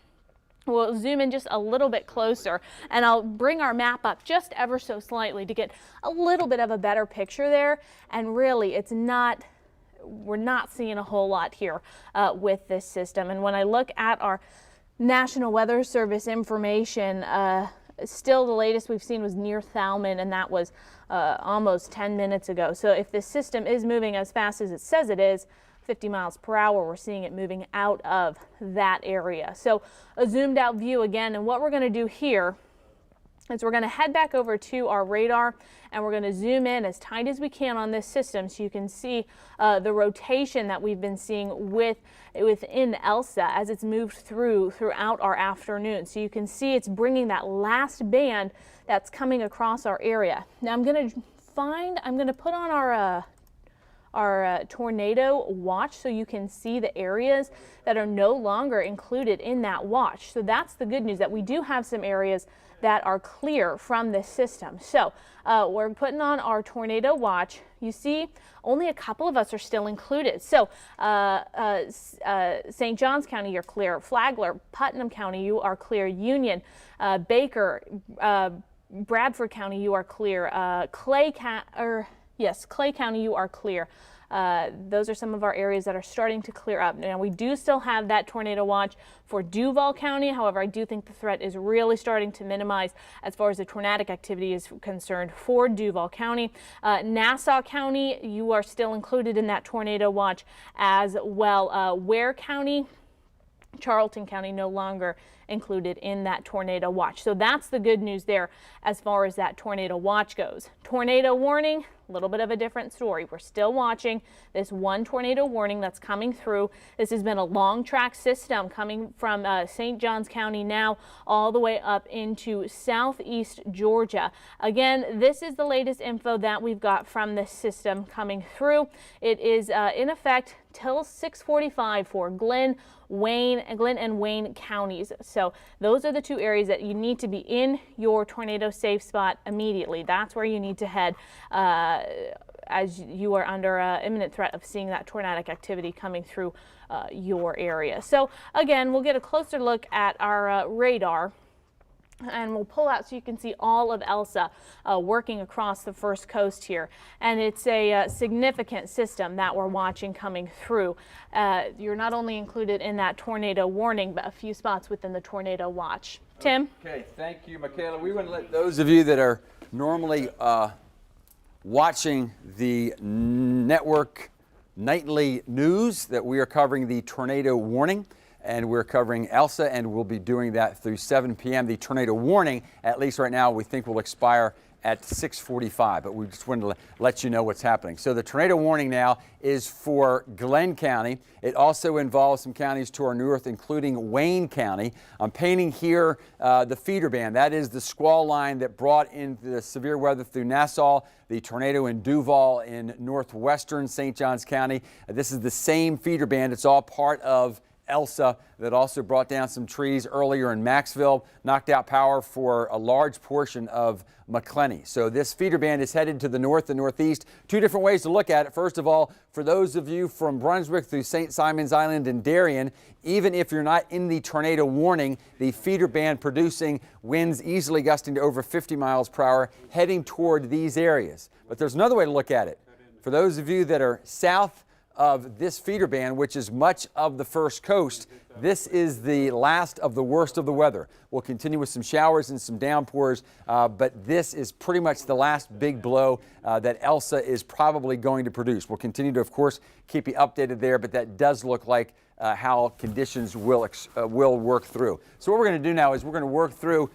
we'll zoom in just a little bit closer and I'll bring our map up just ever so slightly to get a little bit of a better picture there. And really we're not seeing a whole lot here with this system. And when I look at our National Weather Service information, still the latest we've seen was near Thalman, and that was almost 10 minutes ago. So if this system is moving as fast as it says it is, 50 miles per hour, we're seeing it moving out of that area. So a zoomed out view again, and what we're going to do here is we're going to head back over to our radar and we're going to zoom in as tight as we can on this system so you can see the rotation that we've been seeing within Elsa as it's moved throughout our afternoon. So you can see it's bringing that last band that's coming across our area. Now I'm going to put on our tornado watch so you can see the areas that are no longer included in that watch. So that's the good news, that we do have some areas that are clear from this system. So we're putting on our tornado watch. You see only a couple of us are still included. So St. Johns County, you're clear. Flagler, Putnam County, you are clear. Union, Baker, Bradford County, you are clear. Clay County, you are clear. Those are some of our areas that are starting to clear up. Now, we do still have that tornado watch for Duval County. However, I do think the threat is really starting to minimize as far as the tornadic activity is concerned for Duval County. Nassau County, you are still included in that tornado watch as well. Ware County, Charlton County, no longer included in that tornado watch. So that's the good news there as far as that tornado watch goes. Tornado warning, a little bit of a different story. We're still watching this one tornado warning that's coming through. This has been a long track system coming from St. Johns County now all the way up into southeast Georgia. Again, this is the latest info that we've got from this system coming through. It is in effect till 6:45 for Glynn and Wayne counties. So those are the two areas that you need to be in your tornado safe spot immediately. That's where you need to head as you are under imminent threat of seeing that tornadic activity coming through your area. So again, we'll get a closer look at our radar. And we'll pull out so you can see all of Elsa working across the first coast here. And it's a significant system that we're watching coming through. You're not only included in that tornado warning, but a few spots within the tornado watch. Tim? Okay, thank you, Michaela. We want to let those of you that are normally watching the network nightly news that we are covering the tornado warning. And we're covering Elsa, and we'll be doing that through 7 p.m. The tornado warning, at least right now, we think will expire at 6:45, but we just wanted to let you know what's happening. So the tornado warning now is for Glenn County. It also involves some counties to our north, including Wayne County. I'm painting here the feeder band. That is the squall line that brought in the severe weather through Nassau, the tornado in Duval in northwestern St. Johns County. This is the same feeder band. It's all part of Elsa that also brought down some trees earlier in Maxville, knocked out power for a large portion of Macclenny. So this feeder band is headed to the north and northeast. Two different ways to look at it. First of all, for those of you from Brunswick through St. Simons Island and Darien, even if you're not in the tornado warning, the feeder band producing winds easily gusting to over 50 miles per hour heading toward these areas. But there's another way to look at it. For those of you that are south of this feeder band, which is much of the first coast, this is the last of the worst of the weather. We'll continue with some showers and some downpours, but this is pretty much the last big blow that Elsa is probably going to produce. We'll continue to, of course, keep you updated there, but that does look like how conditions will work through. So what we're going to do now is we're going to work through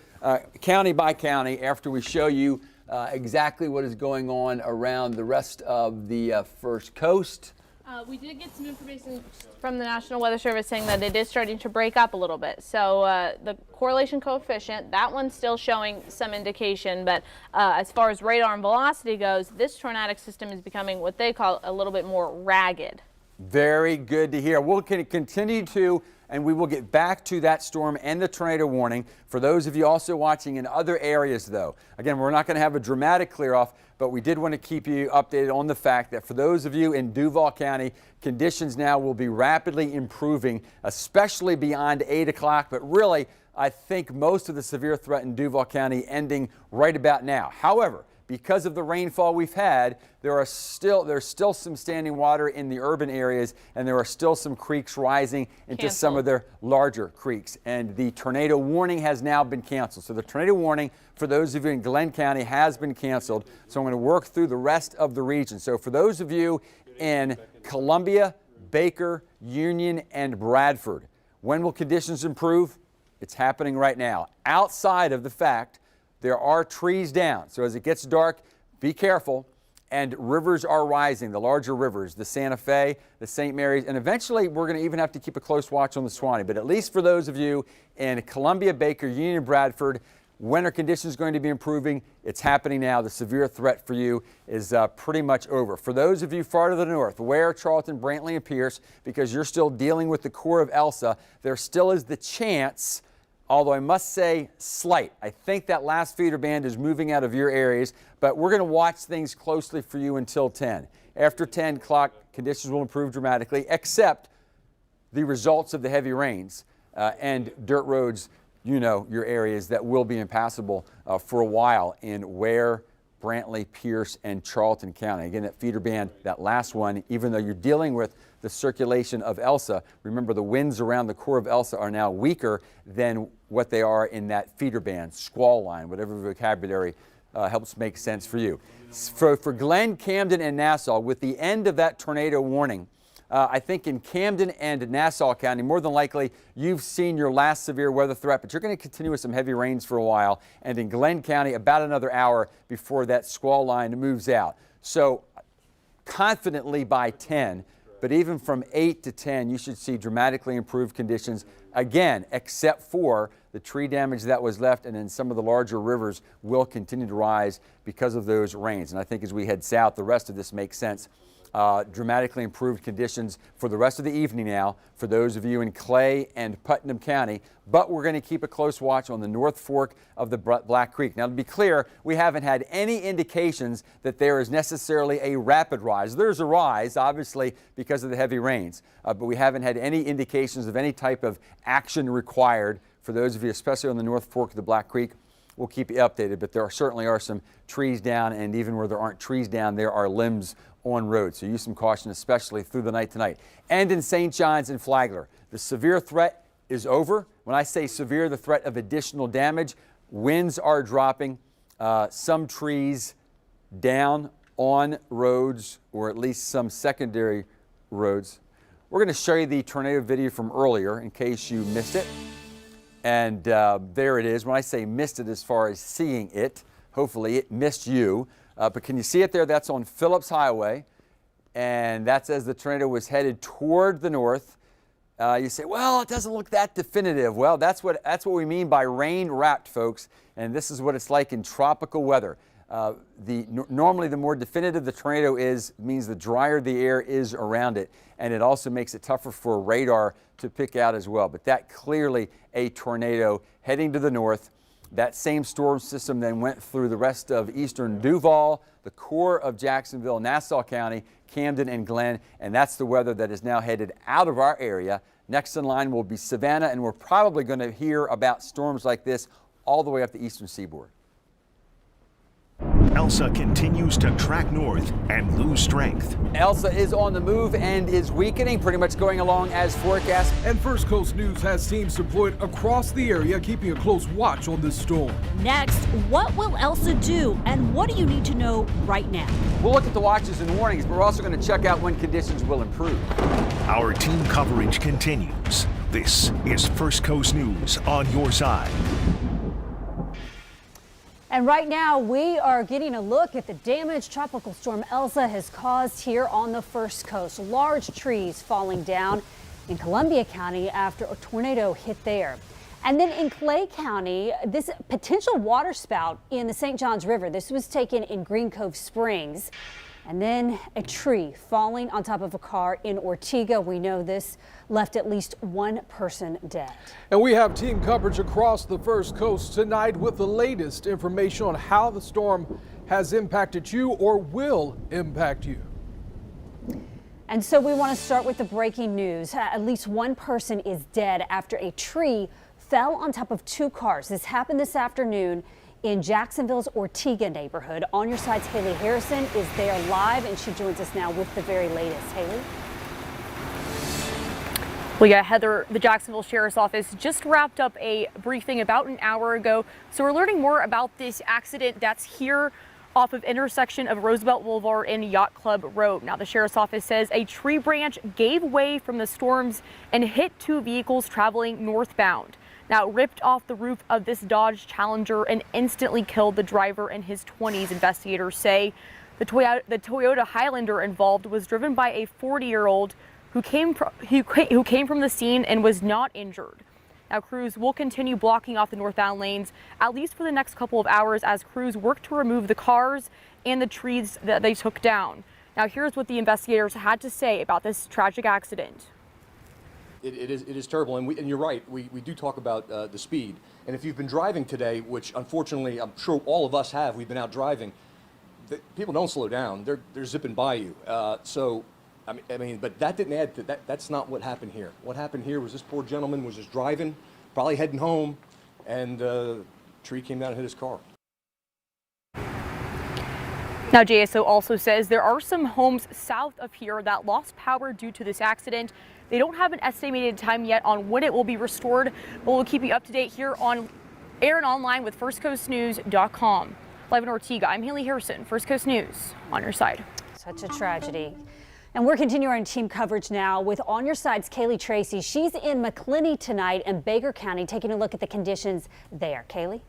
county by county after we show you exactly what is going on around the rest of the first coast. We did get some information from the National Weather Service saying that it is starting to break up a little bit. So the correlation coefficient, that one's still showing some indication, but as far as radar and velocity goes, this tornadic system is becoming what they call a little bit more ragged. Very good to hear. We'll continue to, and we will get back to that storm and the tornado warning. For those of you also watching in other areas, though, again, we're not going to have a dramatic clear off, but we did want to keep you updated on the fact that for those of you in Duval County, conditions now will be rapidly improving, especially beyond 8 o'clock. But really, I think most of the severe threat in Duval County ending right about now. However, because of the rainfall we've had, there's still some standing water in the urban areas, and there are still some creeks rising into some of their larger creeks. And the tornado warning has now been canceled. So the tornado warning for those of you in Glenn County has been canceled. So I'm going to work through the rest of the region. So for those of you in Columbia, Baker, Union, and Bradford, when will conditions improve? It's happening right now. Outside of the fact there are trees down. So as it gets dark, be careful. And rivers are rising, the larger rivers, the Santa Fe, the St. Mary's, and eventually we're going to even have to keep a close watch on the Swanee. But at least for those of you in Columbia, Baker, Union, Bradford, when are conditions going to be improving? It's happening now. The severe threat for you is pretty much over. For those of you farther to the north, Ware, Charlton, Brantley, and Pierce, because you're still dealing with the core of Elsa, there still is the chance, although I must say slight. I think that last feeder band is moving out of your areas, but we're going to watch things closely for you until 10. After 10 o'clock, conditions will improve dramatically, except the results of the heavy rains and dirt roads, you know, your areas that will be impassable for a while in Ware, Brantley, Pierce, and Charlton County. Again, that feeder band, that last one, even though you're dealing with the circulation of Elsa, remember the winds around the core of Elsa are now weaker than what they are in that feeder band, squall line, whatever vocabulary helps make sense for you. For Glenn, Camden, and Nassau, with the end of that tornado warning, I think in Camden and Nassau County, more than likely, you've seen your last severe weather threat, but you're going to continue with some heavy rains for a while. And in Glenn County, about another hour before that squall line moves out. So confidently by 10, but even from 8 to 10, you should see dramatically improved conditions, again, except for the tree damage that was left, and then some of the larger rivers will continue to rise because of those rains. And I think as we head south, the rest of this makes sense. Dramatically improved conditions for the rest of the evening now for those of you in Clay and Putnam County, but we're going to keep a close watch on the North Fork of the Black Creek. Now, to be clear, we haven't had any indications that there is necessarily a rapid rise. There's a rise, obviously, because of the heavy rains, but we haven't had any indications of any type of action required For those of you, especially on the North Fork of the Black Creek, we'll keep you updated, but there certainly are some trees down, and even where there aren't trees down, there are limbs on roads. So use some caution, especially through the night tonight. And in St. John's and Flagler, the severe threat is over. When I say severe, the threat of additional damage, winds are dropping, some trees down on roads, or at least some secondary roads. We're going to show you the tornado video from earlier in case you missed it. And there it is. When I say missed it as far as seeing it, hopefully it missed you. But can you see it there? That's on Phillips Highway. And that's as the tornado was headed toward the north. You say, well, it doesn't look that definitive. Well, that's what we mean by rain wrapped, folks. And this is what it's like in tropical weather. Normally, the more definitive the tornado is, means the drier the air is around it. And it also makes it tougher for radar to pick out as well. But that clearly a tornado heading to the north. That same storm system then went through the rest of eastern Duval, the core of Jacksonville, Nassau County, Camden, and Glenn. And that's the weather that is now headed out of our area. Next in line will be Savannah, and we're probably going to hear about storms like this all the way up the eastern seaboard. Elsa continues to track north and lose strength. Elsa is on the move and is weakening, pretty much going along as forecast. And First Coast News has teams deployed across the area, keeping a close watch on this storm. Next, what will Elsa do, and what do you need to know right now? We'll look at the watches and warnings, but we're also going to check out when conditions will improve. Our team coverage continues. This is First Coast News on your side. And right now, we are getting a look at the damage Tropical Storm Elsa has caused here on the First Coast. Large trees falling down in Columbia County after a tornado hit there. And then in Clay County, this potential water spout in the St. Johns River. This was taken in Green Cove Springs. And then a tree falling on top of a car in Ortega. We know this left at least one person dead. And we have team coverage across the First Coast tonight with the latest information on how the storm has impacted you or will impact you. And so we want to start with the breaking news. At least one person is dead after a tree fell on top of two cars. This happened this afternoon in Jacksonville's Ortega neighborhood. On Your Side's Haley Harrison is there live, and she joins us now with the very latest. Haley? Well, yeah, Heather, the Jacksonville Sheriff's Office just wrapped up a briefing about an hour ago. So we're learning more about this accident that's here off of intersection of Roosevelt Boulevard and Yacht Club Road. Now, the Sheriff's Office says a tree branch gave way from the storms and hit two vehicles traveling northbound. Now, it ripped off the roof of this Dodge Challenger and instantly killed the driver in his 20s, investigators say. The Toyota Highlander involved was driven by a 40-year-old who came from the scene and was not injured. Now, crews will continue blocking off the northbound lanes, at least for the next couple of hours, as crews work to remove the cars and the trees that they took down. Now, here's what the investigators had to say about this tragic accident. It is terrible, and you're right, we do talk about the speed. And if you've been driving today, which unfortunately I'm sure all of us have, we've been out driving, people don't slow down, they're zipping by you. I mean, but that didn't add to that. That's not what happened here. What happened here was this poor gentleman was just driving, probably heading home, and a tree came down and hit his car. Now, JSO also says there are some homes south of here that lost power due to this accident. They don't have an estimated time yet on when it will be restored, but we'll keep you up to date here on air and online with firstcoastnews.com. Live in Ortega, I'm Haley Harrison, First Coast News, on your side. Such a tragedy. And we're continuing our team coverage now with On Your Side's Kaylee Tracy. She's in Macclenny tonight and Baker County, taking a look at the conditions there. Kaylee?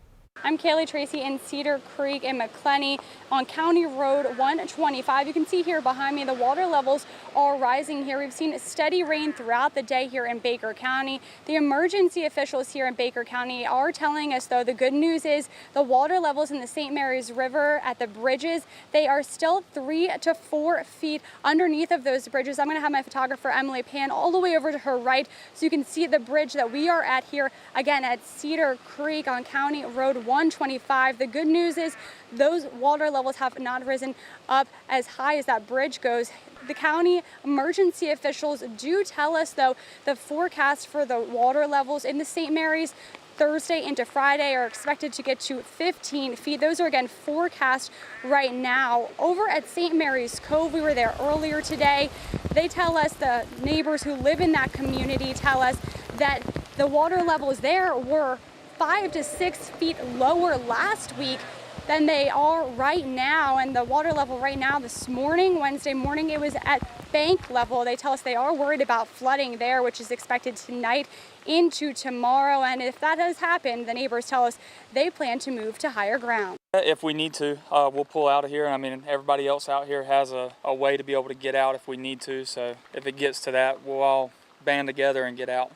I'm Kaylee Tracy in Cedar Creek in Macclenny on County Road 125. You can see here behind me the water levels are rising here. We've seen steady rain throughout the day here in Baker County. The emergency officials here in Baker County are telling us, though, the good news is the water levels in the St. Mary's River at the bridges, they are still 3 to 4 feet underneath of those bridges. I'm going to have my photographer Emily pan all the way over to her right so you can see the bridge that we are at here again at Cedar Creek on County Road 125. The good news is those water levels have not risen up as high as that bridge goes. The county emergency officials do tell us, though, the forecast for the water levels in the St. Mary's Thursday into Friday are expected to get to 15 feet. Those are again forecast right now. Over at St. Mary's Cove, we were there earlier today. They tell us, the neighbors who live in that community tell us that the water levels there were 5 to 6 feet lower last week than they are right now. And the water level right now this morning, Wednesday morning, it was at bank level. They tell us they are worried about flooding there, which is expected tonight into tomorrow. And if that does happen, the neighbors tell us they plan to move to higher ground. If we need to, we'll pull out of here. I mean, everybody else out here has a way to be able to get out if we need to. So if it gets to that, we'll all band together and get out.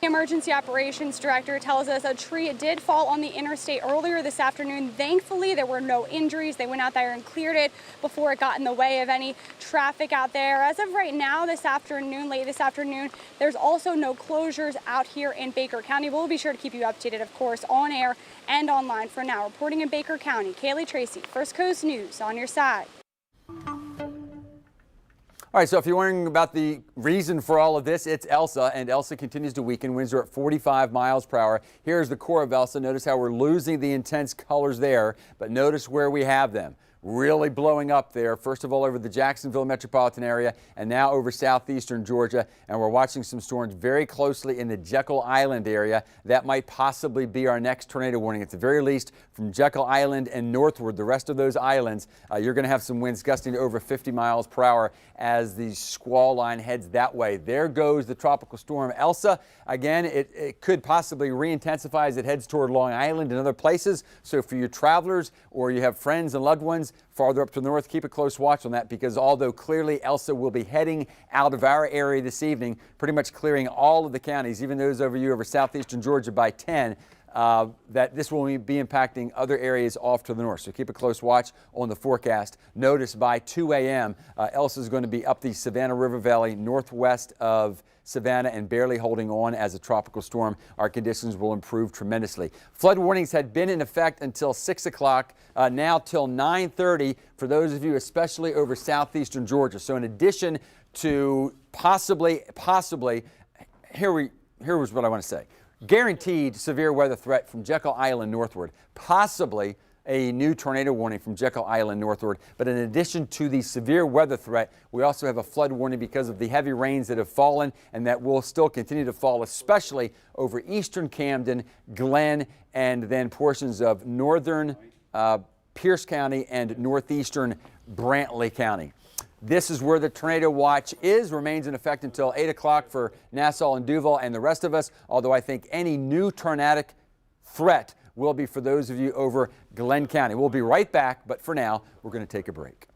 The emergency operations director tells us a tree did fall on the interstate earlier this afternoon. Thankfully, there were no injuries. They went out there and cleared it before it got in the way of any traffic out there. As of right now, this afternoon, late this afternoon, there's also no closures out here in Baker County. We'll be sure to keep you updated, of course, on air and online. For now, reporting in Baker County, Kaylee Tracy, First Coast News, on your side. All right, so if you're wondering about the reason for all of this, it's Elsa, and Elsa continues to weaken. Winds are at 45 miles per hour. Here's the core of Elsa. Notice how we're losing the intense colors there, but notice where we have them. Really blowing up there, first of all over the Jacksonville metropolitan area and now over southeastern Georgia. And we're watching some storms very closely in the Jekyll Island area. That might possibly be our next tornado warning. At the very least, from Jekyll Island and northward, the rest of those islands, you're going to have some winds gusting to over 50 miles per hour as the squall line heads that way. There goes the tropical storm Elsa. Again, it could possibly re-intensify as it heads toward Long Island and other places. So for your travelers or you have friends and loved ones farther up to the north, keep a close watch on that, because although clearly Elsa will be heading out of our area this evening, pretty much clearing all of the counties, even those over southeastern Georgia by 10, that this will be impacting other areas off to the north. So keep a close watch on the forecast. Notice by 2 a.m., Elsa is going to be up the Savannah River Valley northwest of Savannah and barely holding on as a tropical storm. Our conditions will improve tremendously. Flood warnings had been in effect until 6 o'clock, now till 9:30 for those of you especially over southeastern Georgia. So in addition to possibly, here's what I want to say. Guaranteed severe weather threat from Jekyll Island northward, possibly a new tornado warning from Jekyll Island northward. But in addition to the severe weather threat, we also have a flood warning because of the heavy rains that have fallen and that will still continue to fall, especially over eastern Camden, Glenn, and then portions of northern Pierce County and northeastern Brantley County. This is where the tornado watch remains in effect until 8 o'clock for Nassau and Duval and the rest of us, although I think any new tornadic threat will be for those of you over Glenn County. We'll be right back, but for now, we're going to take a break.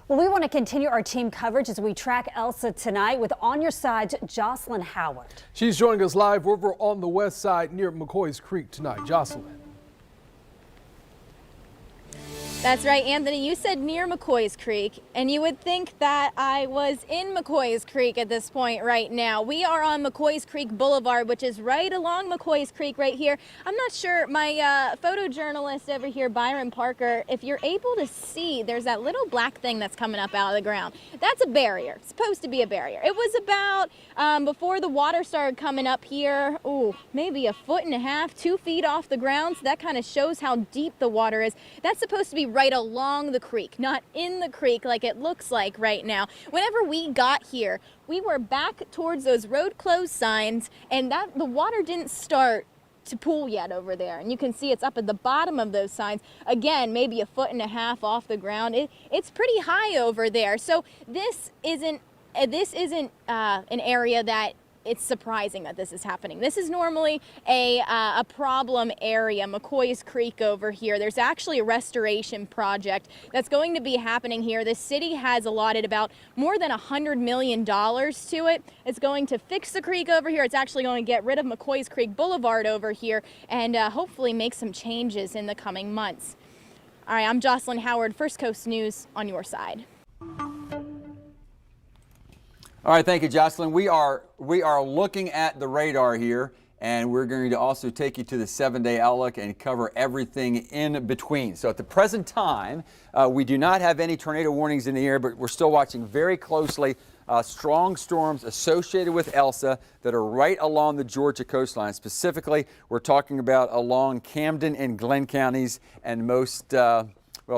Well, we want to continue our team coverage as we track Elsa tonight with On Your Side's Jocelyn Howard. She's joining us live over on the west side near McCoy's Creek tonight. Jocelyn. That's right, Anthony. You said near McCoy's Creek, and you would think that I was in McCoy's Creek at this point right now. We are on McCoy's Creek Boulevard, which is right along McCoy's Creek right here. I'm not sure, my photojournalist over here, Byron Parker, if you're able to see, there's that little black thing that's coming up out of the ground. That's a barrier. It's supposed to be a barrier. It was about, before the water started coming up here, maybe 1.5 feet, 2 feet off the ground. So that kind of shows how deep the water is. That's supposed to be right along the creek, not in the creek like it looks like right now. Whenever we got here, we were back towards those road closed signs, and the water didn't start to pool yet over there. And you can see it's up at the bottom of those signs. Again, maybe 1.5 feet off the ground. It's pretty high over there. So this isn't an area that it's surprising that this is happening. This is normally a problem area, McCoy's Creek over here. There's actually a restoration project that's going to be happening here. The city has allotted about more than $100 million to it. It's going to fix the creek over here. It's actually going to get rid of McCoy's Creek Boulevard over here and hopefully make some changes in the coming months. All right, I'm Jocelyn Howard, First Coast News, On Your Side. All right, thank you, Jocelyn. We are looking at the radar here, and we're going to also take you to the 7-day outlook and cover everything in between. So at the present time, we do not have any tornado warnings in the air, but we're still watching very closely strong storms associated with Elsa that are right along the Georgia coastline. Specifically, we're talking about along Camden and Glenn counties and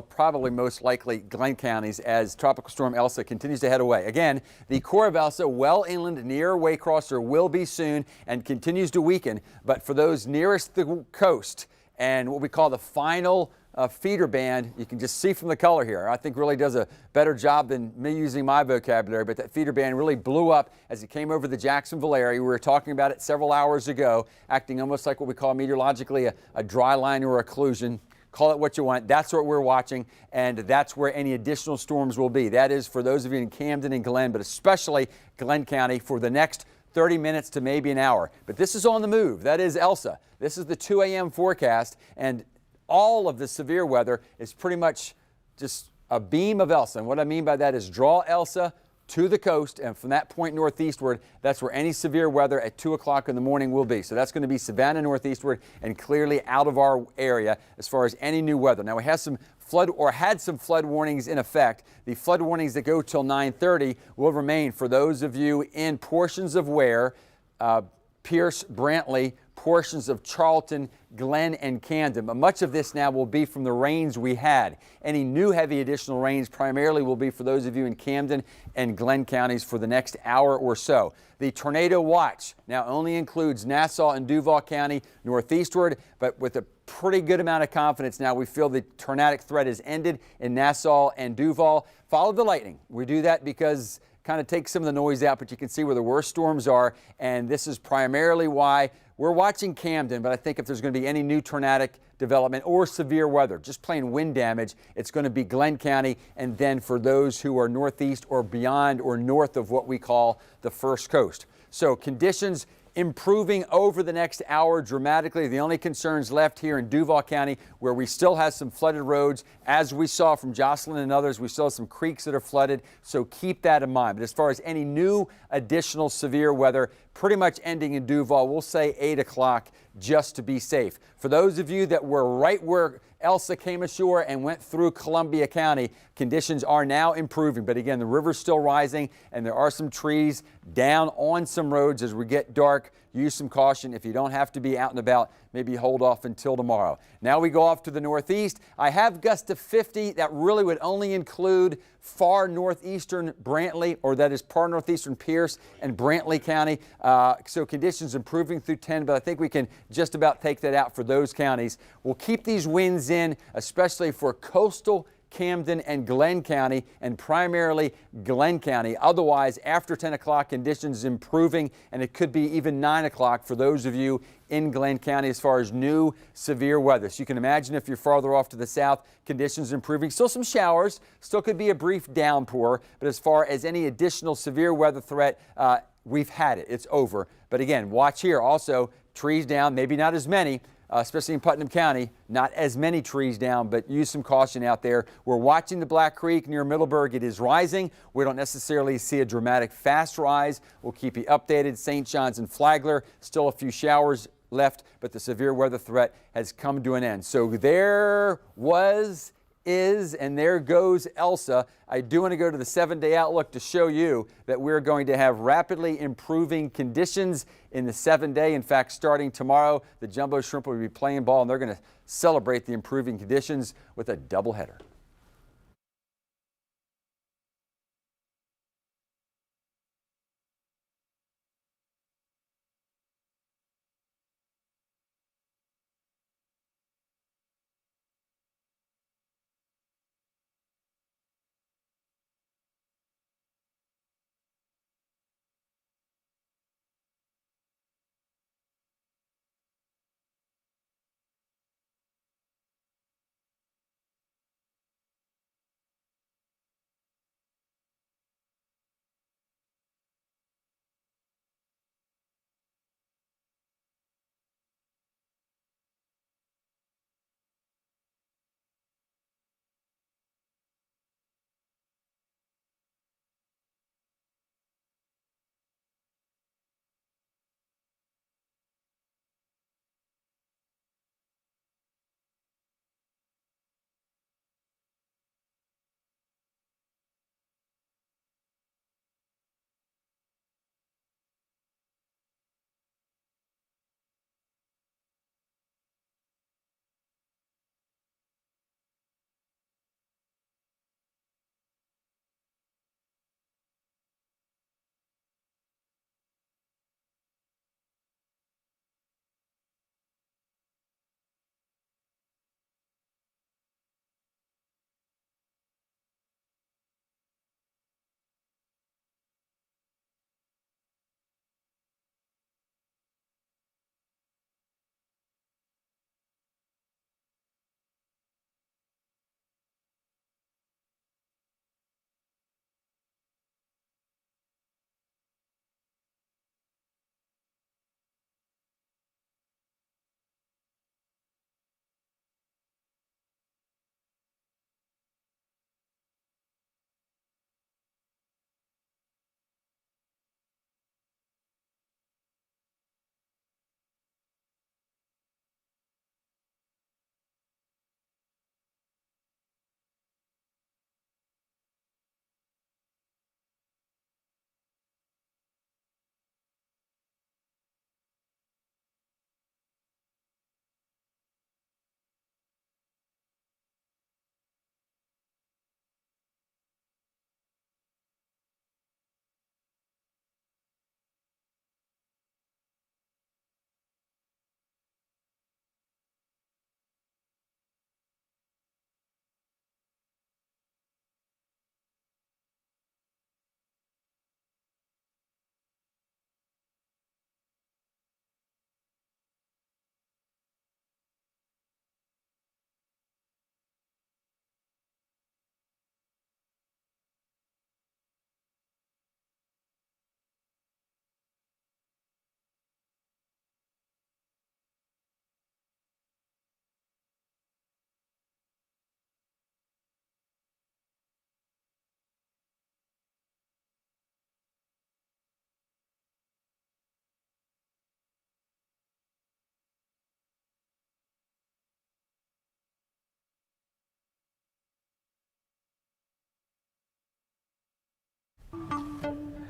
probably most likely Glenn counties as Tropical Storm Elsa continues to head away. Again, the core of Elsa well inland near Waycross will be soon and continues to weaken. But for those nearest the coast and what we call the final feeder band, you can just see from the color here, I think really does a better job than me using my vocabulary, but that feeder band really blew up as it came over the Jacksonville area. We were talking about it several hours ago, acting almost like what we call meteorologically a dry line or occlusion. Call it what you want. That's what we're watching, and that's where any additional storms will be. That is for those of you in Camden and Glenn, but especially Glenn County for the next 30 minutes to maybe an hour. But this is on the move. That is Elsa. This is the 2 a.m. forecast, and all of the severe weather is pretty much just a beam of Elsa. And what I mean by that is draw Elsa to the coast, and from that point northeastward, that's where any severe weather at 2 o'clock in the morning will be. So that's going to be Savannah northeastward and clearly out of our area as far as any new weather. Now we have some had some flood warnings in effect. The flood warnings that go till 9:30 will remain for those of you in portions of Ware, Pierce, Brantley, portions of Charlton, Glenn, and Camden. But much of this now will be from the rains we had. Any new heavy additional rains primarily will be for those of you in Camden and Glenn counties for the next hour or so. The tornado watch now only includes Nassau and Duval County northeastward, but with a pretty good amount of confidence now we feel the tornadic threat has ended in Nassau and Duval. Follow the lightning. We do that because kind of takes some of the noise out, but you can see where the worst storms are, and this is primarily why we're watching Camden. But I think if there's going to be any new tornadic development or severe weather, just plain wind damage, it's going to be Glenn County, and then for those who are northeast or beyond or north of what we call the First Coast. So conditions improving over the next hour dramatically. The only concerns left here in Duval County, where we still have some flooded roads, as we saw from Jocelyn and others. We still have some creeks that are flooded, so keep that in mind. But as far as any new additional severe weather, pretty much ending in Duval, we'll say 8 o'clock just to be safe. For those of you that were right where Elsa came ashore and went through Columbia County, conditions are now improving. But again, the river's still rising and there are some trees down on some roads as we get dark. Use some caution. If you don't have to be out and about, maybe hold off until tomorrow. Now we go off to the northeast. I have gusts to 50. That really would only include far northeastern Brantley, or that is far northeastern Pierce and Brantley County. So conditions improving through 10, but I think we can just about take that out for those counties. We'll keep these winds in, especially for coastal Camden, and Glenn County, and primarily Glenn County. Otherwise, after 10 o'clock, conditions improving, and it could be even 9 o'clock for those of you in Glenn County as far as new severe weather. So you can imagine if you're farther off to the south, conditions improving. Still some showers, still could be a brief downpour, but as far as any additional severe weather threat, we've had it. It's over. But again, watch here. Also, trees down, maybe not as many, especially in Putnam County, not as many trees down, but use some caution out there. We're watching the Black Creek near Middleburg. It is rising. We don't necessarily see a dramatic fast rise. We'll keep you updated. St. John's and Flagler, still a few showers left, but the severe weather threat has come to an end. So there was, is, and there goes Elsa. I do want to go to the 7-day outlook to show you that we're going to have rapidly improving conditions in the 7-day. In fact, starting tomorrow, the Jumbo Shrimp will be playing ball, and they're going to celebrate the improving conditions with a doubleheader.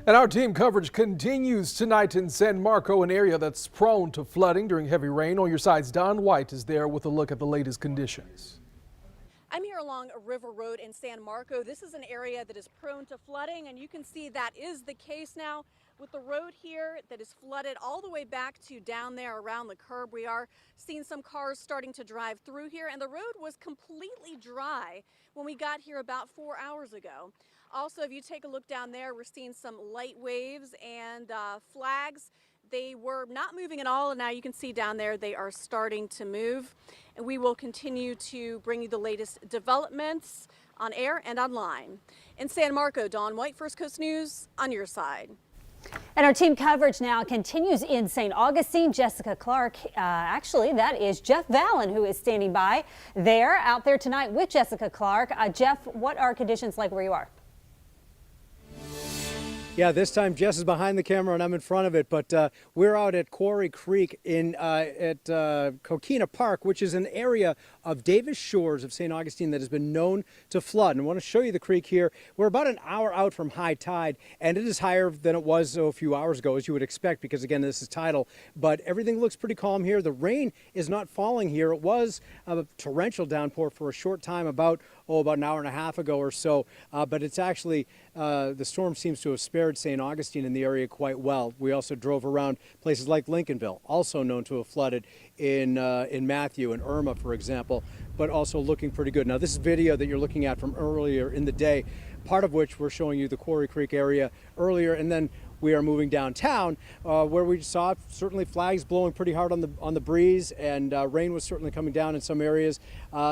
And our team coverage continues tonight in San Marco, an area that's prone to flooding during heavy rain. On your sides, Don White is there with a look at the latest conditions. I'm here along River Road in San Marco. This is an area that is prone to flooding, and you can see that is the case now with the road here that is flooded all the way back to down there around the curb. We are seeing some cars starting to drive through here, and the road was completely dry when we got here about 4 hours ago. Also, if you take a look down there, we're seeing some light waves and flags. They were not moving at all, and now you can see down there they are starting to move. And we will continue to bring you the latest developments on air and online. In San Marco, Dawn White, First Coast News, on your side. And our team coverage now continues in St. Augustine. Jessica Clark, actually, that is Jeff Vallon who is standing by there, out there tonight with Jessica Clark. Jeff, what are conditions like where you are? Yeah, this time Jess is behind the camera and I'm in front of it, but we're out at Quarry Creek at Coquina Park, which is an area of Davis Shores of St. Augustine that has been known to flood. And I want to show you the creek here. We're about an hour out from high tide, and it is higher than it was a few hours ago, as you would expect, because again, this is tidal. But everything looks pretty calm here. The rain is not falling here. It was a torrential downpour for a short time, about an hour and a half ago or so, but it's actually, the storm seems to have spared St. Augustine in the area quite well. We also drove around places like Lincolnville, also known to have flooded in Matthew and Irma, for example, but also looking pretty good. Now, this is video that you're looking at from earlier in the day, part of which we're showing you the Quarry Creek area earlier, and then we are moving downtown where we saw certainly flags blowing pretty hard on the breeze, and rain was certainly coming down in some areas.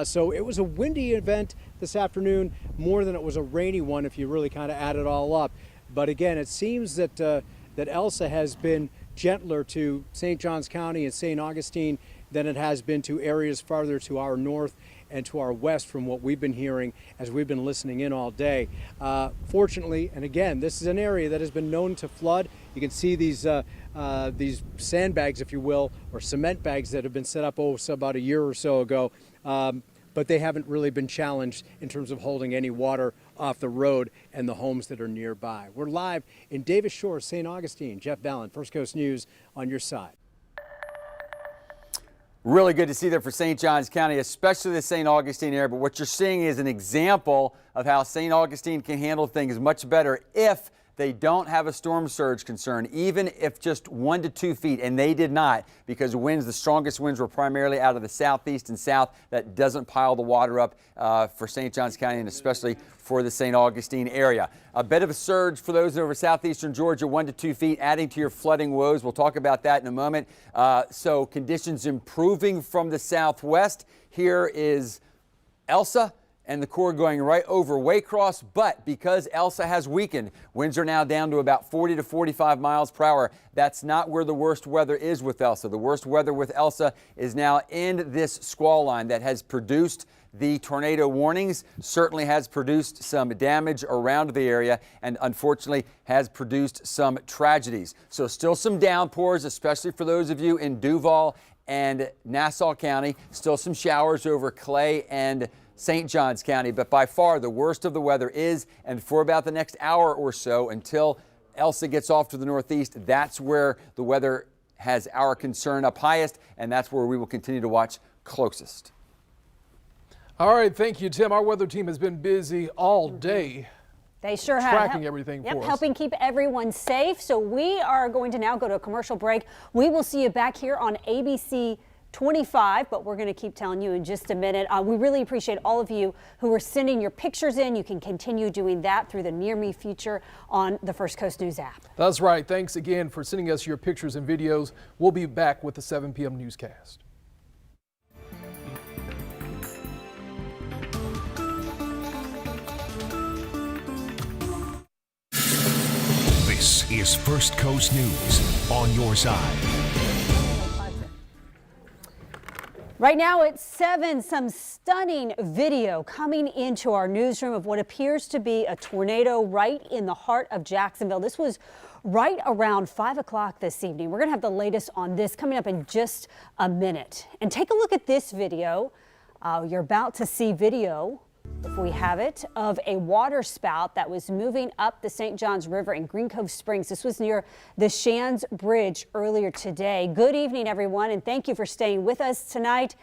So it was a windy event this afternoon, more than it was a rainy one if you really kind of add it all up. But again, it seems that that Elsa has been gentler to St. Johns County and St. Augustine than it has been to areas farther to our north and to our west, from what we've been hearing as we've been listening in all day. Fortunately, and again, this is an area that has been known to flood. You can see these sandbags, if you will, or cement bags that have been set up about a year or so ago. But they haven't really been challenged in terms of holding any water off the road and the homes that are nearby. We're live in Davis Shores, St. Augustine. Jeff Vallon, First Coast News, on your side. Really good to see that for St. Johns County, especially the St. Augustine area. But what you're seeing is an example of how St. Augustine can handle things much better if they don't have a storm surge concern, even if just 1 to 2 feet, and they did not, because the strongest winds were primarily out of the southeast and south. That doesn't pile the water up for St. Johns County, and especially for the St. Augustine area. A bit of a surge for those over southeastern Georgia, 1 to 2 feet, adding to your flooding woes. We'll talk about that in a moment. So conditions improving from the southwest. Here is Elsa and the core going right over Waycross, but because Elsa has weakened, winds are now down to about 40 to 45 miles per hour. That's not where the worst weather is with Elsa. The worst weather with Elsa is now in this squall line that has produced the tornado warnings, certainly has produced some damage around the area, and unfortunately has produced some tragedies. So still some downpours, especially for those of you in Duval and Nassau County. Still some showers over Clay and St. Johns County, but by far the worst of the weather is, and for about the next hour or so until Elsa gets off to the northeast, that's where the weather has our concern up highest, and that's where we will continue to watch closest. All right, thank you, Tim. Our weather team has been busy all day. They sure have. Tracking everything for us. Helping keep everyone safe. So we are going to now go to a commercial break. We will see you back here on ABC 25, but we're going to keep telling you in just a minute. We really appreciate all of you who are sending your pictures in. You can continue doing that through the Near Me feature on the First Coast News app. That's right. Thanks again for sending us your pictures and videos. We'll be back with the 7 p.m. newscast. This is First Coast News on your side. Right now at 7, some stunning video coming into our newsroom of what appears to be a tornado right in the heart of Jacksonville. This was right around 5 o'clock this evening. We're going to have the latest on this coming up in just a minute. And take a look at this video. You're about to see video, if we have it, of a water spout that was moving up the St. Johns River in Green Cove Springs. This was near the Shands Bridge earlier today. Good evening, everyone, and thank you for staying with us tonight.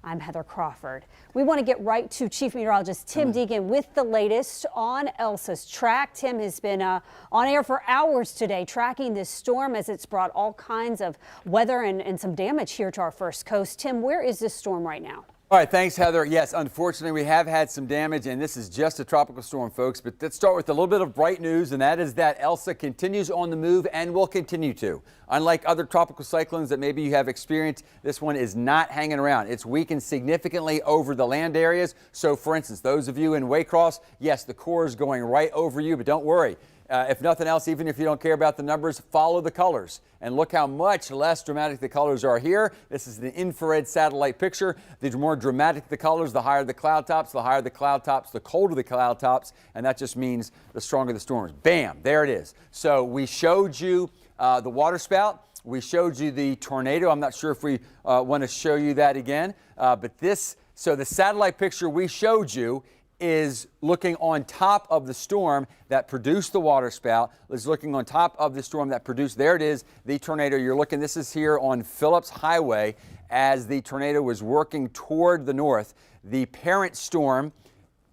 I'm Heather Crawford. We want to get right to Chief Meteorologist Tim Deegan with the latest on Elsa's track. Tim has been on air for hours today tracking this storm as it's brought all kinds of weather and some damage here to our first coast. Tim, where is this storm right now? All right, thanks, Heather. Yes, unfortunately, we have had some damage, and this is just a tropical storm, folks. But let's start with a little bit of bright news, and that is that Elsa continues on the move and will continue to. Unlike other tropical cyclones that maybe you have experienced, this one is not hanging around. It's weakened significantly over the land areas. So, for instance, those of you in Waycross, yes, the core is going right over you, but don't worry. If nothing else, even if you don't care about the numbers, follow the colors. And look how much less dramatic the colors are here. This is the infrared satellite picture. The more dramatic the colors, the higher the cloud tops. The higher the cloud tops, the colder the cloud tops. And that just means the stronger the storms. Bam, there it is. So we showed you the water spout. We showed you the tornado. I'm not sure if we want to show you that again. So the satellite picture we showed you is looking on top of the storm that produced the water spout, is looking on top of the storm that produced, there it is, the tornado. You're looking, this is here on Phillips Highway as the tornado was working toward the north. The parent storm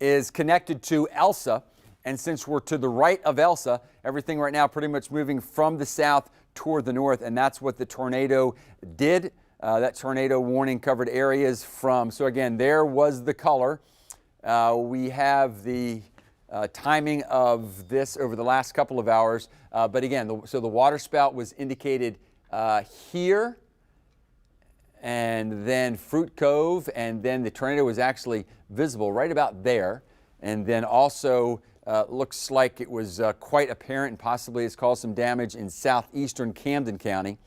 is connected to Elsa, and since we're to the right of Elsa, everything right now pretty much moving from the south toward the north, and that's what the tornado did. That tornado warning covered areas from, so again, there was the color. We have the timing of this over the last couple of hours. But again, so the water spout was indicated here, and then Fruit Cove, and then the tornado was actually visible right about there. And then also looks like it was quite apparent and possibly has caused some damage in southeastern Camden County.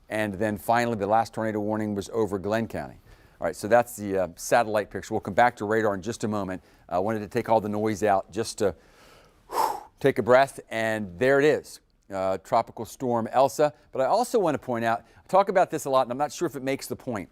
And then finally, the last tornado warning was over Glenn County. All right, so that's the satellite picture. We'll come back to radar in just a moment. I wanted to take all the noise out just to take a breath, and there it is, Tropical Storm Elsa. But I also want to point out, I talk about this a lot, and I'm not sure if it makes the point.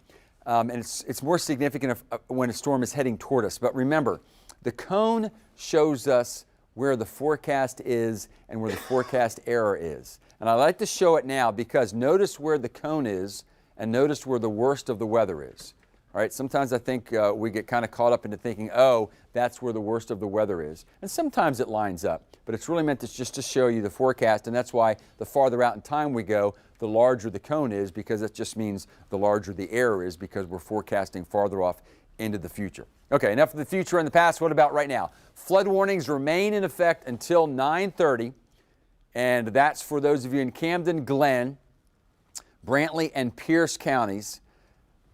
And it's more significant when a storm is heading toward us. But remember, the cone shows us where the forecast is and where the forecast error is. And I like to show it now because notice where the cone is and notice where the worst of the weather is. All right, sometimes I think we get kind of caught up into thinking, oh, that's where the worst of the weather is. And sometimes it lines up, but it's really meant to just to show you the forecast, and that's why the farther out in time we go, the larger the cone is, because it just means the larger the error is because we're forecasting farther off into the future. Okay, enough of the future and the past. What about right now? Flood warnings remain in effect until 9:30, and that's for those of you in Camden, Glenn, Brantley, and Pierce counties.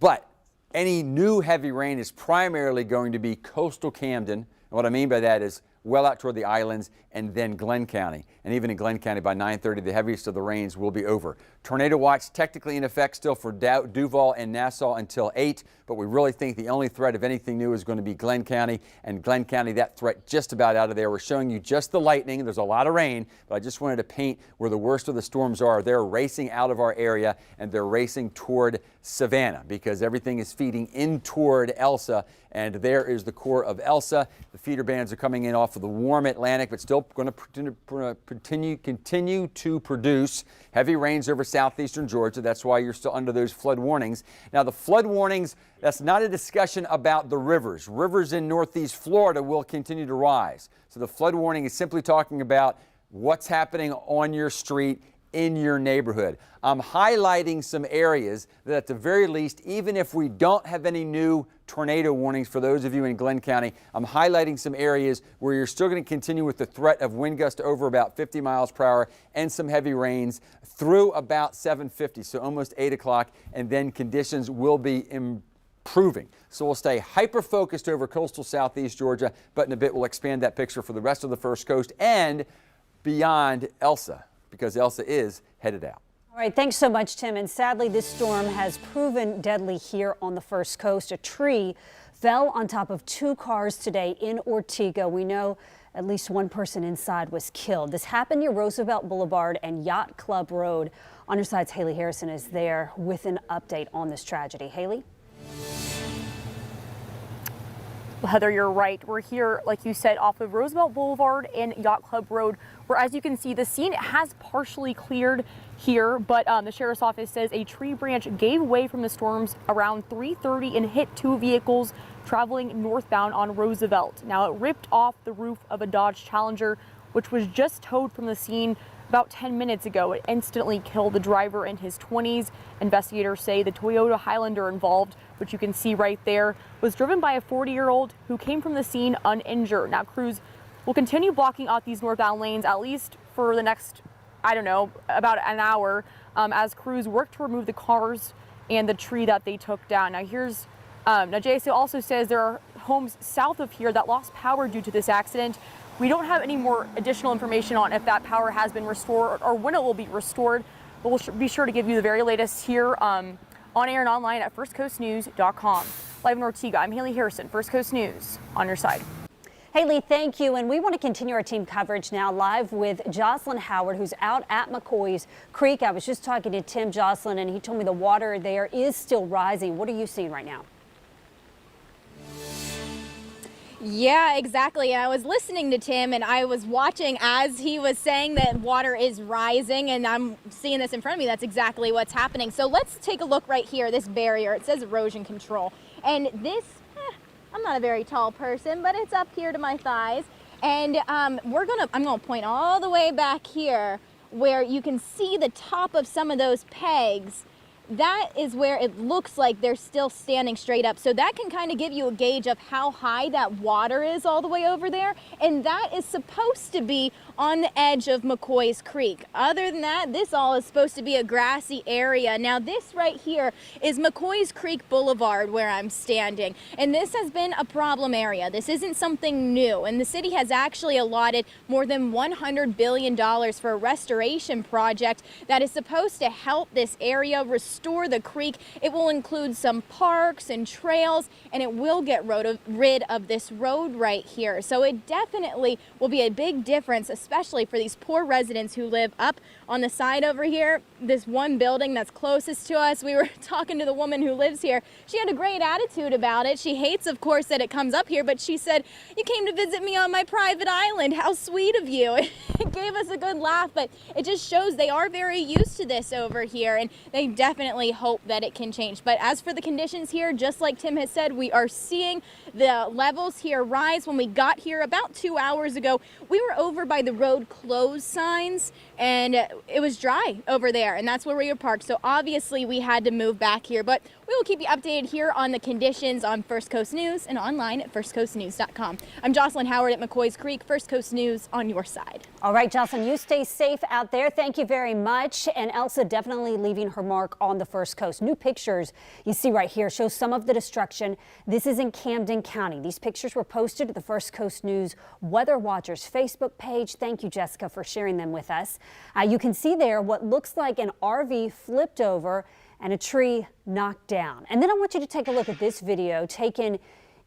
But any new heavy rain is primarily going to be coastal Camden. And what I mean by that is well out toward the islands and then Glenn County. And even in Glenn County by 9:30, the heaviest of the rains will be over. Tornado watch technically in effect still for Duval and Nassau until 8, but we really think the only threat of anything new is going to be Glenn County. And Glenn County, that threat just about out of there. We're showing you just the lightning. There's a lot of rain, but I just wanted to paint where the worst of the storms are. They're racing out of our area and they're racing toward Savannah because everything is feeding in toward Elsa, and there is the core of Elsa. The feeder bands are coming in off of the warm Atlantic, but still going to continue to produce heavy rains over southeastern Georgia. That's why you're still under those flood warnings. Now, the flood warnings, that's not a discussion about the rivers. Rivers in northeast Florida will continue to rise. So the flood warning is simply talking about what's happening on your street in your neighborhood. I'm highlighting some areas that at the very least, even if we don't have any new tornado warnings for those of you in Glenn County, I'm highlighting some areas where you're still going to continue with the threat of wind gusts over about 50 miles per hour and some heavy rains through about 7:50, so almost 8 o'clock, and then conditions will be improving. So we'll stay hyper-focused over coastal southeast Georgia, but in a bit we'll expand that picture for the rest of the first coast and beyond Elsa, because Elsa is headed out. All right, thanks so much, Tim. And sadly, this storm has proven deadly here on the first coast. A tree fell on top of 2 cars today in Ortega. We know at least 1 person inside was killed. This happened near Roosevelt Boulevard and Yacht Club Road. On your side's Haley Harrison is there with an update on this tragedy. Haley? Heather, you're right. We're here, like you said, off of Roosevelt Boulevard and Yacht Club Road, where, as you can see, the scene has partially cleared here, but the sheriff's office says a tree branch gave way from the storms around 3:30 and hit 2 vehicles traveling northbound on Roosevelt. Now, it ripped off the roof of a Dodge Challenger, which was just towed from the scene about 10 minutes ago. It instantly killed the driver in his 20s. Investigators say the Toyota Highlander involved, which you can see right there, was driven by a 40-year-old who came from the scene uninjured. Now, crews will continue blocking out these northbound lanes at least for the next, I don't know, about an hour as crews work to remove the cars and the tree that they took down. Now, here's now JSO also says there are homes south of here that lost power due to this accident. We don't have any more additional information on if that power has been restored or when it will be restored, but we'll be sure to give you the very latest here on air and online at firstcoastnews.com. Live in Ortega, I'm Haley Harrison, First Coast News, on your side. Haley, thank you. And we want to continue our team coverage now live with Jocelyn Howard, who's out at McCoy's Creek. I was just talking to Tim Jocelyn, and he told me the water there is still rising. What are you seeing right now? Yeah, exactly. And I was listening to Tim and I was watching as he was saying that water is rising, and I'm seeing this in front of me. That's exactly what's happening. So let's take a look right here. This barrier, it says erosion control. And this, I'm not a very tall person, but it's up here to my thighs. And I'm gonna point all the way back here where you can see the top of some of those pegs. That is where it looks like they're still standing straight up. So that can kind of give you a gauge of how high that water is all the way over there. And that is supposed to be on the edge of McCoy's Creek. Other than that, this all is supposed to be a grassy area. Now this right here is McCoy's Creek Boulevard where I'm standing. And this has been a problem area. This isn't something new. And the city has actually allotted more than $100 billion for a restoration project that is supposed to help this area restore the creek. It will include some parks and trails, and it will get rid of this road right here. So it definitely will be a big difference, especially for these poor residents who live up on the side over here. This one building that's closest to us, we were talking to the woman who lives here. She had a great attitude about it. She hates, of course, that it comes up here, but she said, "You came to visit me on my private island. How sweet of you." It gave us a good laugh, but it just shows they are very used to this over here, and they definitely hope that it can change. But as for the conditions here, just like Tim has said, we are seeing the levels here rise. When we got here about 2 hours ago, we were over by the road closed signs, and it was dry over there, and that's where we were parked. So obviously we had to move back here, but we will keep you updated here on the conditions on First Coast News and online at firstcoastnews.com. I'm Jocelyn Howard at McCoy's Creek, First Coast News, on your side. All right, Jocelyn, you stay safe out there. Thank you very much. And Elsa definitely leaving her mark on the First Coast. New pictures you see right here show some of the destruction. This is in Camden County. These pictures were posted to the First Coast News Weather Watchers Facebook page. Thank you, Jessica, for sharing them with us. You can see there what looks like an RV flipped over and a tree knocked down. And then I want you to take a look at this video taken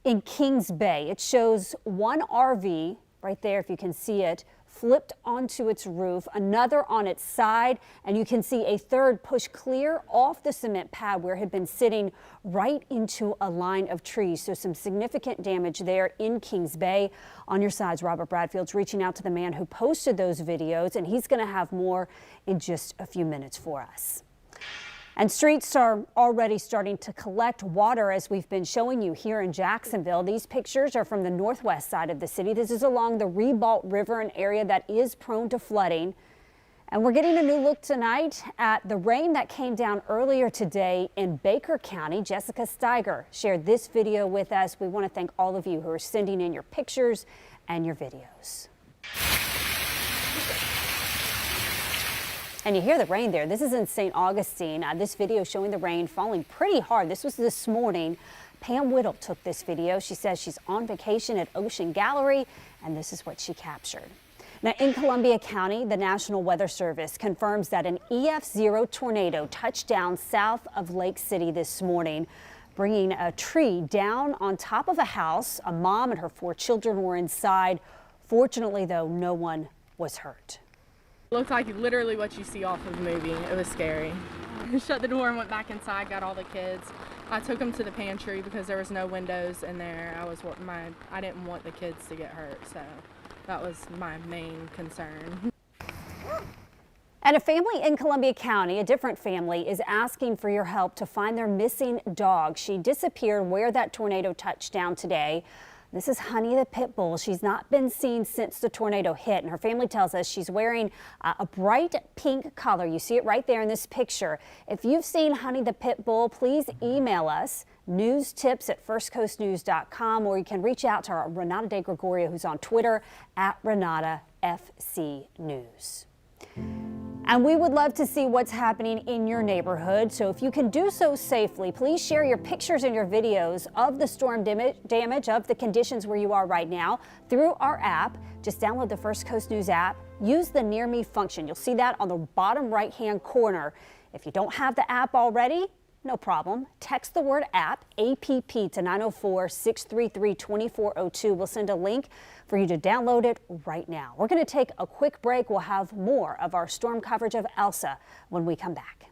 in Kings Bay. It shows one RV right there, if you can see it, flipped onto its roof, another on its side, and you can see a third push clear off the cement pad where it had been sitting right into a line of trees. So some significant damage there in Kings Bay. On your sides, Robert Bradfield's reaching out to the man who posted those videos, and he's going to have more in just a few minutes for us. And streets are already starting to collect water, as we've been showing you here in Jacksonville. These pictures are from the northwest side of the city. This is along the Ribault River, an area that is prone to flooding. And we're getting a new look tonight at the rain that came down earlier today in Baker County. Jessica Steiger shared this video with us. We want to thank all of you who are sending in your pictures and your videos. And you hear the rain there. This is in St. Augustine. This video showing the rain falling pretty hard. This was this morning. Pam Whittle took this video. She says she's on vacation at Ocean Gallery, and this is what she captured. Now, in Columbia County, the National Weather Service confirms that an EF0 tornado touched down south of Lake City this morning, bringing a tree down on top of a house. A mom and her 4 children were inside. Fortunately, though, no one was hurt. Looked like literally what you see off of a movie. It was scary. Shut the door and went back inside, got all the kids. I took them to the pantry because there was no windows in there. I didn't want the kids to get hurt, so that was my main concern. And a family in Columbia County, a different family, is asking for your help to find their missing dog. She disappeared where that tornado touched down today. This is Honey the pit bull. She's not been seen since the tornado hit, and her family tells us she's wearing a bright pink collar. You see it right there in this picture. If you've seen Honey the pit bull, please email us newstips@firstcoastnews.com, or you can reach out to our Renata De Gregorio, who's on Twitter @RenataFCNews. And we would love to see what's happening in your neighborhood. So if you can do so safely, please share your pictures and your videos of the storm damage, of the conditions where you are right now through our app. Just download the First Coast News app. Use the Near Me function. You'll see that on the bottom right-hand corner. If you don't have the app already, no problem. Text the word app, APP, to 904-633-2402. We'll send a link for you to download it right now. We're going to take a quick break. We'll have more of our storm coverage of Elsa when we come back.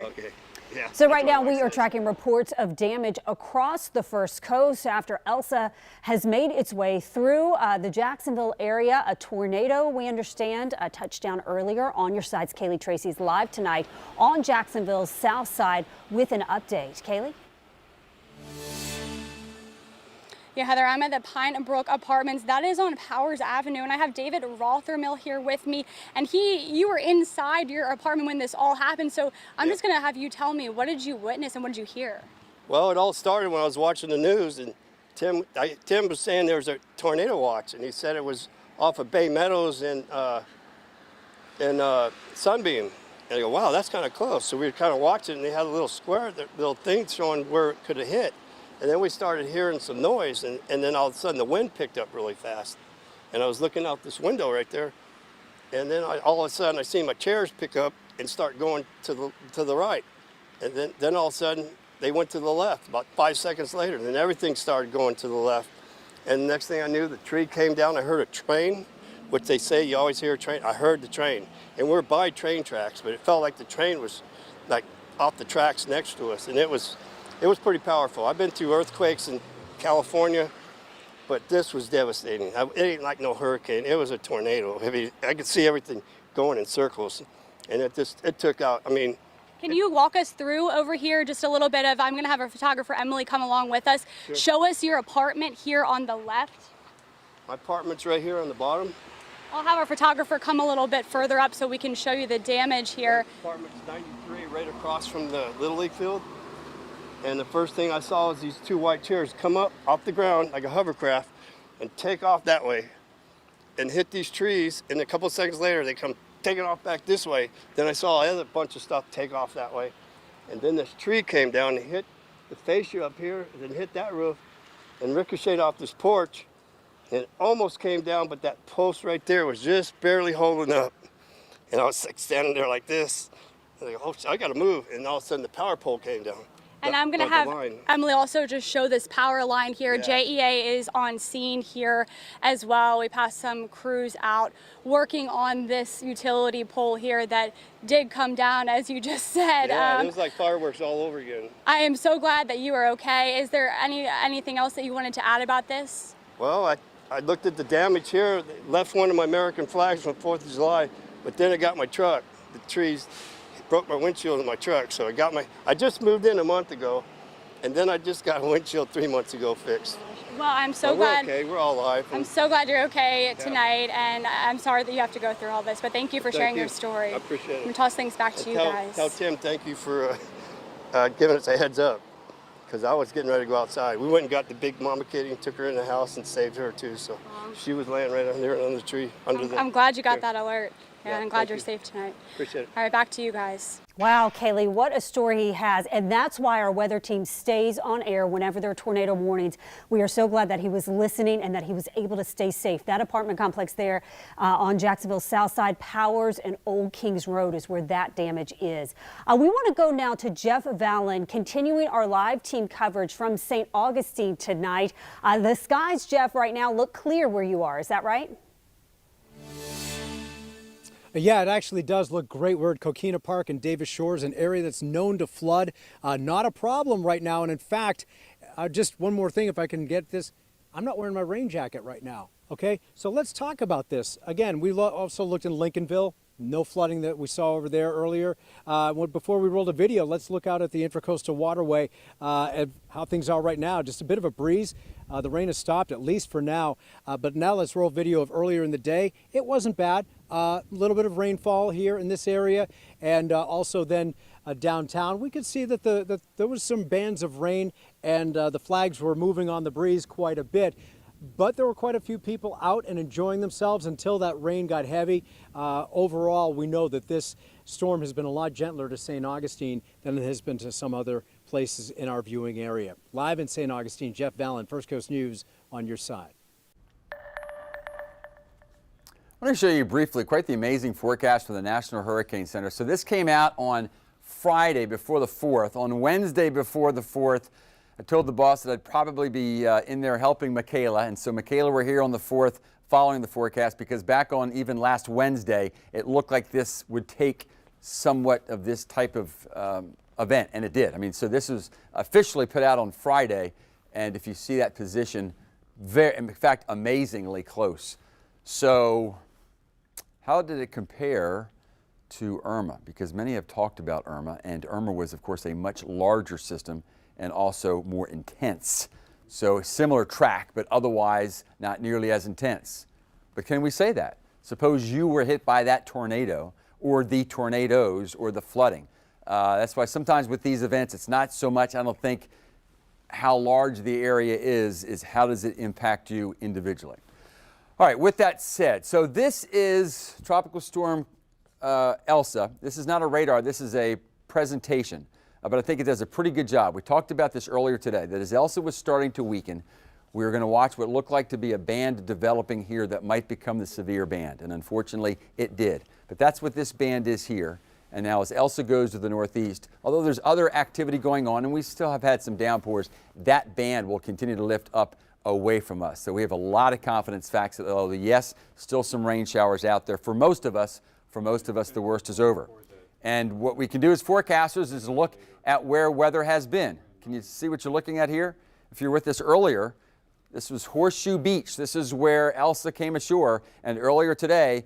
Okay. Yeah. So right now we are tracking reports of damage across the First Coast after Elsa has made its way through the Jacksonville area. A tornado, we understand, touched down earlier. On your sides, Kaylee Tracy's live tonight on Jacksonville's south side with an update. Kaylee? Yeah, Heather, I'm at the Pine Brook Apartments. That is on Powers Avenue, and I have David Rothermill here with me. And you were inside your apartment when this all happened, so I'm just going to have you tell me, what did you witness and what did you hear? Well, it all started when I was watching the news, and Tim was saying there was a tornado watch, and he said it was off of Bay Meadows and Sunbeam. And I go, wow, that's kind of close. So we were kind of watching, and they had a little square, little thing showing where it could have hit. And then we started hearing some noise, and then all of a sudden the wind picked up really fast. And I was looking out this window right there, and then all of a sudden I see my chairs pick up and start going to the right. And then all of a sudden they went to the left about 5 seconds later, and then everything started going to the left. And the next thing I knew, the tree came down. I heard a train which they say you always hear a train. I heard the train, and we're by train tracks, but it felt like the train was like off the tracks next to us, and it was pretty powerful. I've been through earthquakes in California, but this was devastating. It ain't like no hurricane. It was a tornado. I mean, I could see everything going in circles, and it took out. I mean. Can you walk us through over here just a little bit of, I'm going to have our photographer Emily come along with us. Sure. Show us your apartment here on the left. My apartment's right here on the bottom. I'll have our photographer come a little bit further up so we can show you the damage here. My apartment's 93, right across from the Little League field. And the first thing I saw was these 2 white chairs come up off the ground like a hovercraft and take off that way and hit these trees. And a couple of seconds later, they come taking off back this way. Then I saw another bunch of stuff take off that way. And then this tree came down and hit the fascia up here, and then hit that roof and ricocheted off this porch. And it almost came down, but that post right there was just barely holding up. And I was like standing there like this. And I go, oh, I gotta move. And all of a sudden the power pole came down. And I'm going to have Emily also just show this power line here. Yeah. JEA is on scene here as well. We passed some crews out working on this utility pole here that did come down, as you just said. Yeah, it was like fireworks all over again. I am so glad that you are okay. Is there anything else that you wanted to add about this? Well, I looked at the damage here. They left one of my American flags on 4th of July, but then it got my truck. The trees broke my windshield in my truck, so I just moved in a month ago, and then I just got a windshield 3 months ago fixed. Well, I'm so glad. We're okay, we're all alive. I'm so glad you're okay tonight, and I'm sorry that you have to go through all this, but thank you for sharing your story. I appreciate it. I'm going to toss things back to you guys. Tell Tim thank you for giving us a heads up, because I was getting ready to go outside. We went and got the big mama kitty and took her in the house and saved her too, so she was laying right under the tree. I'm glad you got that alert. Yeah, I'm glad you're safe tonight. Appreciate it. All right, back to you guys. Wow, Kaylee, what a story he has. And that's why our weather team stays on air whenever there are tornado warnings. We are so glad that he was listening and that he was able to stay safe. That apartment complex there on Jacksonville's south side, Powers and Old Kings Road is where that damage is. We want to go now to Jeff Vallon, continuing our live team coverage from St. Augustine tonight. The skies, Jeff, right now look clear where you are. Is that right? Yeah, it actually does look great. We're at Coquina Park and Davis Shores, an area that's known to flood. Not a problem right now. And in fact, just one more thing, if I can get this, I'm not wearing my rain jacket right now. Okay, so let's talk about this. Again, we also looked in Lincolnville. No flooding that we saw over there earlier. Before we roll the video, let's look out at the Intracoastal Waterway at how things are right now. Just a bit of a breeze. The rain has stopped, at least for now. But now let's roll video of earlier in the day. It wasn't bad. A little bit of rainfall here in this area, and also then downtown. We could see that there was some bands of rain, and the flags were moving on the breeze quite a bit. But there were quite a few people out and enjoying themselves until that rain got heavy. Overall, we know that this storm has been a lot gentler to St. Augustine than it has been to some other places in our viewing area. Live in St. Augustine, Jeff Vallon, First Coast News on your side. I want to show you briefly quite the amazing forecast from the National Hurricane Center. So this came out on Friday before the 4th. On Wednesday before the 4th, I told the boss that I'd probably be in there helping Michaela. And so Michaela, we're here on the 4th following the forecast, because back on even last Wednesday, it looked like this would take somewhat of this type of event, and it did. I mean, so this was officially put out on Friday, and if you see that position, in fact, amazingly close. So how did it compare to Irma? Because many have talked about Irma, and Irma was, of course, a much larger system and also more intense. So similar track, but otherwise not nearly as intense. But can we say that? Suppose you were hit by that tornado, or the tornadoes, or the flooding. That's why sometimes with these events, it's not so much, I don't think, how large the area is how does it impact you individually. All right, with that said, so this is Tropical Storm Elsa. This is not a radar, this is a presentation. But I think it does a pretty good job. We talked about this earlier today, that as Elsa was starting to weaken, we were going to watch what looked like to be a band developing here that might become the severe band, and unfortunately it did. But that's what this band is here. And now as Elsa goes to the northeast, although there's other activity going on and we still have had some downpours, that band will continue to lift up away from us. So we have a lot of confidence facts that, although yes, still some rain showers out there for most of us, the worst is over. And what we can do as forecasters is look at where weather has been. Can you see what you're looking at here? If you were with us earlier, this was Horseshoe Beach. This is where Elsa came ashore. And earlier today,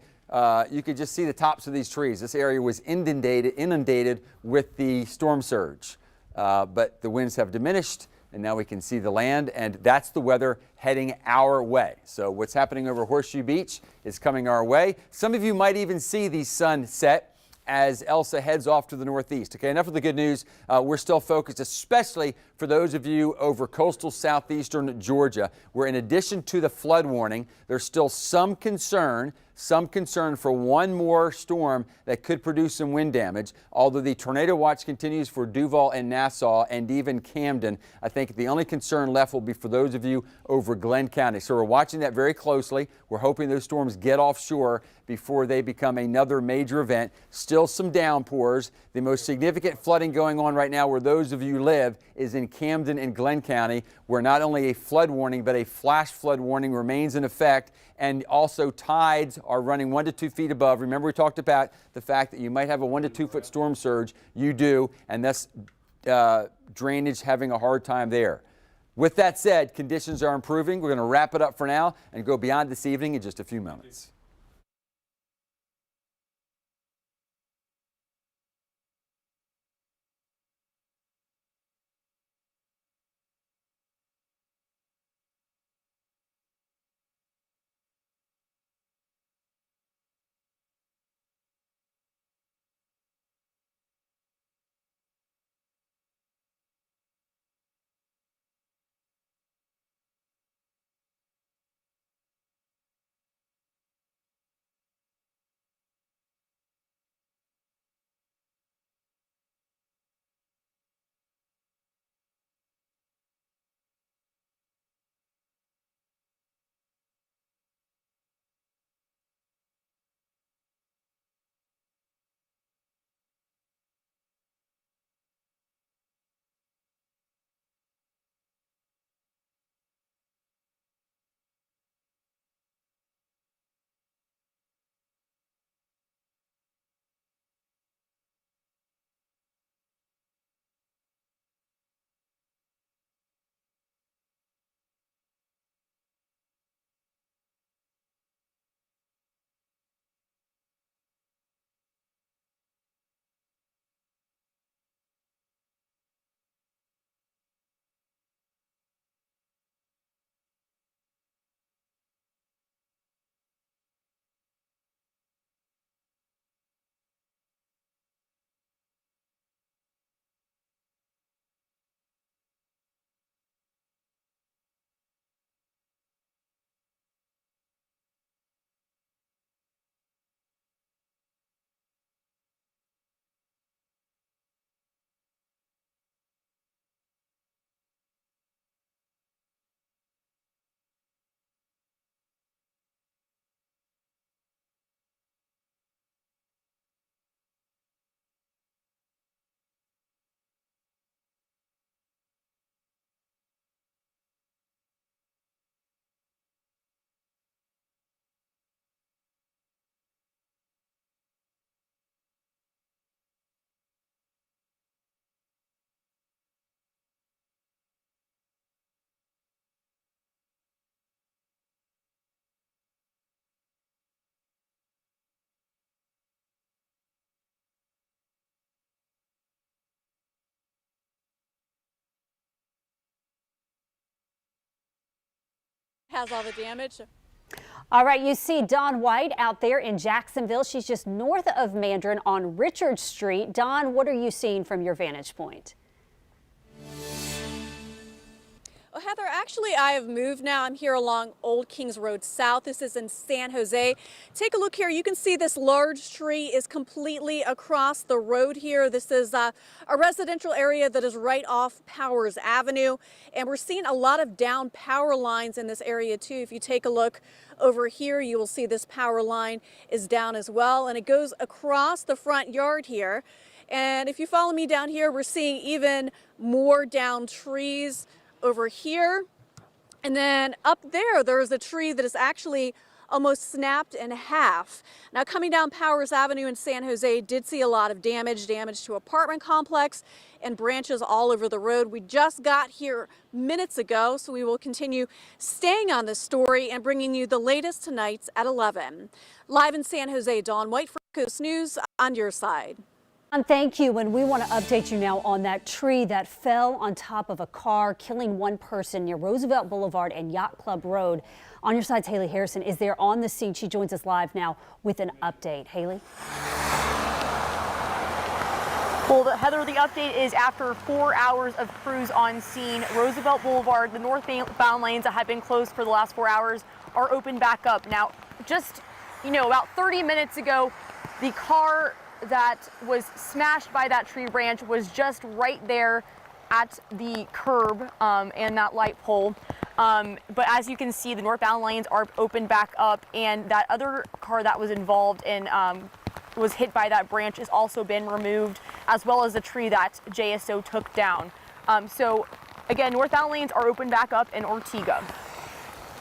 you could just see the tops of these trees. This area was inundated with the storm surge. But the winds have diminished, and now we can see the land, and that's the weather heading our way. So what's happening over Horseshoe Beach is coming our way. Some of you might even see the sun set as Elsa heads off to the northeast. Okay, enough of the good news. We're still focused, especially for those of you over coastal southeastern Georgia, where in addition to the flood warning, there's still some concern for one more storm that could produce some wind damage. Although the tornado watch continues for Duval and Nassau and even Camden, I think the only concern left will be for those of you over Glenn County. So we're watching that very closely. We're hoping those storms get offshore before they become another major event. Still some downpours. The most significant flooding going on right now where those of you live is in Camden and Glenn County, where not only a flood warning but a flash flood warning remains in effect, and also tides are running 1 to 2 feet above. Remember, we talked about the fact that you might have a 1 to 2 foot storm surge. You do, and that's drainage having a hard time there. With that said, conditions are improving. We're going to wrap it up for now and go beyond this evening in just a few moments. Has all the damage. All right, you see Dawn White out there in Jacksonville. She's just north of Mandarin on Richard Street. Dawn, what are you seeing from your vantage point? Well, Heather, actually, I have moved now. I'm here along Old Kings Road South. This is in San Jose. Take a look here. You can see this large tree is completely across the road here. This is a residential area that is right off Powers Avenue. And we're seeing a lot of down power lines in this area, too. If you take a look over here, you will see this power line is down as well. And it goes across the front yard here. And if you follow me down here, we're seeing even more down trees over here. And then up there, there's a tree that is actually almost snapped in half. Now, coming down Powers Avenue in San Jose, did see a lot of damage to apartment complex and branches all over the road. We just got here minutes ago, so we will continue staying on this story and bringing you the latest tonight at 11. Live in San Jose, Dawn White, First Coast News, on your side. And thank you. And we want to update you now on that tree that fell on top of a car, killing one person near Roosevelt Boulevard and Yacht Club Road. On your side's Haley Harrison is there on the scene. She joins us live now with an update. Haley? Well, Heather, the update is after 4 hours of crews on scene, Roosevelt Boulevard, the northbound lanes that have been closed for the last 4 hours are open back up. Now, just, about 30 minutes ago, the car that was smashed by that tree branch was just right there at the curb and that light pole. But as you can see, the northbound lanes are open back up, and that other car that was involved in was hit by that branch has also been removed, as well as the tree that JSO took down. So again, northbound lanes are open back up in Ortega.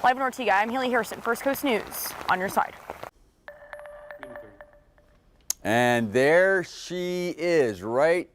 Live in Ortega, I'm Haley Harrison, First Coast News, on your side. And there she is, right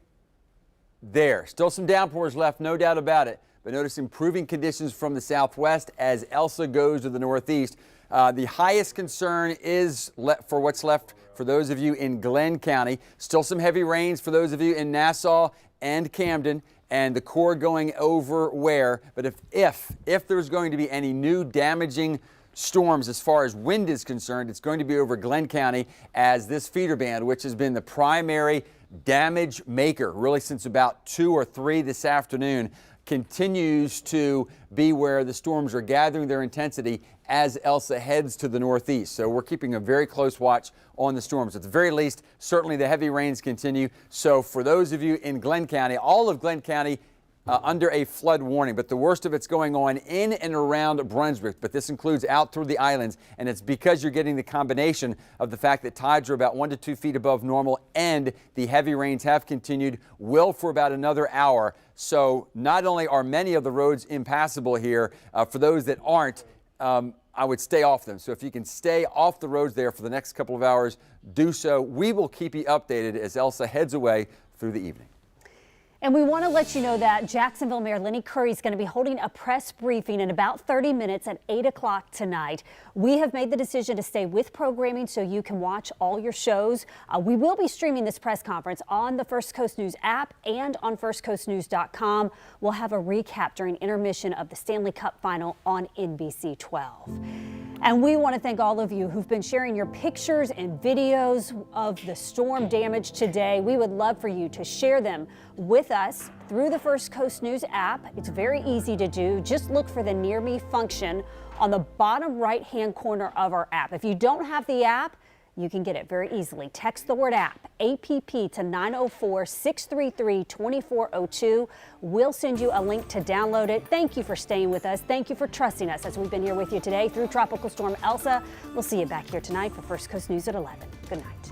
there. Still some downpours left, no doubt about it. But notice improving conditions from the southwest as Elsa goes to the northeast. The highest concern is for what's left for those of you in Glenn County. Still some heavy rains for those of you in Nassau and Camden, and the core going over where. But if there's going to be any new damaging storms as far as wind is concerned, it's going to be over Glenn County, as this feeder band, which has been the primary damage maker really since about 2 or 3 this afternoon, continues to be where the storms are gathering their intensity as Elsa heads to the northeast. So we're keeping a very close watch on the storms. At the very least, certainly the heavy rains continue. So for those of you in Glenn County, all of Glenn County under a flood warning, but the worst of it's going on in and around Brunswick, but this includes out through the islands, and it's because you're getting the combination of the fact that tides are about 1 to 2 feet above normal and the heavy rains have continued, will for about another hour. So not only are many of the roads impassable here, for those that aren't, I would stay off them. So if you can stay off the roads there for the next couple of hours, do so. We will keep you updated as Elsa heads away through the evening. And we want to let you know that Jacksonville Mayor Lenny Curry is going to be holding a press briefing in about 30 minutes at 8 o'clock tonight. We have made the decision to stay with programming so you can watch all your shows. We will be streaming this press conference on the First Coast News app and on firstcoastnews.com. We'll have a recap during intermission of the Stanley Cup final on NBC 12. And we want to thank all of you who've been sharing your pictures and videos of the storm damage today. We would love for you to share them with us through the First Coast News app. It's very easy to do. Just look for the Near Me function on the bottom right-hand corner of our app. If you don't have the app, you can get it very easily. Text the word app, APP, to 904-633-2402. We'll send you a link to download it. Thank you for staying with us. Thank you for trusting us as we've been here with you today through Tropical Storm Elsa. We'll see you back here tonight for First Coast News at 11. Good night.